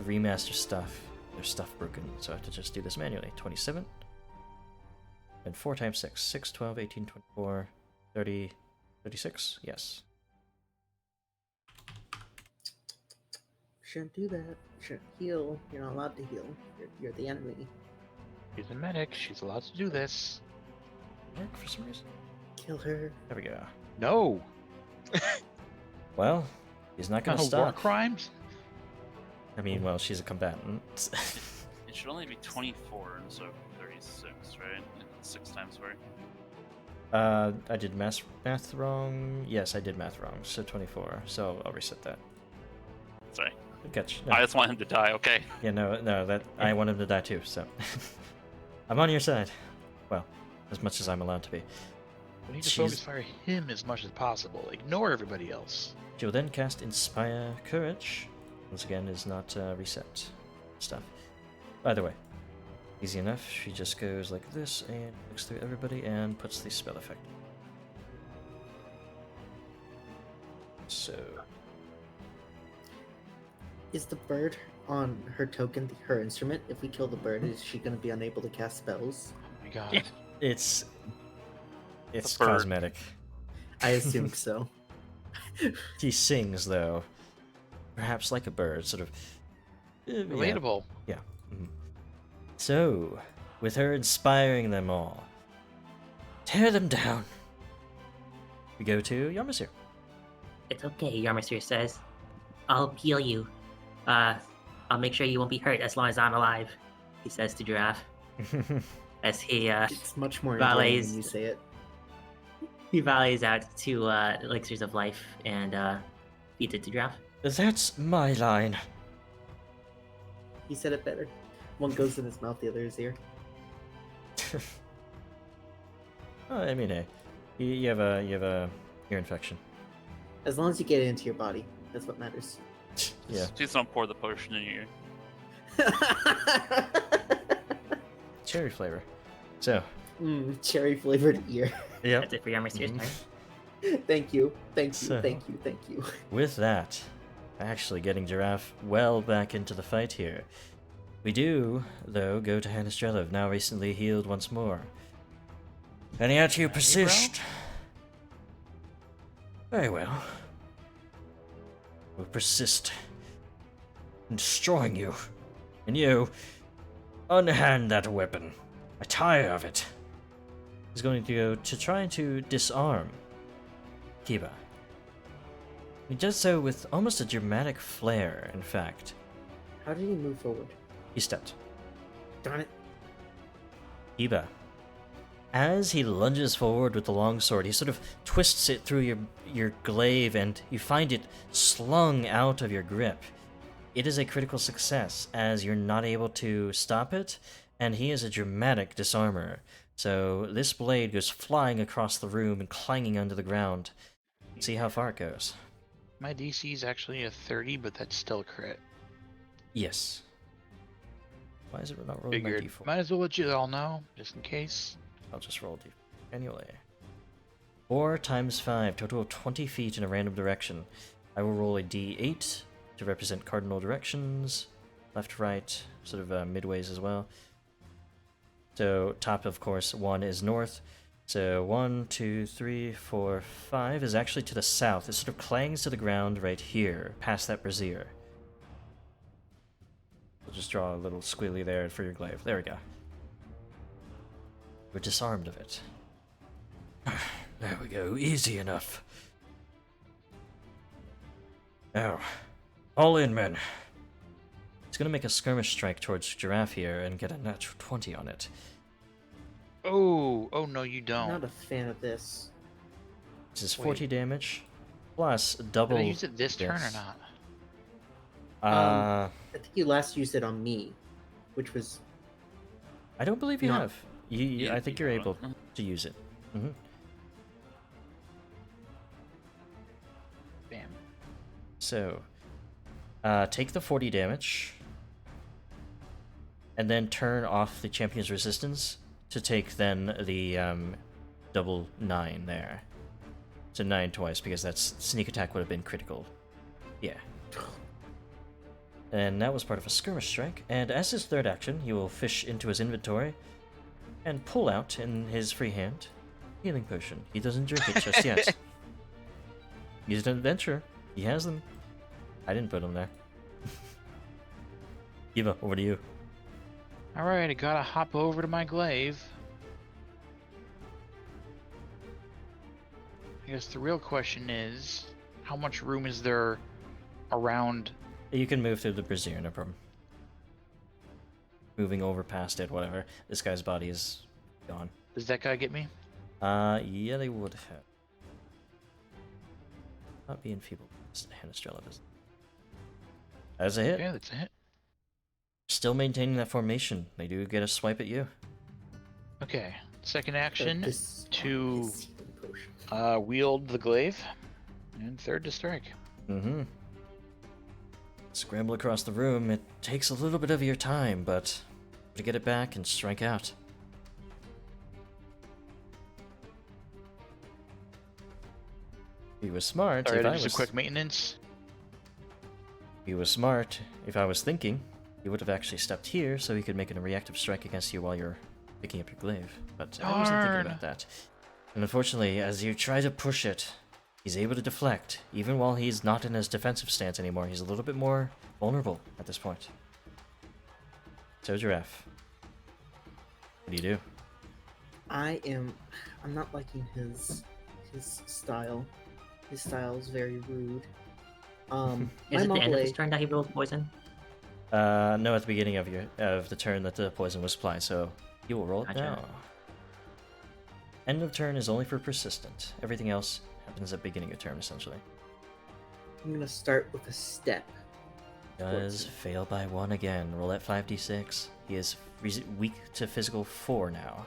remaster stuff, their stuff broken, so I have to just do this manually. 27, and 4 times 6. 6, 12, 18, 24, 30, 36? Yes. Shouldn't do that. Shouldn't heal. You're not allowed to heal. You're the enemy. She's a medic. She's allowed to do this. Work for some reason? Kill her. There we go. No. Well, he's not gonna No war stop. crimes. I mean, well, she's a combatant. It should only be 24 instead of 36, right? 6 times 4. I did math wrong. Yes, I did math wrong. So 24. So I'll reset that. Sorry. Gotcha. No. I just want him to die, okay? Yeah, no, that I want him to die too. So I'm on your side. Well, as much as I'm allowed to be. We need to She's- focus fire him as much as possible. Ignore everybody else. She will then cast Inspire Courage. Once again, is not reset stuff. By the way, easy enough. She just goes like this and looks through everybody and puts the spell effect. So, Is the bird on her token her instrument? If we kill the bird, is she going to be unable to cast spells? Oh my god. Yeah. it's bird. cosmetic. I assumed so. She sings though, perhaps like a bird, sort of. Yeah. Relatable. Yeah. Mhm. So, with her inspiring them all, tear them down. We go to Yarmasir. It's okay, Yarmasir says. I'll heal you. I'll make sure you won't be hurt as long as I'm alive, he says to Giraffe. As he It's much more endearing valets when you say it. out 2 elixirs of life and feeds it to Giraffe. That's my line. He said it better. One goes in his mouth, the other is ear. Oh, I mean, hey, you have a ear infection. As long as you get it into your body, that's what matters. Yeah. Please don't pour the potion in you. Cherry flavor. So, Cherry flavored ear. yeah. That's it for Yarmasir's Mhm. Thank you. Thank you. So- Thank you. Thank you. With that, actually getting Giraffe well back into the fight here. We do, though, go to Hannis Drelev, now recently healed once more. And yet you persist. Very well. We'll persist in destroying you. And you, unhand that weapon. I tire of it. He's going to go to try to disarm Kiba. He does so with almost a dramatic flair, in fact. How did he move forward? He stepped. Darn it. Kiba. As he lunges forward with the longsword, he sort of twists it through your glaive and you find it slung out of your grip. It is a critical success, as you're not able to stop it, and he is a dramatic disarmer. So this blade goes flying across the room and clanging onto the ground. See how far it goes. My DC is actually a 30, but that's still a crit. Yes. Why is it not rolling my Figured. d4? Might as well let you all know, just in case. I'll just roll d4 anyway. 4 times 5, total of 20 feet in a random direction. I will roll a d8 to represent cardinal directions, left, right, sort of midways as well. So top, of course, 1 is north. So 1, 2, 3, 4, 5 is actually to the south. It sort of clangs to the ground right here, past that brazier. We'll just draw a little squiggly there for your glaive. There we go. We're disarmed of it. There we go, easy enough. Now, all in, men. He's gonna make a skirmish strike towards Giraffe here and get a natural 20 on it. Oh no, you I'm don't. not a fan of this. This is Wait. 40 damage, plus Did double... I use it this turn or yes. not? I think you last used it on me, which was I don't believe you not- have. I think you're able to use it. hmm Bam. So, take the 40 damage, and then turn off the champion's resistance to take then the double 9 there. So 9 twice, because that's sneak attack would have been critical. Yeah. And that was part of a skirmish strike, and as his third action, he will fish into his inventory and pull out in his free hand healing potion. He doesn't drink it just yet. He's an adventurer. He has them. I didn't put them there. Eva, over to you. Alright, I gotta hop over to my glaive. I guess the real question is, how much room is there around? You can move through the brazier, no problem. Moving over past it, whatever. This guy's body is gone. Does that guy get me? Yeah, they would have. Not be enfeebled. Hannis Drelev is. As a hit. Okay, that's a hit. Still maintaining that formation. They do get a swipe at you. Okay, second action This to his healing potion. wield the glaive, and third to strike. Mm-hmm. Scramble across the room. It takes a little bit of your time, but to get it back and strike out. If he was smart, Alright, if I just was a quick maintenance. if he was smart, if I was thinking, he would have actually stepped here so he could make a reactive strike against you while you're picking up your glaive. But I wasn't thinking Darn. about that. And unfortunately, as you try to push it, he's able to deflect, even while he's not in his defensive stance anymore. He's a little bit more vulnerable at this point. So, Giraffe, what do you do? I'm not liking his style. His style is very rude. Is My it the end of Mobley, his turn that he rolled poison? No, at the beginning of the turn that the poison was applied, so you will roll it Gotcha. now. End of turn is only for persistent. Everything else happens at beginning of turn, essentially. I'm gonna start with a step. Does fail by 1 again. Roll at 5d6. He is weak to physical 4 now.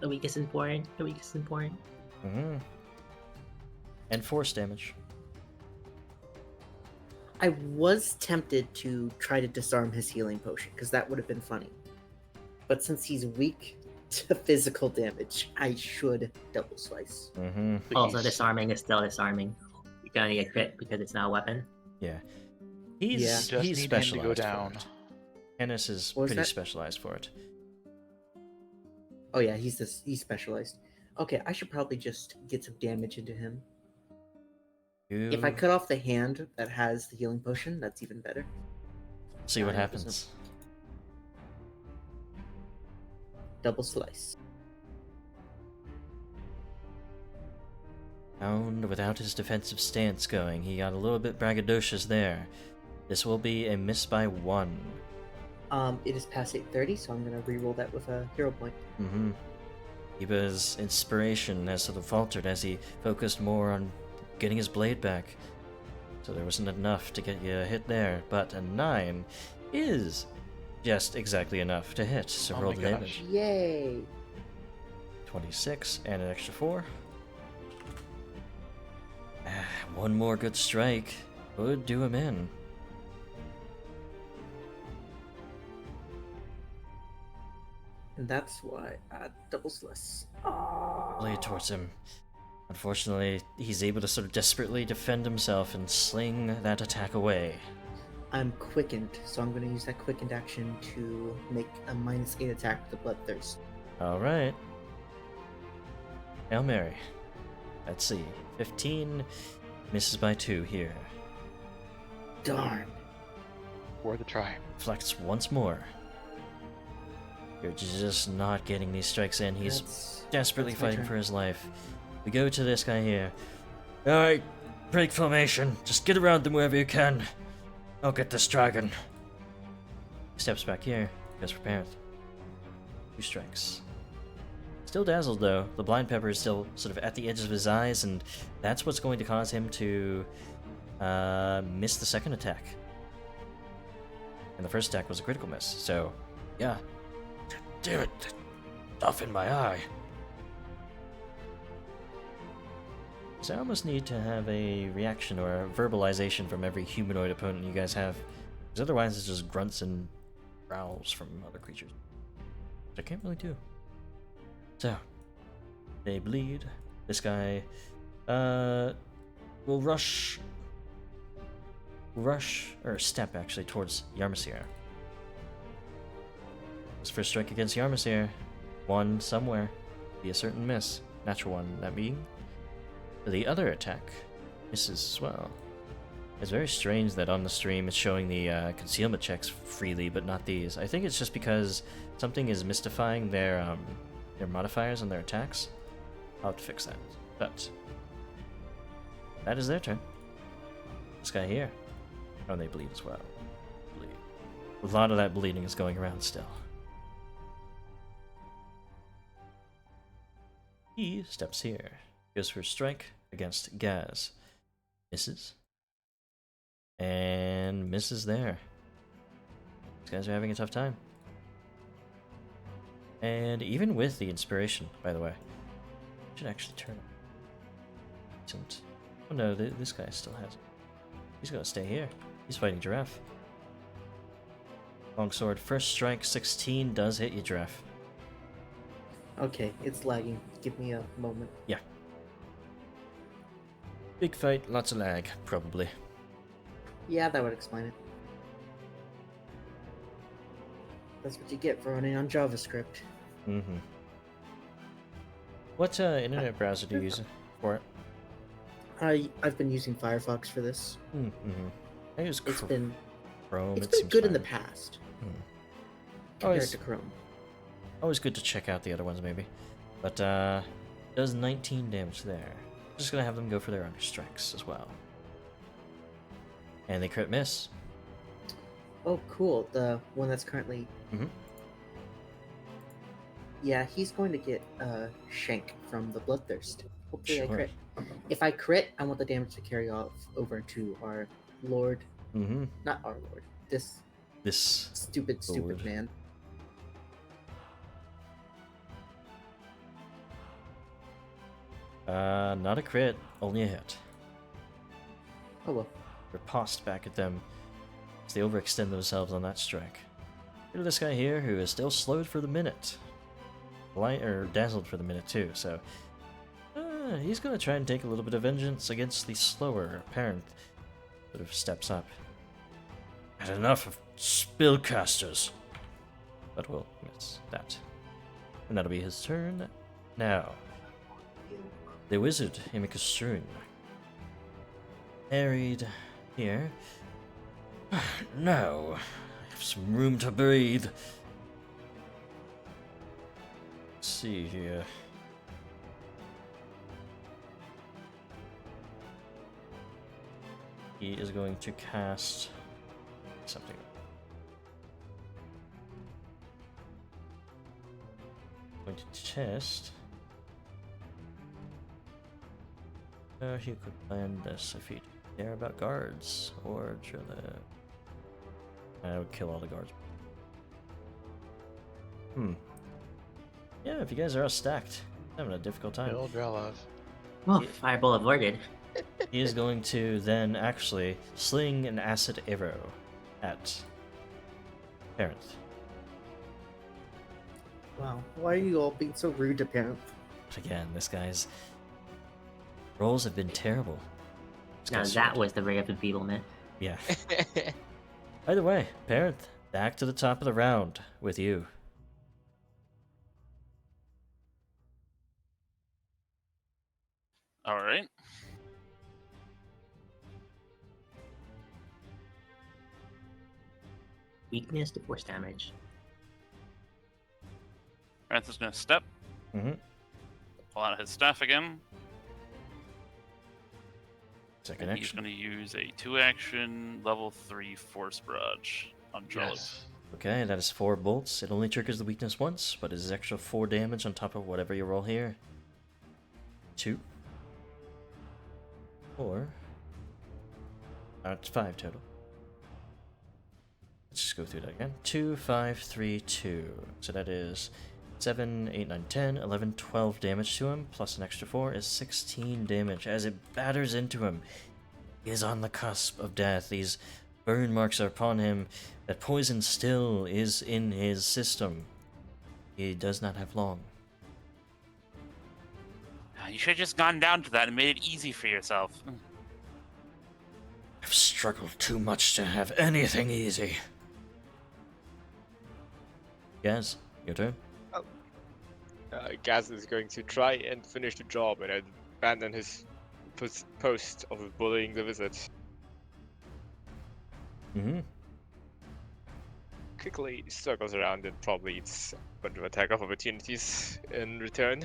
The weak is important. The weak is important. Mm-hmm. And force damage. I was tempted to try to disarm his healing potion because that would have been funny. But since he's weak to physical damage, I should double slice. Mm-hmm. Also, Please. disarming is still disarming. You can only get crit because it's not a weapon. Yeah. You He's just he's need him to specialized go down. for it. Hannis is What was pretty that? specialized for it. Oh yeah, he's specialized. Okay, I should probably just get some damage into him. If I cut off the hand that has the healing potion, that's even better. See what 9%. happens. Double slice. Hound without his defensive stance going. He got a little bit braggadocious there. This will be a miss by 1. It is past 8:30, so I'm gonna re-roll that with a hero point. Mm-hmm. Eva's inspiration has sort of faltered as he focused more on getting his blade back. So there wasn't enough to get you a hit there, but a 9 is just exactly enough to hit. So Oh roll my the gosh. damage. Yay! 26 and an extra 4. One more good strike would do him in. And that's why I double slice. Blade towards him. Unfortunately, he's able to sort of desperately defend himself and sling that attack away. I'm quickened, so I'm gonna use that quickened action to make a -8 attack with the bloodthirst. Alright. Hail Mary. Let's see. 15 misses by 2 here. Darn. Worth a try. Flex once more. You're just not getting these strikes in. He's desperately that's my fighting turn. for his life. We go to this guy here. Alright, break formation. Just get around them wherever you can. I'll get this dragon. Steps back here. Goes prepared. 2 strikes. Still dazzled though. The blind pepper is still sort of at the edge of his eyes, and that's what's going to cause him to miss the second attack. And the first attack was a critical miss, so yeah. Damn it! Stuff in my eye. So I almost need to have a reaction or a verbalization from every humanoid opponent you guys have, because otherwise it's just grunts and growls from other creatures, which I can't really do. So they bleed. This guy will rush or step actually towards Yarmsir. His first strike against Yarmsir, 1 somewhere, be a certain miss, natural 1 that being. The other attack misses as well. It's very strange that on the stream it's showing the concealment checks freely, but not these. I think it's just because something is mystifying their modifiers on their attacks. I'll have to fix that. But that is their turn. This guy here. Oh, they bleed as well. Bleed. A lot of that bleeding is going around still. He steps here. Goes for a strike against Gaz. Misses. And misses there. These guys are having a tough time. And even with the inspiration, by the way, I should actually turn it. Decent. Oh no, this guy still has it. He's gonna stay here. He's fighting Giraffe. Longsword, first strike, 16 does hit you, Giraffe. Okay, it's lagging. Give me a moment. Yeah. Big fight, lots of lag, probably. Yeah, that would explain it. That's what you get for running on JavaScript. Mm-hmm. What internet browser do you use for it? I've been using Firefox for this. Mm-hmm. I use It's been Chrome. it's It been seems good in the fine. past Hmm. compared Always- to Chrome. Always good to check out the other ones, maybe. But does 19 damage there. Just gonna have them go for their understrikes as well. And they crit miss. Oh, cool. The one that's currently. Mhm. Yeah, he's going to get Shank from the Bloodthirst. Hopefully I Sure. crit. If I crit, I want the damage to carry off over to our Lord. Mm-hmm. Not our Lord. This This. stupid Lord. man. Not a crit, only a hit. Oh well. Riposte back at them as they overextend themselves on that strike. Look at this guy here who is still slowed for the minute. Dazzled for the minute too, so he's gonna try and take a little bit of vengeance against the slower parent. Sort of steps up. Had enough of spellcasters. But we'll miss that. And that'll be his turn. Now, the wizard, Imikastrun. Harried here. Now, I have some room to breathe. Let's see here. He is going to cast something. Going to test. He could plan this if he care about guards or Drelev. I would kill all the guards. Yeah, if you guys are all stacked, having a difficult time. Bill Drelev. Oh, fireball avoided. He is going to then actually sling an acid arrow at Parent. Wow. Why are you all being so rude to Parent? But again, this guy's rolls have been terrible. This Now guy's that shit. was the ray of enfeeblement. Yeah. By the way, Parent, back to the top of the round with you. All right. Weakness to force damage. Ranth's gonna step, Mm-hmm. pull out his staff again. Second And he's action. gonna use a 2-action level 3 force barrage on Drelev. Yes. Okay, that is 4 bolts. It only triggers the weakness once, but it is extra 4 damage on top of whatever you roll here. 2. 4. It's 5 total. Let's just go through that again. 2, 5, 3, 2. So that is 7, 8, 9, 10, 11, 12 damage to him, plus an extra 4 is 16 damage as it batters into him. He is on the cusp of death. These burn marks are upon him. That poison still is in his system. He does not have long. You should have just gone down to that and made it easy for yourself. I've struggled too much to have anything easy. Gaz, your turn. Gaz is going to try and finish the job and abandon his post of bullying the wizard. Mm-hmm. Quickly circles around and probably eats a bunch of attack of opportunities in return.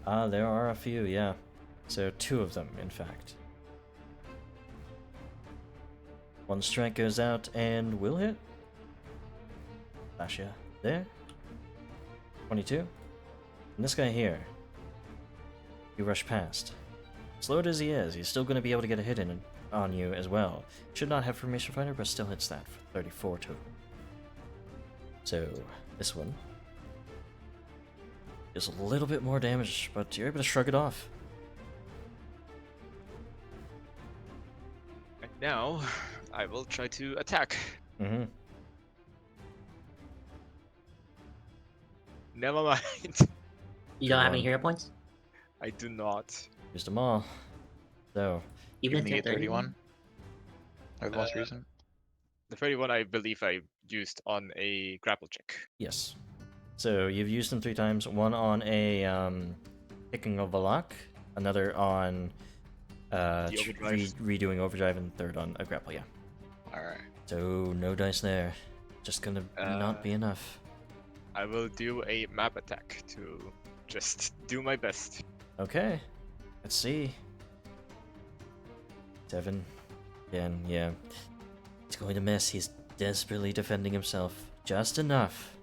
There are a few, yeah. So 2 of them, in fact. 1 strike goes out and will hit. Flash ya there. 22. And this guy here, you rush past. Slowed as he is, he's still going to be able to get a hit in on you as well. Should not have Formation Finder, but still hits that for 34 total. So, this one is a little bit more damage, but you're able to shrug it off. And now, I will try to attack. Mm-hmm. Never mind. You don't have any One. hero points? I do not. Used them all. So, Even Even the at 31? Or the most Uh, recent? The 31 I believe I used on a grapple check. yes. So, you've used them 3 times. One on a picking of a lock, another on The overdrive. redoing overdrive, and third on a grapple, yeah. Alright. So, no dice there. Just gonna not be enough. I will do a map attack to just do my best. Okay. Let's see. 7. Again, yeah. He's going to miss. He's desperately defending himself. Just enough.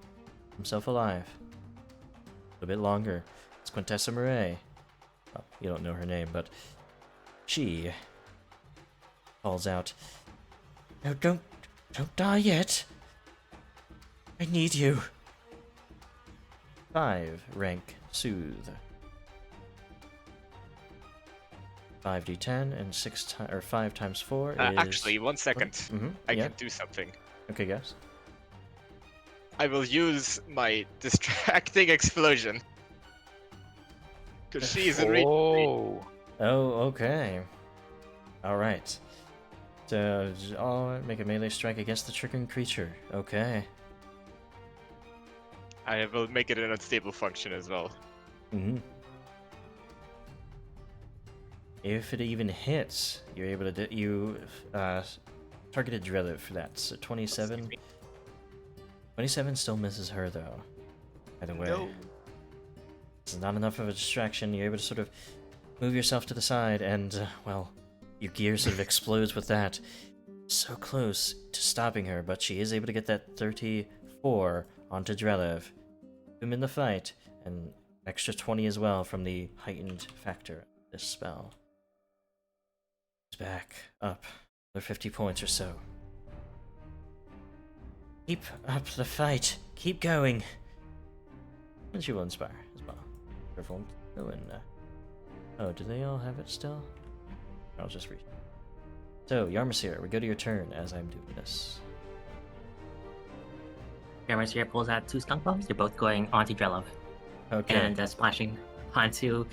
Keep himself alive. A little bit longer. It's Quintessa Murray. Well, you don't know her name, but she calls out, "No, don't die yet. I need you." 5 rank soothe. 5d10 and 5 times 4 is... Actually, 1 second. Mm-hmm. I Yeah. can do something. Okay, guys. I will use my distracting explosion. Because she's in reach. Oh! Oh, okay. Alright. So, I'll make a melee strike against the triggering creature. Okay. I will make it an unstable function as well. Mm-hmm. If it even hits, you're able to targeted Drelev for that. So 27. 27 still misses her though. Either way. No. It's not enough of a distraction. You're able to sort of move yourself to the side, and well, your gear sort of explodes with that. So close to stopping her, but she is able to get that 34 onto Drelev. Him in the fight, and extra 20 as well from the heightened factor of this spell. He's back up another 50 points or so. Keep up the fight. Keep going. And she will inspire as well. Everyone go in. Oh, do they all have it still? I'll just read. So, Yarmsir, we go to your turn as I'm doing this. Cameras here pulls out 2 skunk bombs. They're both going onto Drelev. Okay. And splashing onto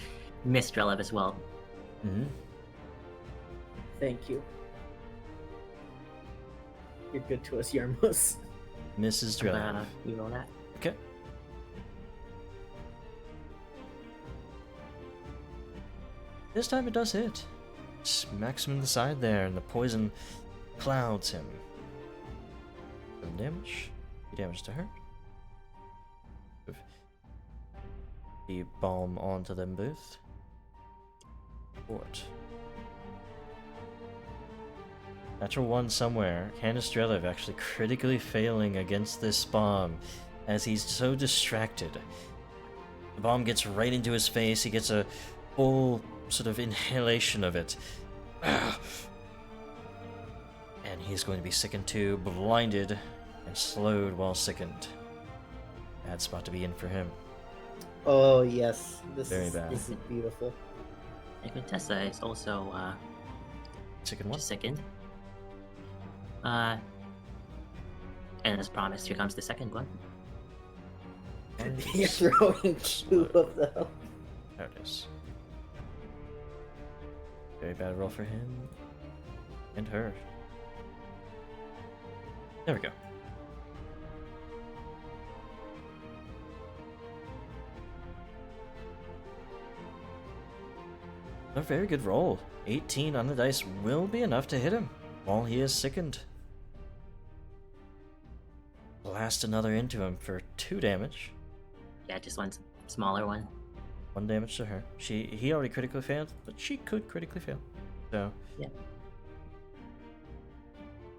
Miss Drelev as well. Mm-hmm. Thank you. You're good to us, Yarmos. Mrs. Drelev. Reroll that. Okay. This time it does hit. Smacks him in the side there, and the poison clouds him. 7 damage. 3 damage to her. The bomb onto them both. What? Natural 1 somewhere. Hannis Drelev actually critically failing against this bomb as he's so distracted. The bomb gets right into his face. He gets a full sort of inhalation of it. And he's going to be sickened too, blinded and slowed while sickened. Bad spot to be in for him. Oh yes, Very is bad. this is beautiful. And Quintessa is also Sickened one? just sickened. And as promised, here comes the second one. You're throwing 2 of them. There it is. Very bad roll for him. And her. There we go. A very good roll. 18 on the dice will be enough to hit him while he is sickened. Blast another into him for 2 damage. Yeah, just one smaller one. 1 damage to her. He already critically failed, but she could critically fail. So Yeah.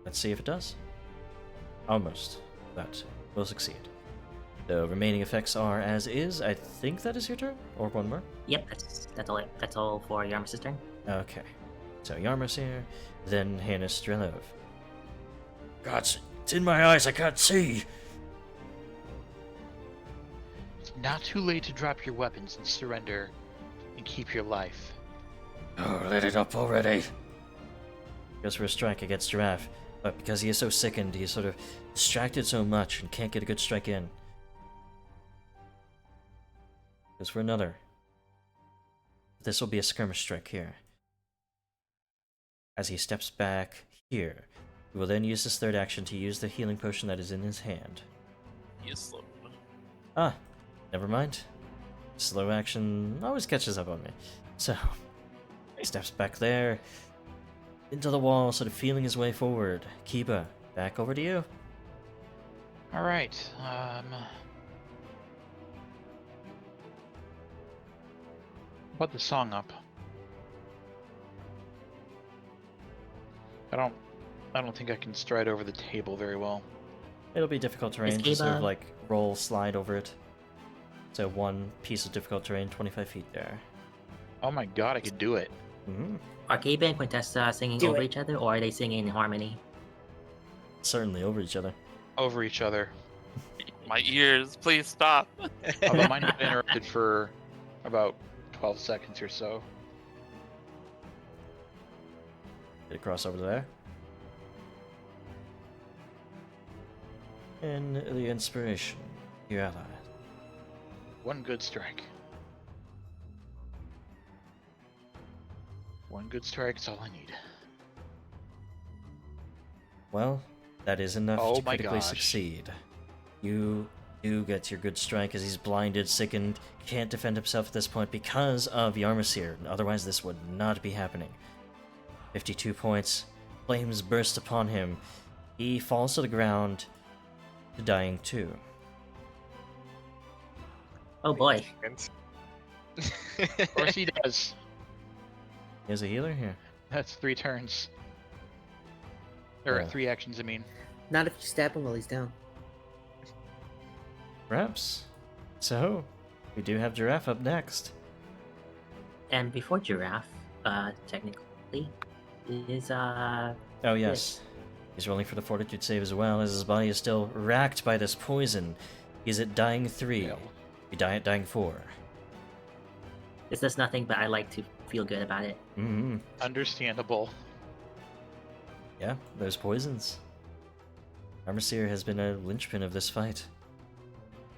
let's see if it does. Almost, but will succeed. The remaining effects are as is. I think that is your turn, or one more. Yep, that's all for Yarmus's turn. Okay. So Yarmus here, then Hannis Drelev. God, it's in my eyes. I can't see. It's not too late to drop your weapons and surrender and keep your life. Oh, let it up already. Goes for a strike against Giraffe, but because he is so sickened, he is sort of distracted so much and can't get a good strike in. Goes for another. This will be a skirmish strike here. As he steps back here, he will then use his third action to use the healing potion that is in his hand. He is slow. Ah, never mind. Slow action always catches up on me. So, he steps back there, into the wall, sort of feeling his way forward. Kiba, back over to you. All right. Put the song up. I don't think I can stride over the table very well. It'll be difficult terrain, Is just sort of Kiba- like roll, slide over it. So one piece of difficult terrain, 25 feet there. Oh my god, I could do it. Mm-hmm. Are Kiba and Quintessa singing Do over it. each other, or are they singing in harmony? Certainly over each other. Over each other. My ears, please stop. Although mine got interrupted for about 12 seconds or so. Get across over there. And the inspiration, your ally. One good strike. One good strike is all I need. Well, that is enough Oh to my critically gosh. succeed. You do get your good strike as he's blinded, sickened, can't defend himself at this point because of Yarmusir. Otherwise, this would not be happening. 52 points. Flames burst upon him. He falls to the ground, dying too. Oh boy. Of course he does. He has a healer here. That's 3 turns. Or Yeah. 3 actions, I mean. Not if you stab him while he's down. Perhaps. So, we do have Giraffe up next. And before Giraffe, technically, is Oh, yes. He's rolling for the fortitude save as well, as his body is still racked by this poison. He's at dying 3. No. You die at dying 4. this does nothing, but I like to feel good about it. Mm-hmm. Understandable. Yeah, those poisons. Armorseer has been a linchpin of this fight.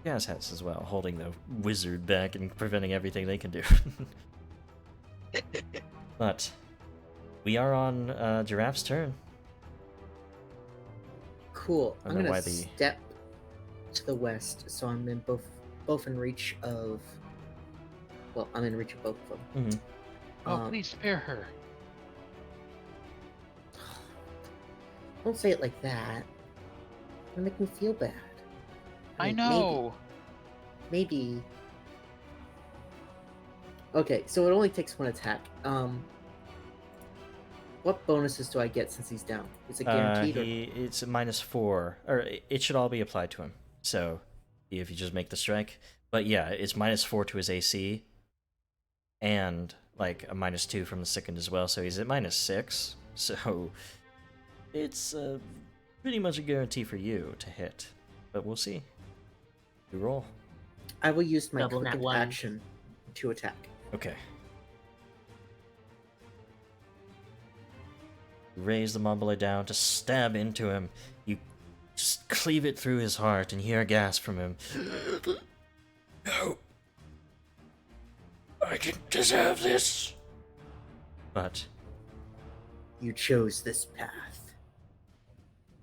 Gaz has as well, holding the wizard back and preventing everything they can do. But we are on Giraffe's turn. Cool. I I'm don't know gonna why the- step to the west, so I'm in both in reach of. Well, I'm in reach of both of them. Mm-hmm. Oh, please spare her. Don't say it like that. It'll make me feel bad. I mean, know. Maybe. Okay, so it only takes 1 attack. What bonuses do I get since he's down? Is it guaranteed? It's a -4, or it should all be applied to him. So, if you just make the strike. But yeah, it's -4 to his AC, and like a -2 from the sickened as well. So he's at -6. So it's pretty much a guarantee for you to hit. But we'll see. You roll. I will use my Double nat quickened one. action to attack. Okay. You raise the mobile down to stab into him. You just cleave it through his heart and hear a gasp from him. No. I didn't deserve this. But You chose this path.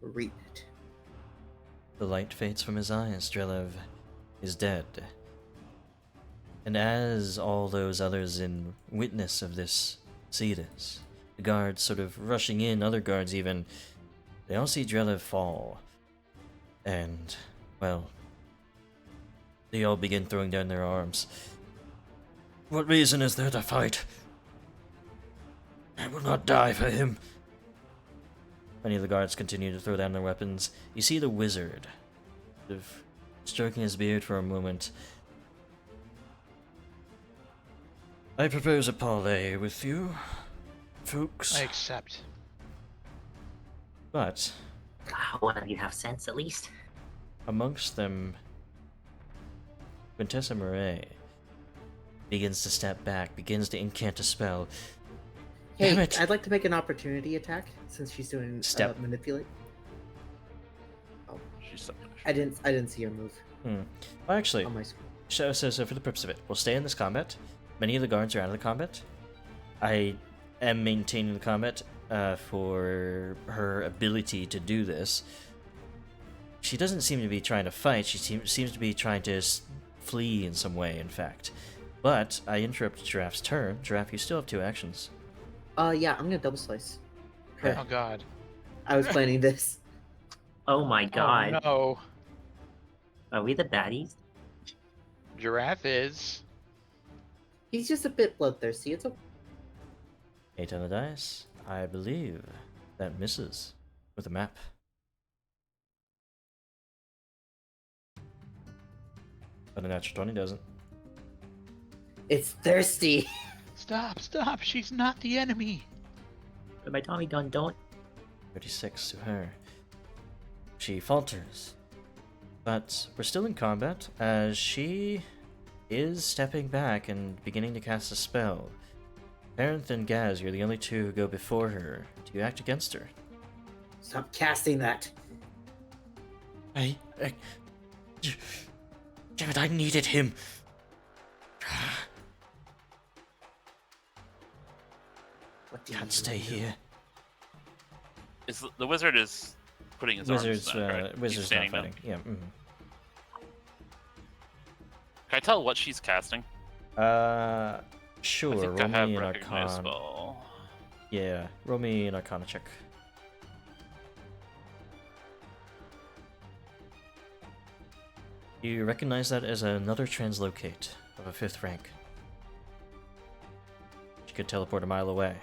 Reap it. the light fades from his eyes. Drelev is dead. And as all those others in witness of this see this, the guards sort of rushing in, other guards even, they all see Drelev fall. And, well, they all begin throwing down their arms. What reason is there to fight? I will not die for him. Many of the guards continue to throw down their weapons. You see the wizard sort of stroking his beard for a moment. I propose a parley with you, folks. I accept. But One of you have sense at least. amongst them, Quintessa Murray begins to step back, begins to incant a spell. Hey, Damn it! I'd like to make an opportunity attack since she's doing Step. manipulate. She's so I didn't see her move Well, actually, on my screen. so for the purpose of it, we'll stay in this combat. Many of the guards are out of the combat. I am maintaining the combat for her ability to do this. She doesn't seem to be trying to fight. She seems to be trying to flee in some way, in fact. But I interrupt Giraffe's turn. Giraffe, you still have 2 actions. Yeah, I'm gonna double slice. Her. Oh God. I was planning this. Oh my god. Oh no. Are we the baddies? Giraffe is. He's just a bit bloodthirsty. It's okay. 8 on the dice. I believe that misses with a map. But a natural 20 doesn't. It's thirsty. Stop! Stop! She's not the enemy. But my Tommy gun don't. 36 to her. She falters. But we're still in combat as she is stepping back and beginning to cast a spell. Parenth and Gaz, you're the only 2 who go before her. Do you act against her? Stop casting that. Damn it, I needed him. What do you Can't stay do? here. The wizard is putting his Wizards, arms down, right? He's Wizards not standing fighting. up. Yeah. Can I tell what she's casting? Sure. I think Roll I have me an recognize Arcana. spell. Yeah, roll me an Arcana check. You recognize that as another translocate of a 5th rank. She could teleport a mile away.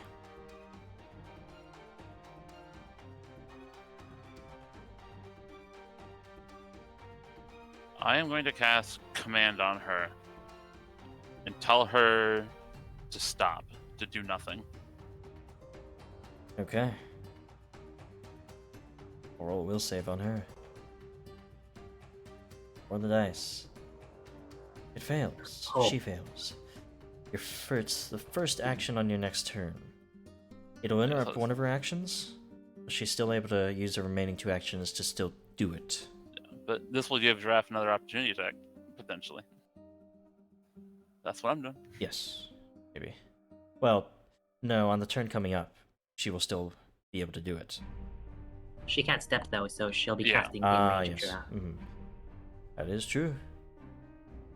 I am going to cast command on her and tell her to stop, to do nothing. Okay. Roll a will save on her. Roll the dice. It fails. Oh. She fails. It's the first action on your next turn. It'll interrupt one of her actions, but she's still able to use the remaining 2 actions to still do it. But this will give Giraffe another opportunity attack, potentially. That's what I'm doing. Yes, maybe. Well, no, on the turn coming up, she will still be able to do it. She can't step though, so she'll be Yeah. casting in Ah, range of yes. Giraffe. That is true.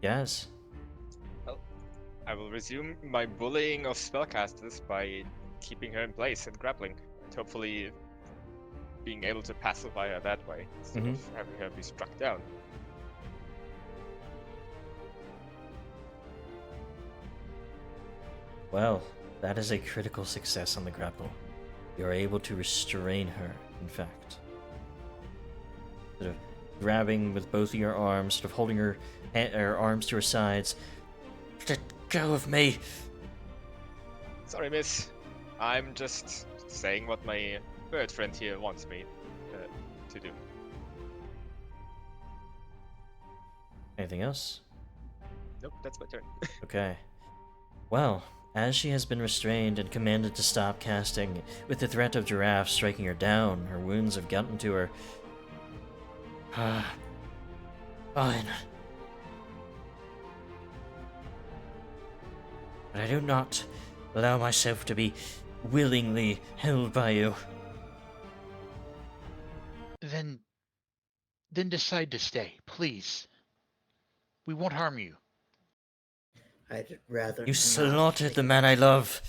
Yes. I will resume my bullying of spellcasters by keeping her in place and grappling, and hopefully being able to pacify her that way, instead of having her be struck down. Well, that is a critical success on the grapple. You're able to restrain her, in fact. Sort of grabbing with both of your arms, sort of holding her arms to her sides. Let go of me! Sorry, miss. I'm just saying what my bird friend here wants me to do. Anything else? Nope, that's my turn. Okay. Well, as she has been restrained and commanded to stop casting, with the threat of Giraffe striking her down, her wounds have gotten to her. Fine. But I do not allow myself to be willingly held by you. Then decide to stay, please. We won't harm you. I'd rather. You not slaughtered take the it. man I love.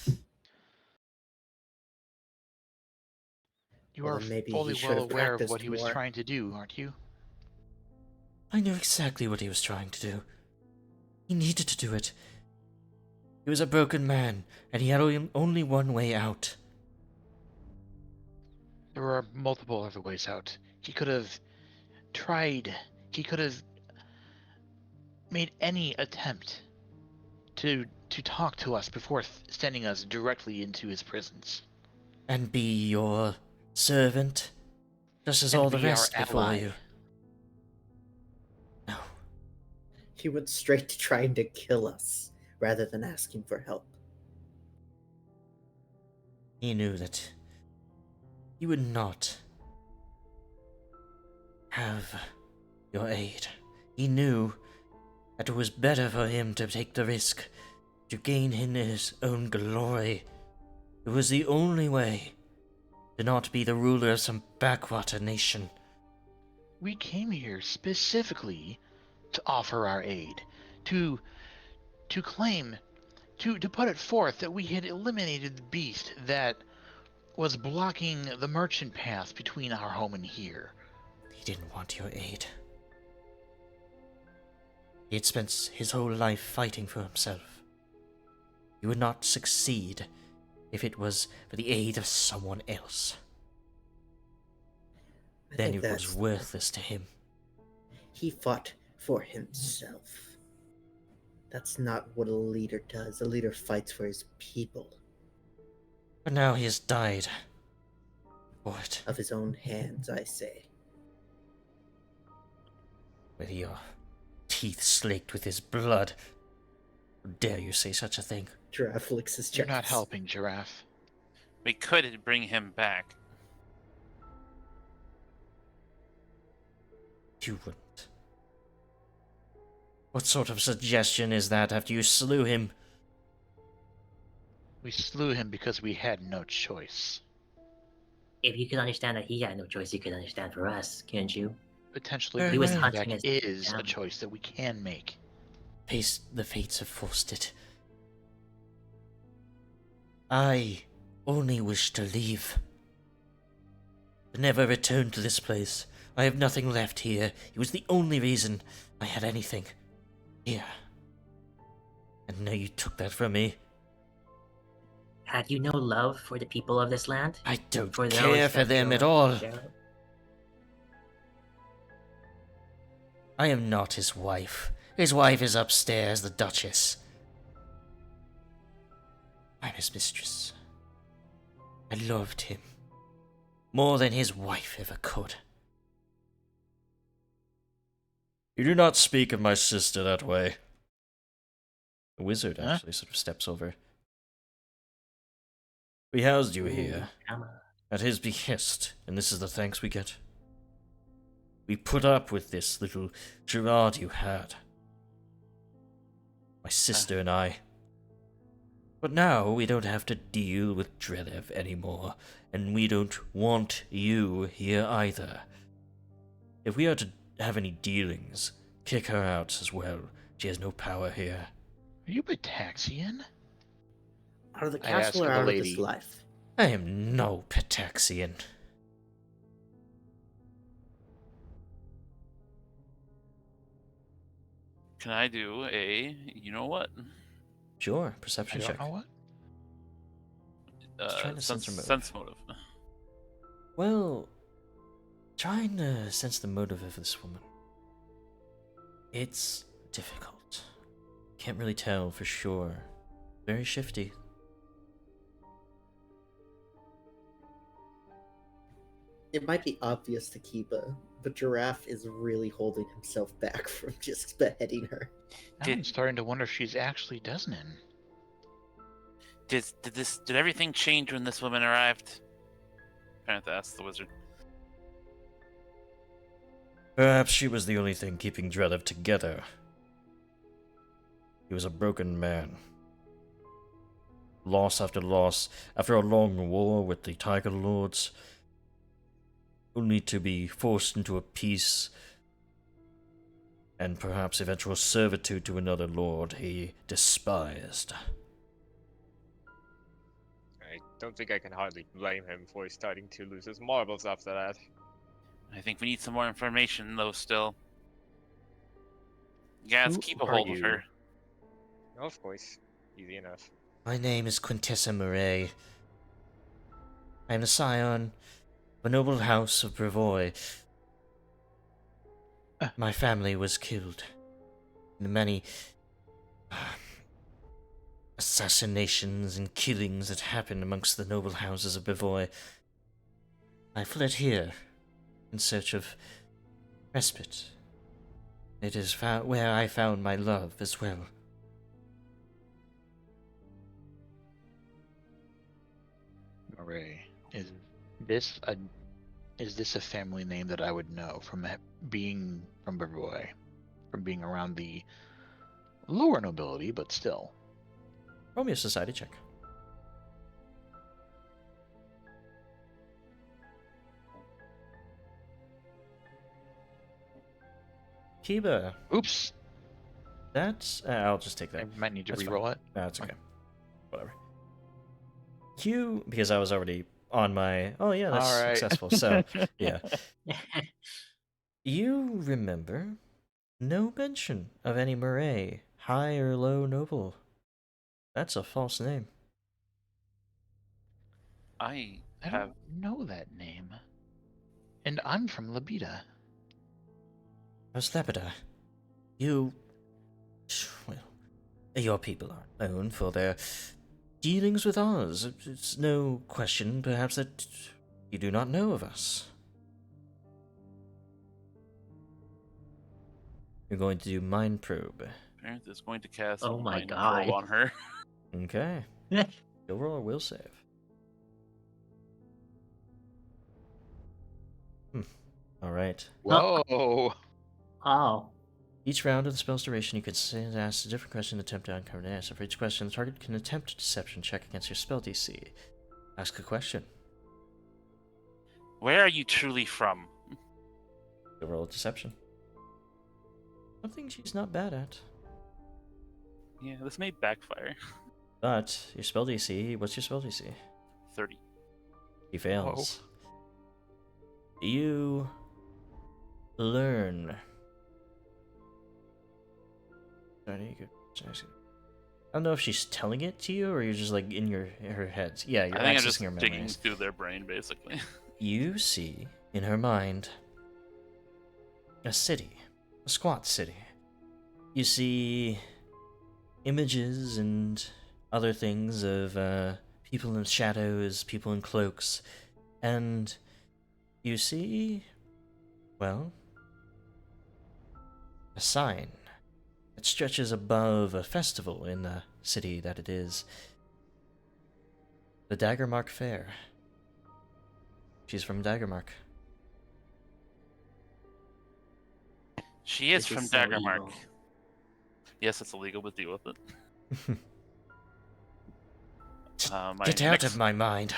You Well, are then maybe he fully should well have aware of practiced what he was more. trying to do, aren't you? I knew exactly what he was trying to do. He needed to do it. He was a broken man, and he had only one way out. There are multiple other ways out. He could have tried. He could have made any attempt to talk to us before sending us directly into his presence. And be your servant, just as And all the be our rest before ally. you. No. He went straight to trying to kill us rather than asking for help. He knew that he would not have your aid. He knew that it was better for him to take the risk to gain in his own glory. It was the only way to not be the ruler of some backwater nation. We came here specifically to offer our aid, to claim, to put it forth that we had eliminated the beast that was blocking the merchant path between our home and here. He didn't want your aid. He had spent his whole life fighting for himself. He would not succeed if it was for the aid of someone else. Then it was worthless to him. He fought for himself. That's not what a leader does. A leader fights for his people. But now he has died. What? Of his own hands, I say. With your teeth slaked with his blood. How dare you say such a thing? Giraffe licks his You're chops. not helping, Giraffe. We could bring him back. You wouldn't. What sort of suggestion is that after you slew him? We slew him because we had no choice. If you could understand that he had no choice, you could understand for us, can't you? Potentially, He was bringing him hunting back his is a family. choice that we can make. The fates have forced it. I only wish to leave. To never return to this place. I have nothing left here. It was the only reason I had anything here. And now you took that from me. Had you no love for the people of this land? I don't For those care for that them you at all. share? I am not his wife. His wife is upstairs, the Duchess. I'm his mistress. I loved him. More than his wife ever could. You do not speak of my sister that way. The wizard actually sort of steps over. We housed you here, Emma. at his behest, and this is the thanks we get. We put up with this little charade you had. My sister and I. But now we don't have to deal with Drelev anymore, and we don't want you here either. If we are to have any dealings, kick her out as well. She has no power here. Are you Bataxian? Out of the I ask castle or the out of lady. this life? I am no Petaxian. Can I do a, you know what? Sure, I perception don't check. know what. Just trying to sense her motive. Sense motive. Well, trying to sense the motive of this woman. It's difficult. Can't really tell for sure. Very shifty. It might be obvious to Kiba, but Giraffe is really holding himself back from just beheading her. Now I'm starting to wonder if she's actually Desnan. Did everything change when this woman arrived? I have to ask the wizard. Perhaps she was the only thing keeping Drelev together. He was a broken man. Loss after loss, after a long war with the Tiger Lords, only to be forced into a peace and perhaps eventual servitude to another lord he despised. I don't think I can hardly blame him for starting to lose his marbles after that. I think we need some more information, though, still. Yeah, let's Who keep a are hold of you? her. Of course, easy enough. My name is Quintessa Murray. I am the scion of a noble house of Brevoy. My family was killed the many assassinations and killings that happened amongst the noble houses of Bevoy, I fled here in search of respite. It is where I found my love as well. Marie, is this a family name that I would know from being from Bevoy, from being around the lower nobility, but still? Roll me a society check. Kiba. Oops. That's... I'll just take that. I might need to That's reroll it. No, it's okay. Whatever. Q, because I was already on my... Oh, yeah, that's All right. successful. So, yeah. You remember no mention of any Murray, high or low noble. That's a false name. I I have. don't know that name. And I'm from Labida. How's Lepida? You... Well, your people are known for their dealings with ours. It's no question, perhaps, that you do not know of us. You're going to do mind probe. Parent is going to cast Oh my mind God. probe on her. Okay. You'll roll or will save. Alright. Whoa! Oh. Each round of the spell's duration, you can ask a different question and attempt to uncover an answer. For each question, the target can attempt a deception check against your spell DC. Ask a question. Where are you truly from? You'll roll a deception. Something she's not bad at. Yeah, this may backfire. But your spell DC, what's your spell DC? 30. He fails. You learn. I don't know if she's telling it to you or you're just like in her head. Yeah, you're I think I'm accessing just her digging memories. through their brain, basically. You see in her mind a city, a squat city. You see images and other things of people in shadows, people in cloaks, and you see, well, a sign that stretches above a festival in the city that it is. The Daggermark Fair. She's from Daggermark. She is This from is so Daggermark. evil. Yes, it's illegal, but deal with it. My Get out next- of my mind.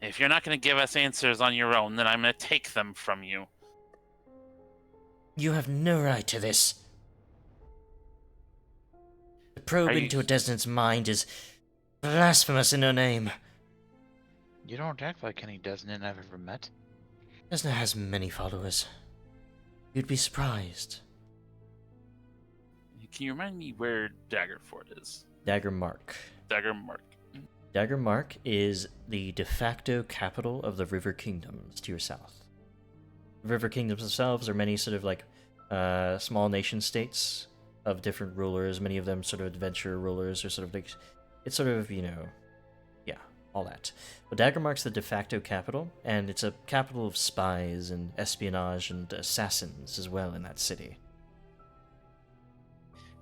If you're not going to give us answers on your own, then I'm going to take them from you. You have no right to this. The probe Are you- into a Desnant's mind is blasphemous in her name. You don't act like any Desnan I've ever met. Desna has many followers. You'd be surprised. Can you remind me where Daggerford is? Daggermark. Daggermark. Daggermark is the de facto capital of the River Kingdoms to your south. The River Kingdoms themselves are many sort of like small nation states of different rulers, many of them sort of adventure rulers, or sort of like, it's sort of, you know, yeah, all that. But Daggermark's the de facto capital, and it's a capital of spies and espionage and assassins as well in that city.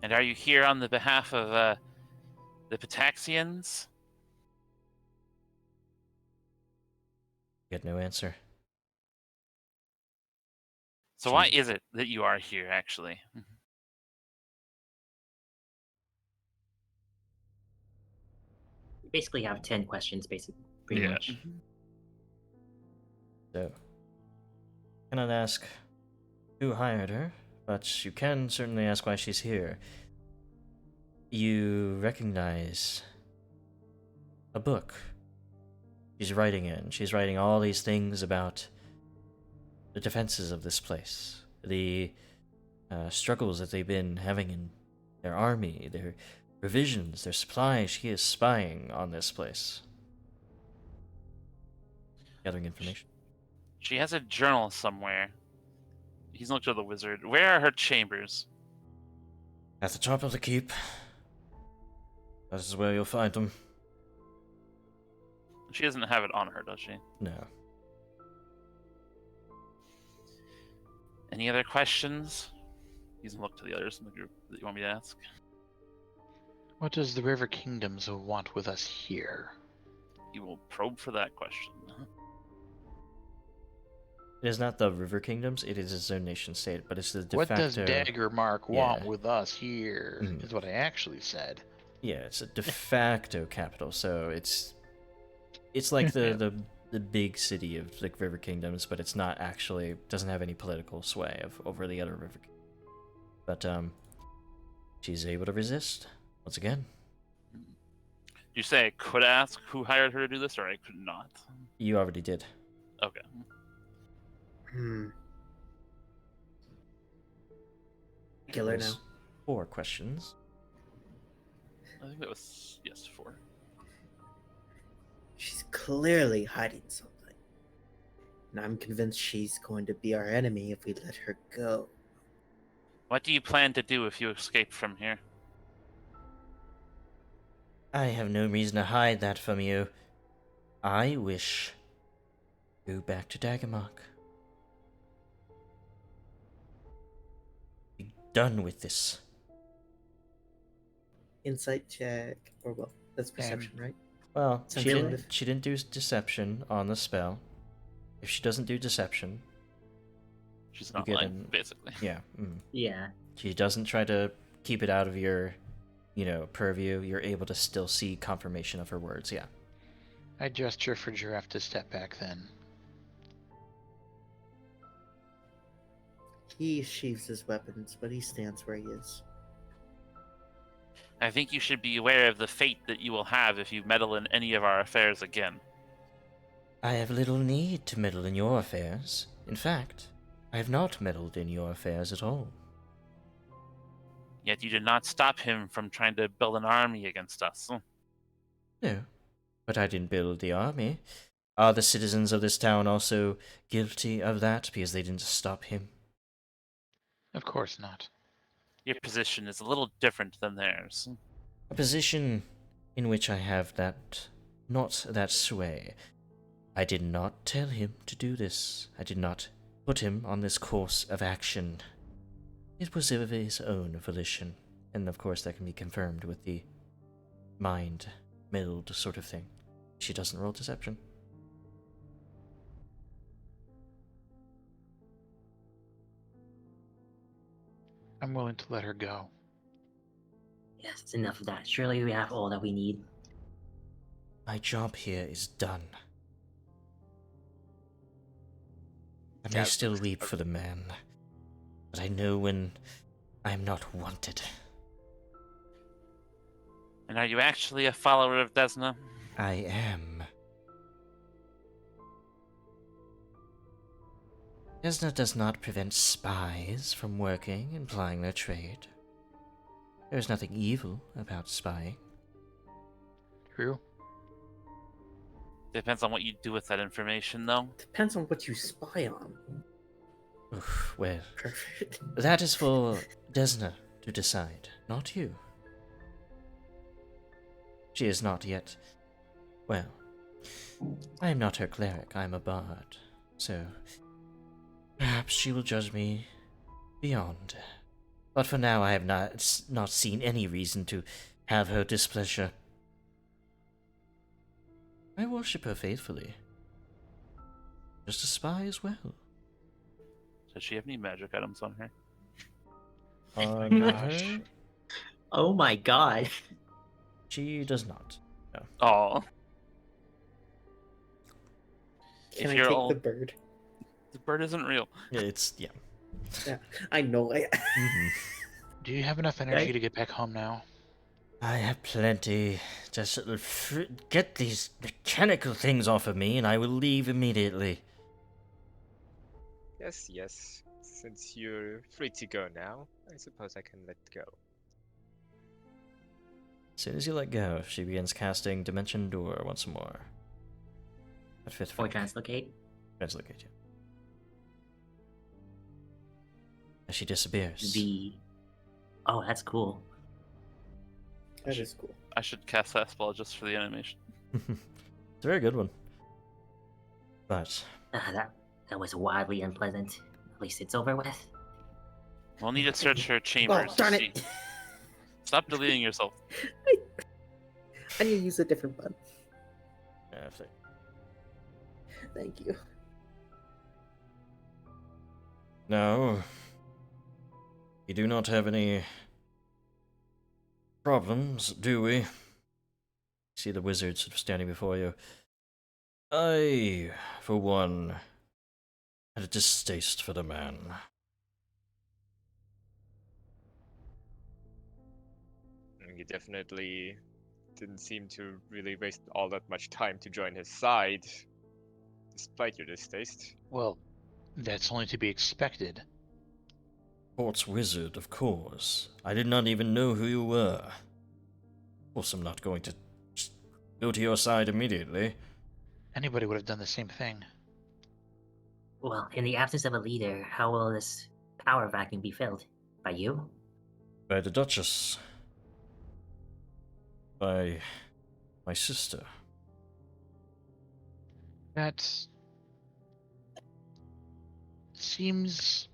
And are you here on the behalf of the Pataxians? Get no answer. So why is it that you are here, actually? You basically have 10 questions, basically, pretty Yeah. much. So, cannot ask who hired her, but you can certainly ask why she's here. You recognize a book she's writing in. She's writing all these things about the defenses of this place, the struggles that they've been having in their army, their provisions, their supplies. She is spying on this place, gathering information. She has a journal somewhere. He's looked to the wizard. Where are her chambers? At the top of the keep. That is where you'll find them. She doesn't have it on her, does she? No. Any other questions? You can look to the others in the group that you want me to ask. What does the River Kingdoms want with us here? You will probe for that question. It is not the River Kingdoms, it is its own nation state, but it's the de What facto... does Dagger Mark want Yeah. with us here? Mhm. Is what I actually said. Yeah, it's a de facto capital, so it's like the big city of the River Kingdoms, but it's not actually, doesn't have any political sway over the other River Kingdoms. But she's able to resist once again. Did you say I could ask who hired her to do this, or I could not? You already did. Okay. Kill her now. There's 4 questions. I think that was, yes, 4. She's clearly hiding something. And I'm convinced she's going to be our enemy if we let her go. What do you plan to do if you escape from here? I have no reason to hide that from you. I wish to go back to Daggermark. Be done with this. Insight check, or well, that's perception, right? Well, Sounds she good. didn't do deception on the spell. If she doesn't do deception, She's you not get lying, basically. yeah. Yeah. She doesn't try to keep it out of your, purview. You're able to still see confirmation of her words. Yeah. I gesture for Giraffe to step back then. He sheathes his weapons, but he stands where he is. I think you should be aware of the fate that you will have if you meddle in any of our affairs again. I have little need to meddle in your affairs. In fact, I have not meddled in your affairs at all. Yet you did not stop him from trying to build an army against us. No, but I didn't build the army. Are the citizens of this town also guilty of that because they didn't stop him? Of course not. Your position is a little different than theirs. A position in which I have not that sway. I did not tell him to do this. I did not put him on this course of action. It was of his own volition, and of course that can be confirmed with the mind meld sort of thing. She doesn't roll deception. I'm willing to let her go. Yes, it's enough of that. Surely we have all that we need. My job here is done. I may still weep for the man, but I know when I am not wanted. And are you actually a follower of Desna? I am. Desna does not prevent spies from working and plying their trade. There is nothing evil about spying. True. Depends on what you do with that information, though. Depends on what you spy on. Oof, well, Perfect. that is for Desna to decide, not you. She is not yet. Well, I am not her cleric, I am a bard, so perhaps she will judge me beyond. But for now, I have not seen any reason to have her displeasure. I worship her faithfully. Just a spy as well. Does she have any magic items on her? On gosh. her, Oh my god. she does not. No. Oh, Can If I you're take all- the bird? the bird isn't real. It's, yeah. Yeah, I know. Do you have enough energy Okay. to get back home now? I have plenty. Just get these mechanical things off of me and I will leave immediately. Yes. Since you're free to go now, I suppose I can let go. As soon as you let go, she begins casting Dimension Door once more. At 5th Or rank. translocate. Translocate, yeah. As she disappears. The Oh, that's cool. That is cool. I should cast that spell just for the animation. It's a very good one. But That was wildly unpleasant. At least it's over with. We'll need to search her chambers. Oh, darn to it! see. Stop deleting yourself. I need to use a different button. yeah, if they- Thank you. now, you do not have any problems, do we? See the wizard sort of standing before you. I, for one, had a distaste for the man. You definitely didn't seem to really waste all that much time to join his side, despite your distaste. Well, that's only to be expected. Court's wizard, of course. I did not even know who you were. Of course, I'm not going to just go to your side immediately. Anybody would have done the same thing. Well, in the absence of a leader, how will this power vacuum be filled? By you? By the Duchess. By my sister. That seems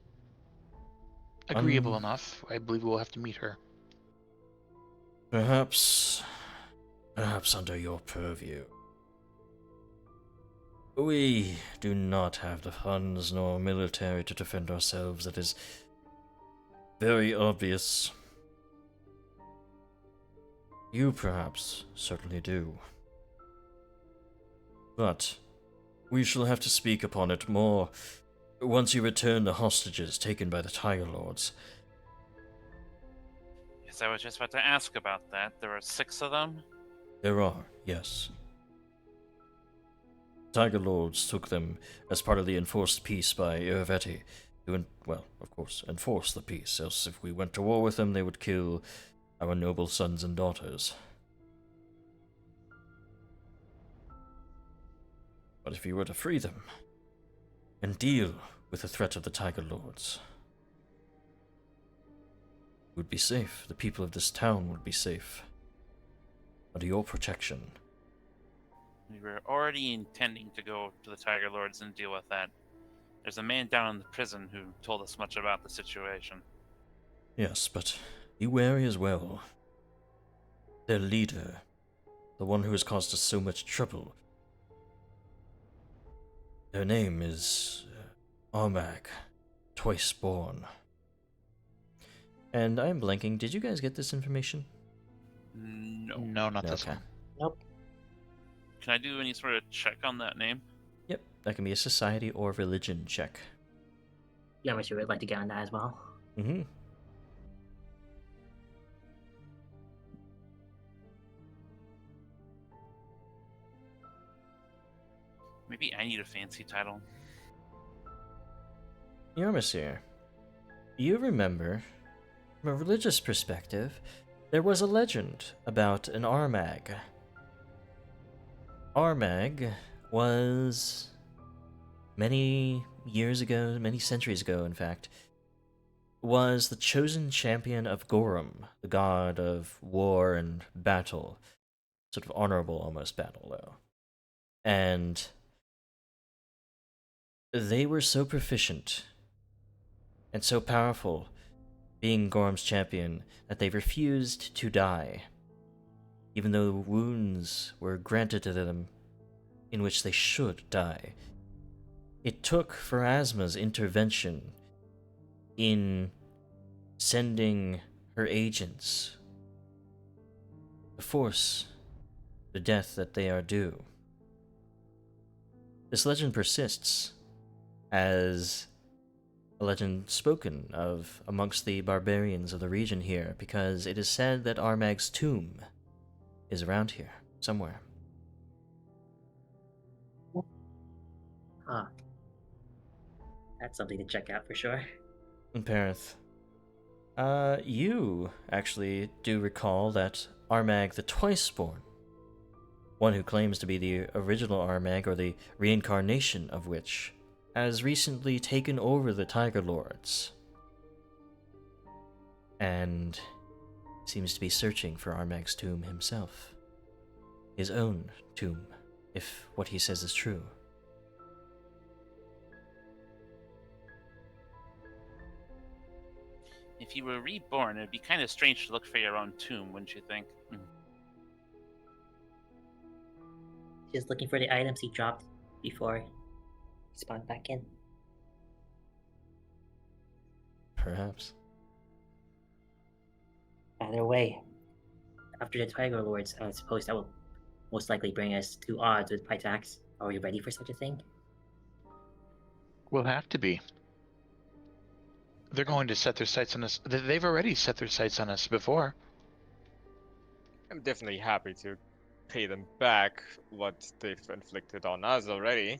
agreeable enough. I believe we'll have to meet her. Perhaps under your purview. We do not have the funds nor military to defend ourselves. That is very obvious. You perhaps certainly do. But we shall have to speak upon it more once you return the hostages taken by the Tiger Lords. Yes, I was just about to ask about that. There were 6 of them? There are, yes. Tiger Lords took them as part of the enforced peace by Irvetti to, of course, enforce the peace, else if we went to war with them, they would kill our noble sons and daughters. But if you were to free them, and deal with the threat of the Tiger Lords, you would be safe. The people of this town would be safe. Under your protection. We were already intending to go to the Tiger Lords and deal with that. There's a man down in the prison who told us much about the situation. Yes, but be wary as well. Their leader, the one who has caused us so much trouble, their name is Armag, twice born. And I'm blanking. Did you guys get this information? No. No, not this Okay. one. Nope. Can I do any sort of check on that name? Yep, that can be a society or religion check. Yeah, I'm sure we'd like to get on that as well. Mm-hmm. Maybe I need a fancy title. Yarmsir, you remember, from a religious perspective, there was a legend about an Armag. Armag was many years ago, many centuries ago, in fact, was the chosen champion of Gorum, the god of war and battle. Sort of honorable, almost, battle, though. And they were so proficient and so powerful, being Gorum's champion, that they refused to die, even though wounds were granted to them in which they should die. It took Pharasma's intervention in sending her agents to force the death that they are due. This legend persists as a legend spoken of amongst the barbarians of the region here, because it is said that Armag's tomb is around here, somewhere. Huh. That's something to check out for sure. And Perith, you actually do recall that Armag the Twiceborn, one who claims to be the original Armag, or the reincarnation of which, has recently taken over the Tiger Lords. and seems to be searching for Armag's tomb himself. His own tomb, if what he says is true. If you were reborn, it'd be kind of strange to look for your own tomb, wouldn't you think? Just looking for the items he dropped before he spawned back in. Perhaps. Either way, after the Tiger Lords, I suppose that will most likely bring us to odds with Pitax. Are we ready for such a thing? We'll have to be. They're going to set their sights on us. They've already set their sights on us before. I'm definitely happy to pay them back what they've inflicted on us already.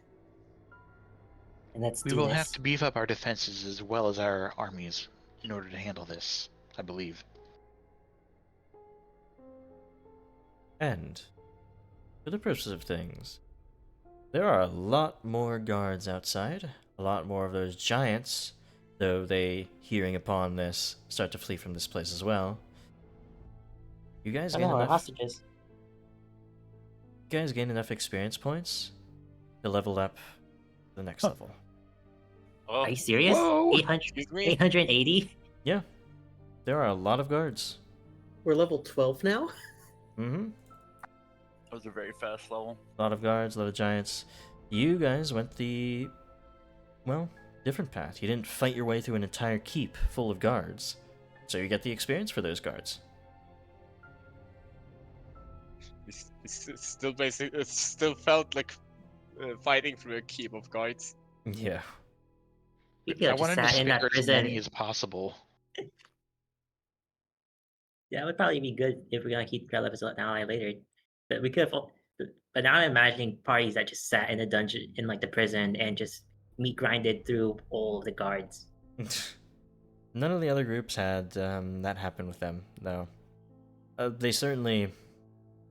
And let's We do will this. have to beef up our defenses as well as our armies in order to handle this, I believe. And, for the purpose of things, there are a lot more guards outside, a lot more of those giants, though they, hearing upon this, start to flee from this place as well. You guys Oh gain no, our enough, hostages. you guys gain enough experience points to level up the next level. Oh, Are you serious? Whoa! 800, Excuse me? 880? Yeah, there are a lot of guards. We're level 12 now? Mm-hmm. that was a very fast level. A lot of guards, a lot of giants. You guys went the, well, different path. You didn't fight your way through an entire keep full of guards. So you get the experience for those guards. It still felt like fighting through a keep of guards. Yeah. We could I have just wanted to sat in that spare as prison. many as possible. Yeah, it would probably be good if we're gonna keep Drelev as an ally later. But we could have. But now I'm imagining parties that just sat in a dungeon, in like the prison, and just meat grinded through all the guards. None of the other groups had that happen with them, though. They certainly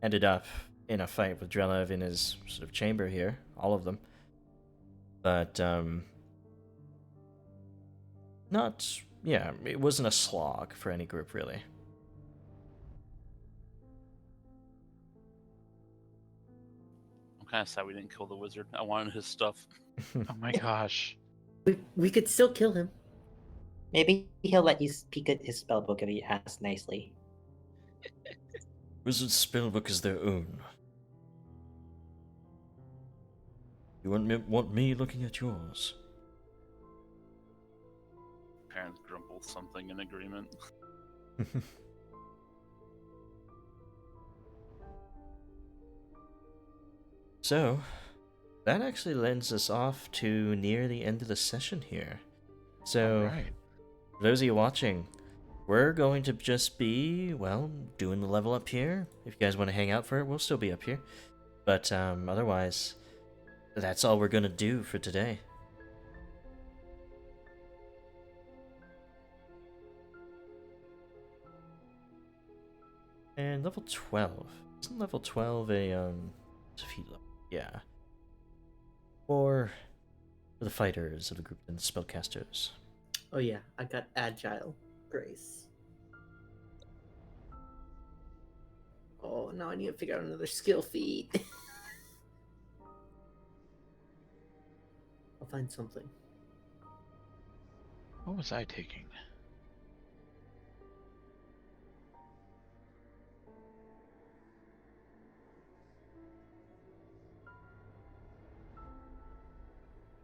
ended up in a fight with Drelev in his sort of chamber here, all of them. But, it wasn't a slog for any group, really. I'm kind of sad we didn't kill the wizard. I wanted his stuff. Oh my gosh. We could still kill him. Maybe he'll let you peek at his spellbook if he asks nicely. Wizard's spellbook is their own. You want me looking at yours? Parents grumble something in agreement. So, that actually lends us off to near the end of the session here. So, Right. for those of you watching, we're going to just be, well, doing the level up here. If you guys want to hang out for it, we'll still be up here. But otherwise, that's all we're going to do for today. And level 12. Isn't level 12 a defeat level? Yeah. Or for the fighters of the group and the spellcasters. Oh yeah, I got Agile Grace. Oh, now I need to figure out another skill feat. I'll find something. What was I taking?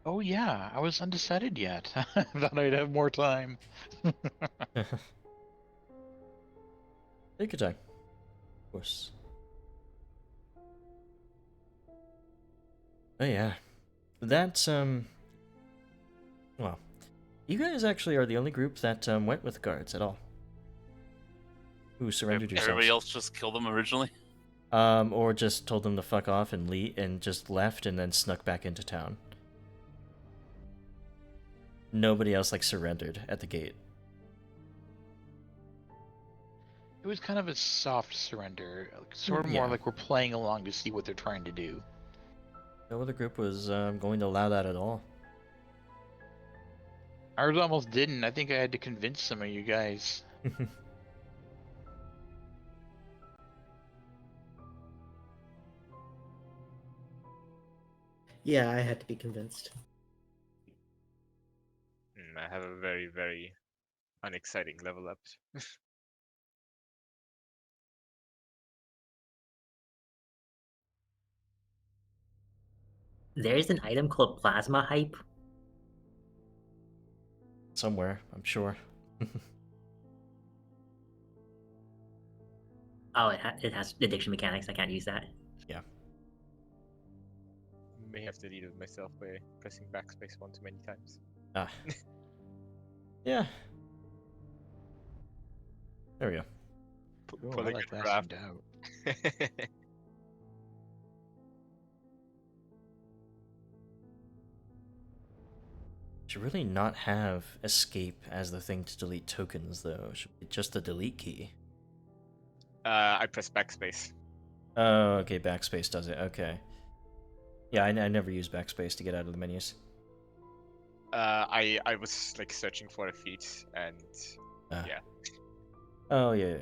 Oh yeah, I was undecided yet. I thought I'd have more time. Take your time. Of course. Oh yeah. That's well, you guys actually are the only group that went with guards at all. Who surrendered yourselves. Everybody else just killed them originally. Or just told them to fuck off and leave and just left and then snuck back into town. Nobody else like surrendered at the gate. It was kind of a soft surrender, sort of Yeah. more like we're playing along to see what they're trying to do. No other group was going to allow that at all. Ours almost didn't. I think I had to convince some of you guys. Yeah, I had to be convinced. I have a very, very unexciting level up. There is an item called Plasma Hype. Somewhere, I'm sure. Oh, it has addiction mechanics. I can't use that. Yeah. May have deleted myself by pressing backspace one too many times. Ah. Yeah. There we go. Ooh, I Pulling like a lasting grab. doubt. Should really not have escape as the thing to delete tokens, though. Should be just the delete key. I press backspace. Oh, okay, backspace does it. Okay. Yeah, I never use backspace to get out of the menus. I was like searching for a feat and Ah. yeah. Oh, yeah.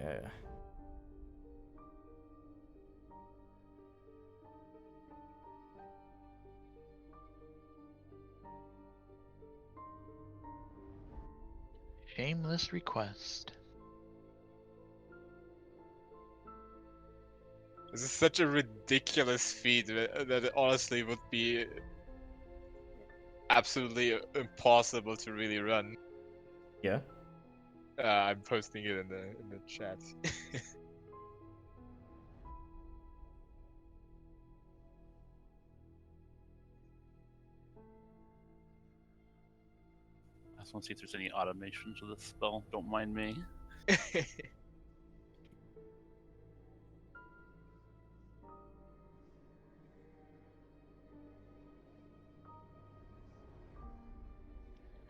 Shameless request. This is such a ridiculous feat that it honestly would be absolutely impossible to really run. Yeah? I'm posting it in the chat. I just want to see if there's any automation to this spell. Don't mind me.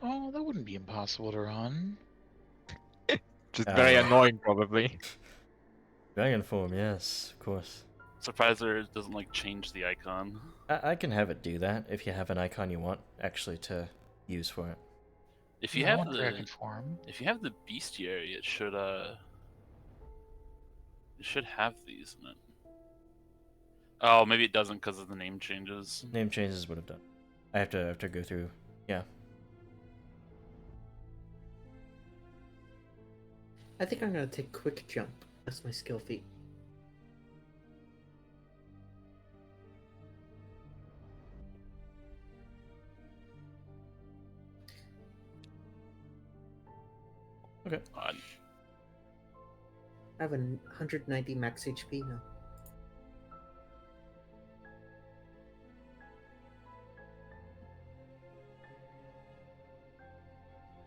Oh, that wouldn't be impossible to run. Just very yeah. annoying, probably. Dragon form, yes, of course. Surprised there it doesn't like change the icon. I can have it do that if you have an icon you want actually to use for it. If you I have want the dragon form. bestiary, it should have these in it. Oh, maybe it doesn't because of the name changes. Name changes would have done. I have to go through. Yeah. I think I'm gonna take quick jump. That's my skill feat. Okay. Odd. I have 190 max HP now.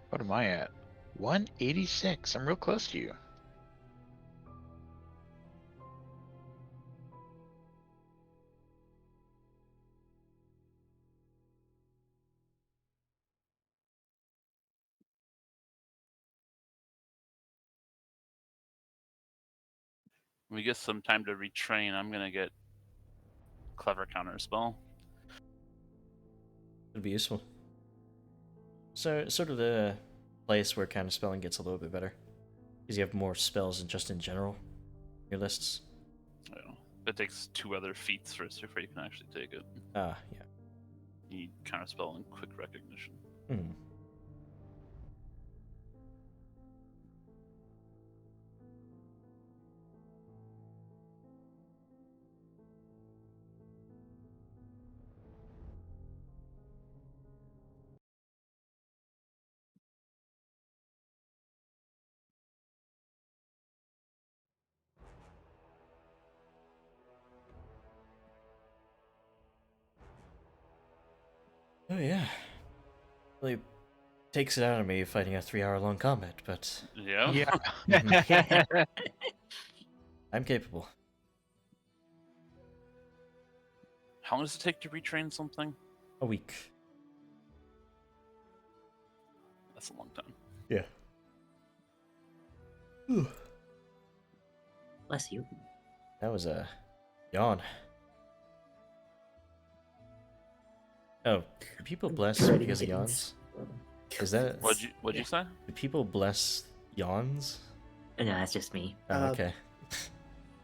What am I at? 186. I'm real close to you. When we get some time to retrain, I'm gonna get clever counter spell. It'd be useful. So, sort of the place where counter spelling gets a little bit better. Because you have more spells than just in general. Your lists. I don't know. It takes 2 other feats first before you can actually take it. Ah, yeah. You need counter spell and quick recognition. Hmm. Oh yeah. Really takes it out of me fighting a 3-hour-long combat, but Yeah. I'm capable. How long does it take to retrain something? A week. That's a long time. Yeah. Bless you. That was a yawn. Oh, do people bless Dreading because of getting yawns? Is that What'd you say? do people bless yawns? No, that's just me. Oh, okay.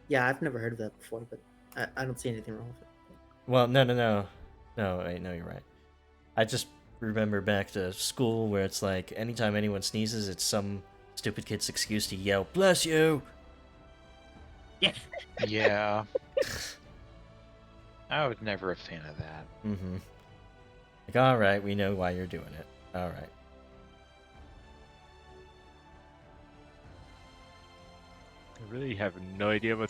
Yeah, I've never heard of that before, but I don't see anything wrong with it. Well, no. Wait, no, you're right. I just remember back to school where it's like anytime anyone sneezes, it's some stupid kid's excuse to yell, "Bless you!" Yeah. Yeah. I was never a fan of that. Mm-hmm. Like, all right, we know why you're doing it. All right. I really have no idea what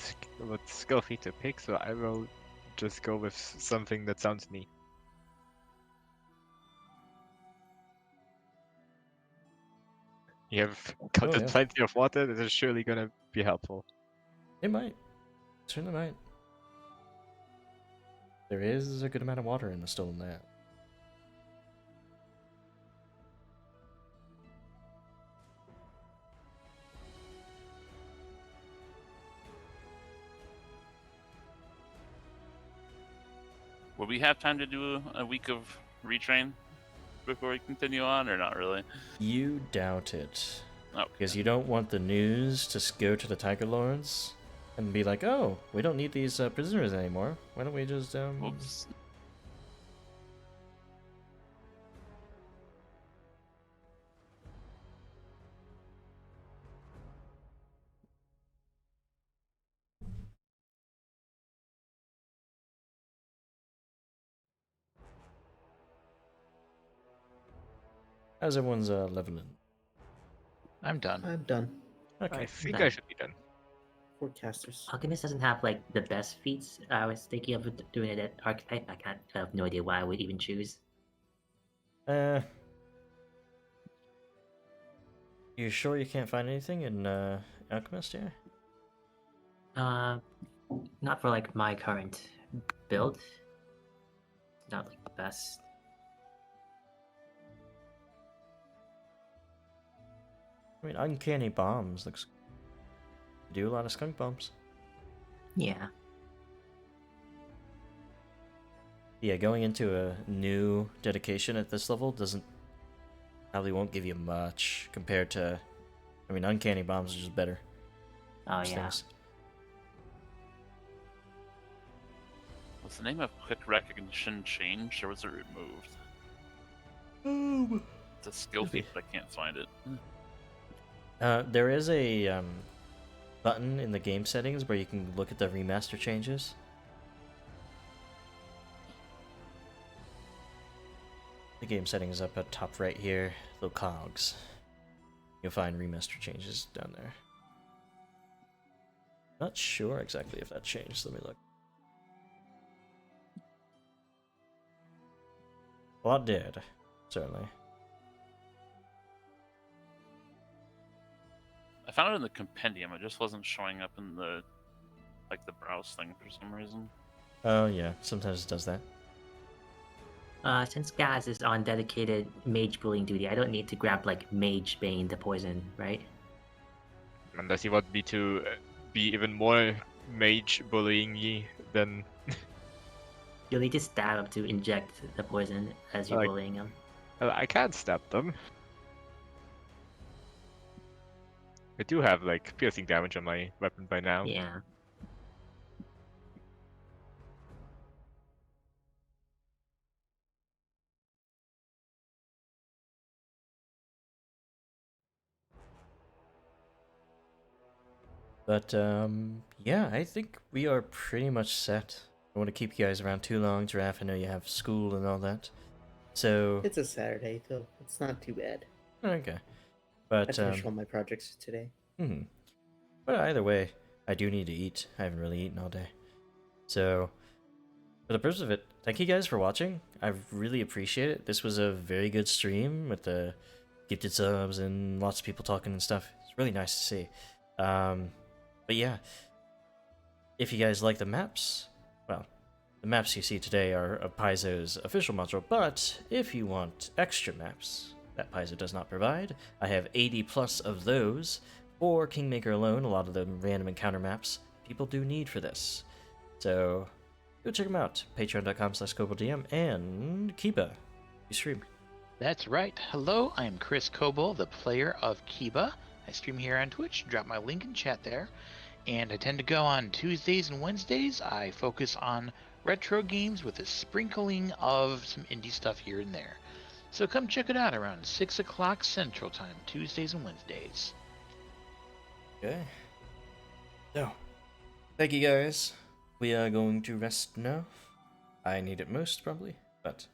skill feat to pick, so I will just go with something that sounds neat. You have gotten yeah. plenty of water, this is surely gonna be helpful. It might. Certainly might. There is a good amount of water in the stolen land. Will we have time to do a week of retrain before we continue on, or not really? You doubt it. Oh, Because you don't want the news to go to the Tiger Lords and be like, oh, we don't need these prisoners anymore. Why don't we just, Oops. How's everyone's leveling? I'm done. I'm done. Okay. I think done. I should be done. Forecasters. Alchemist doesn't have like the best feats. I was thinking of doing it at Archetype. I have no idea why I would even choose. You sure you can't find anything in Alchemist here? Not for like my current build. Not like the best. I mean, Uncanny Bombs looks... do a lot of skunk bombs. Yeah. Yeah, going into a new dedication at this level probably won't give you much compared to... I mean, Uncanny Bombs are just better. Oh Those yeah. things. Was the name of quick recognition changed, or was it removed? It's a skill Could be. feat, but I can't find it. There is a button in the game settings where you can look at the remaster changes. The game settings up at top right here, little cogs. You'll find remaster changes down there. Not sure exactly if that changed. Let me look. A lot did, certainly. I found it in the compendium. It just wasn't showing up in the browse thing for some reason. Oh yeah, sometimes it does that. Since Gaz is on dedicated mage bullying duty, I don't need to grab like Mage Bane the poison, right? Unless you want me to be even more mage bullying-y, then You'll need to stab him to inject the poison as you're Like- bullying him. I can't stab them. I do have like piercing damage on my weapon by now. Yeah. But yeah, I think we are pretty much set. I want to keep you guys around too long, Giraffe. I know you have school and all that. So It's a Saturday, so it's not too bad. okay, I but finished all my projects today. but either way, I do need to eat. I haven't really eaten all day. So for the purpose of it, thank you guys for watching. I really appreciate it. This was a very good stream with the gifted subs and lots of people talking and stuff. It's really nice to see. But yeah, if you guys like the maps, well, the maps you see today are of Paizo's official module, but if you want extra maps that Paizo does not provide, I have 80 plus of those for Kingmaker alone, a lot of the random encounter maps people do need for this. So go check them out, patreon.com/KoboldDM, and Kiba, you stream. That's right. Hello, I'm Chris Kobold, the player of Kiba, I stream here on Twitch. Drop my link in chat there. And I tend to go on Tuesdays and Wednesdays. I focus on retro games with a sprinkling of some indie stuff here and there. So come check it out around 6 o'clock Central Time, Tuesdays and Wednesdays. Okay. So, thank you guys. We are going to rest now. I need it most, probably, but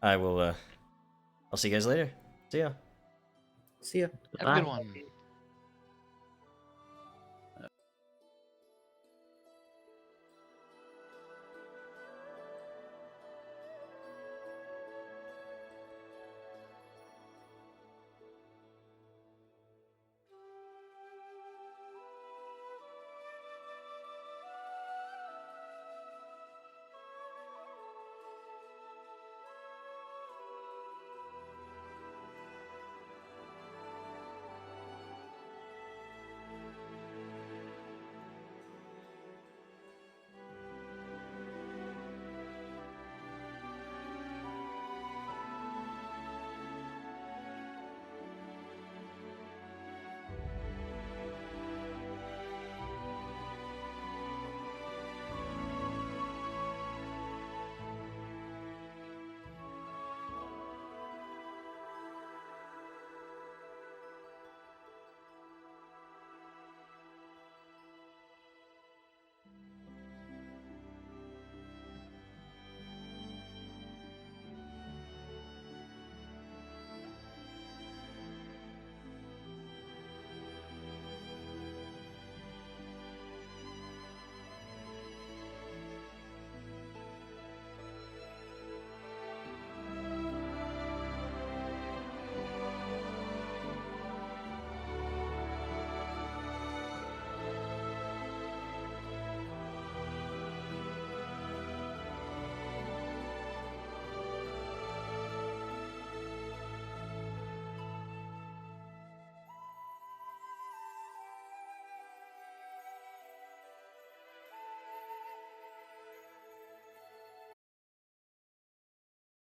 I will, I'll see you guys later. See ya. See ya. Have a good Bye. one.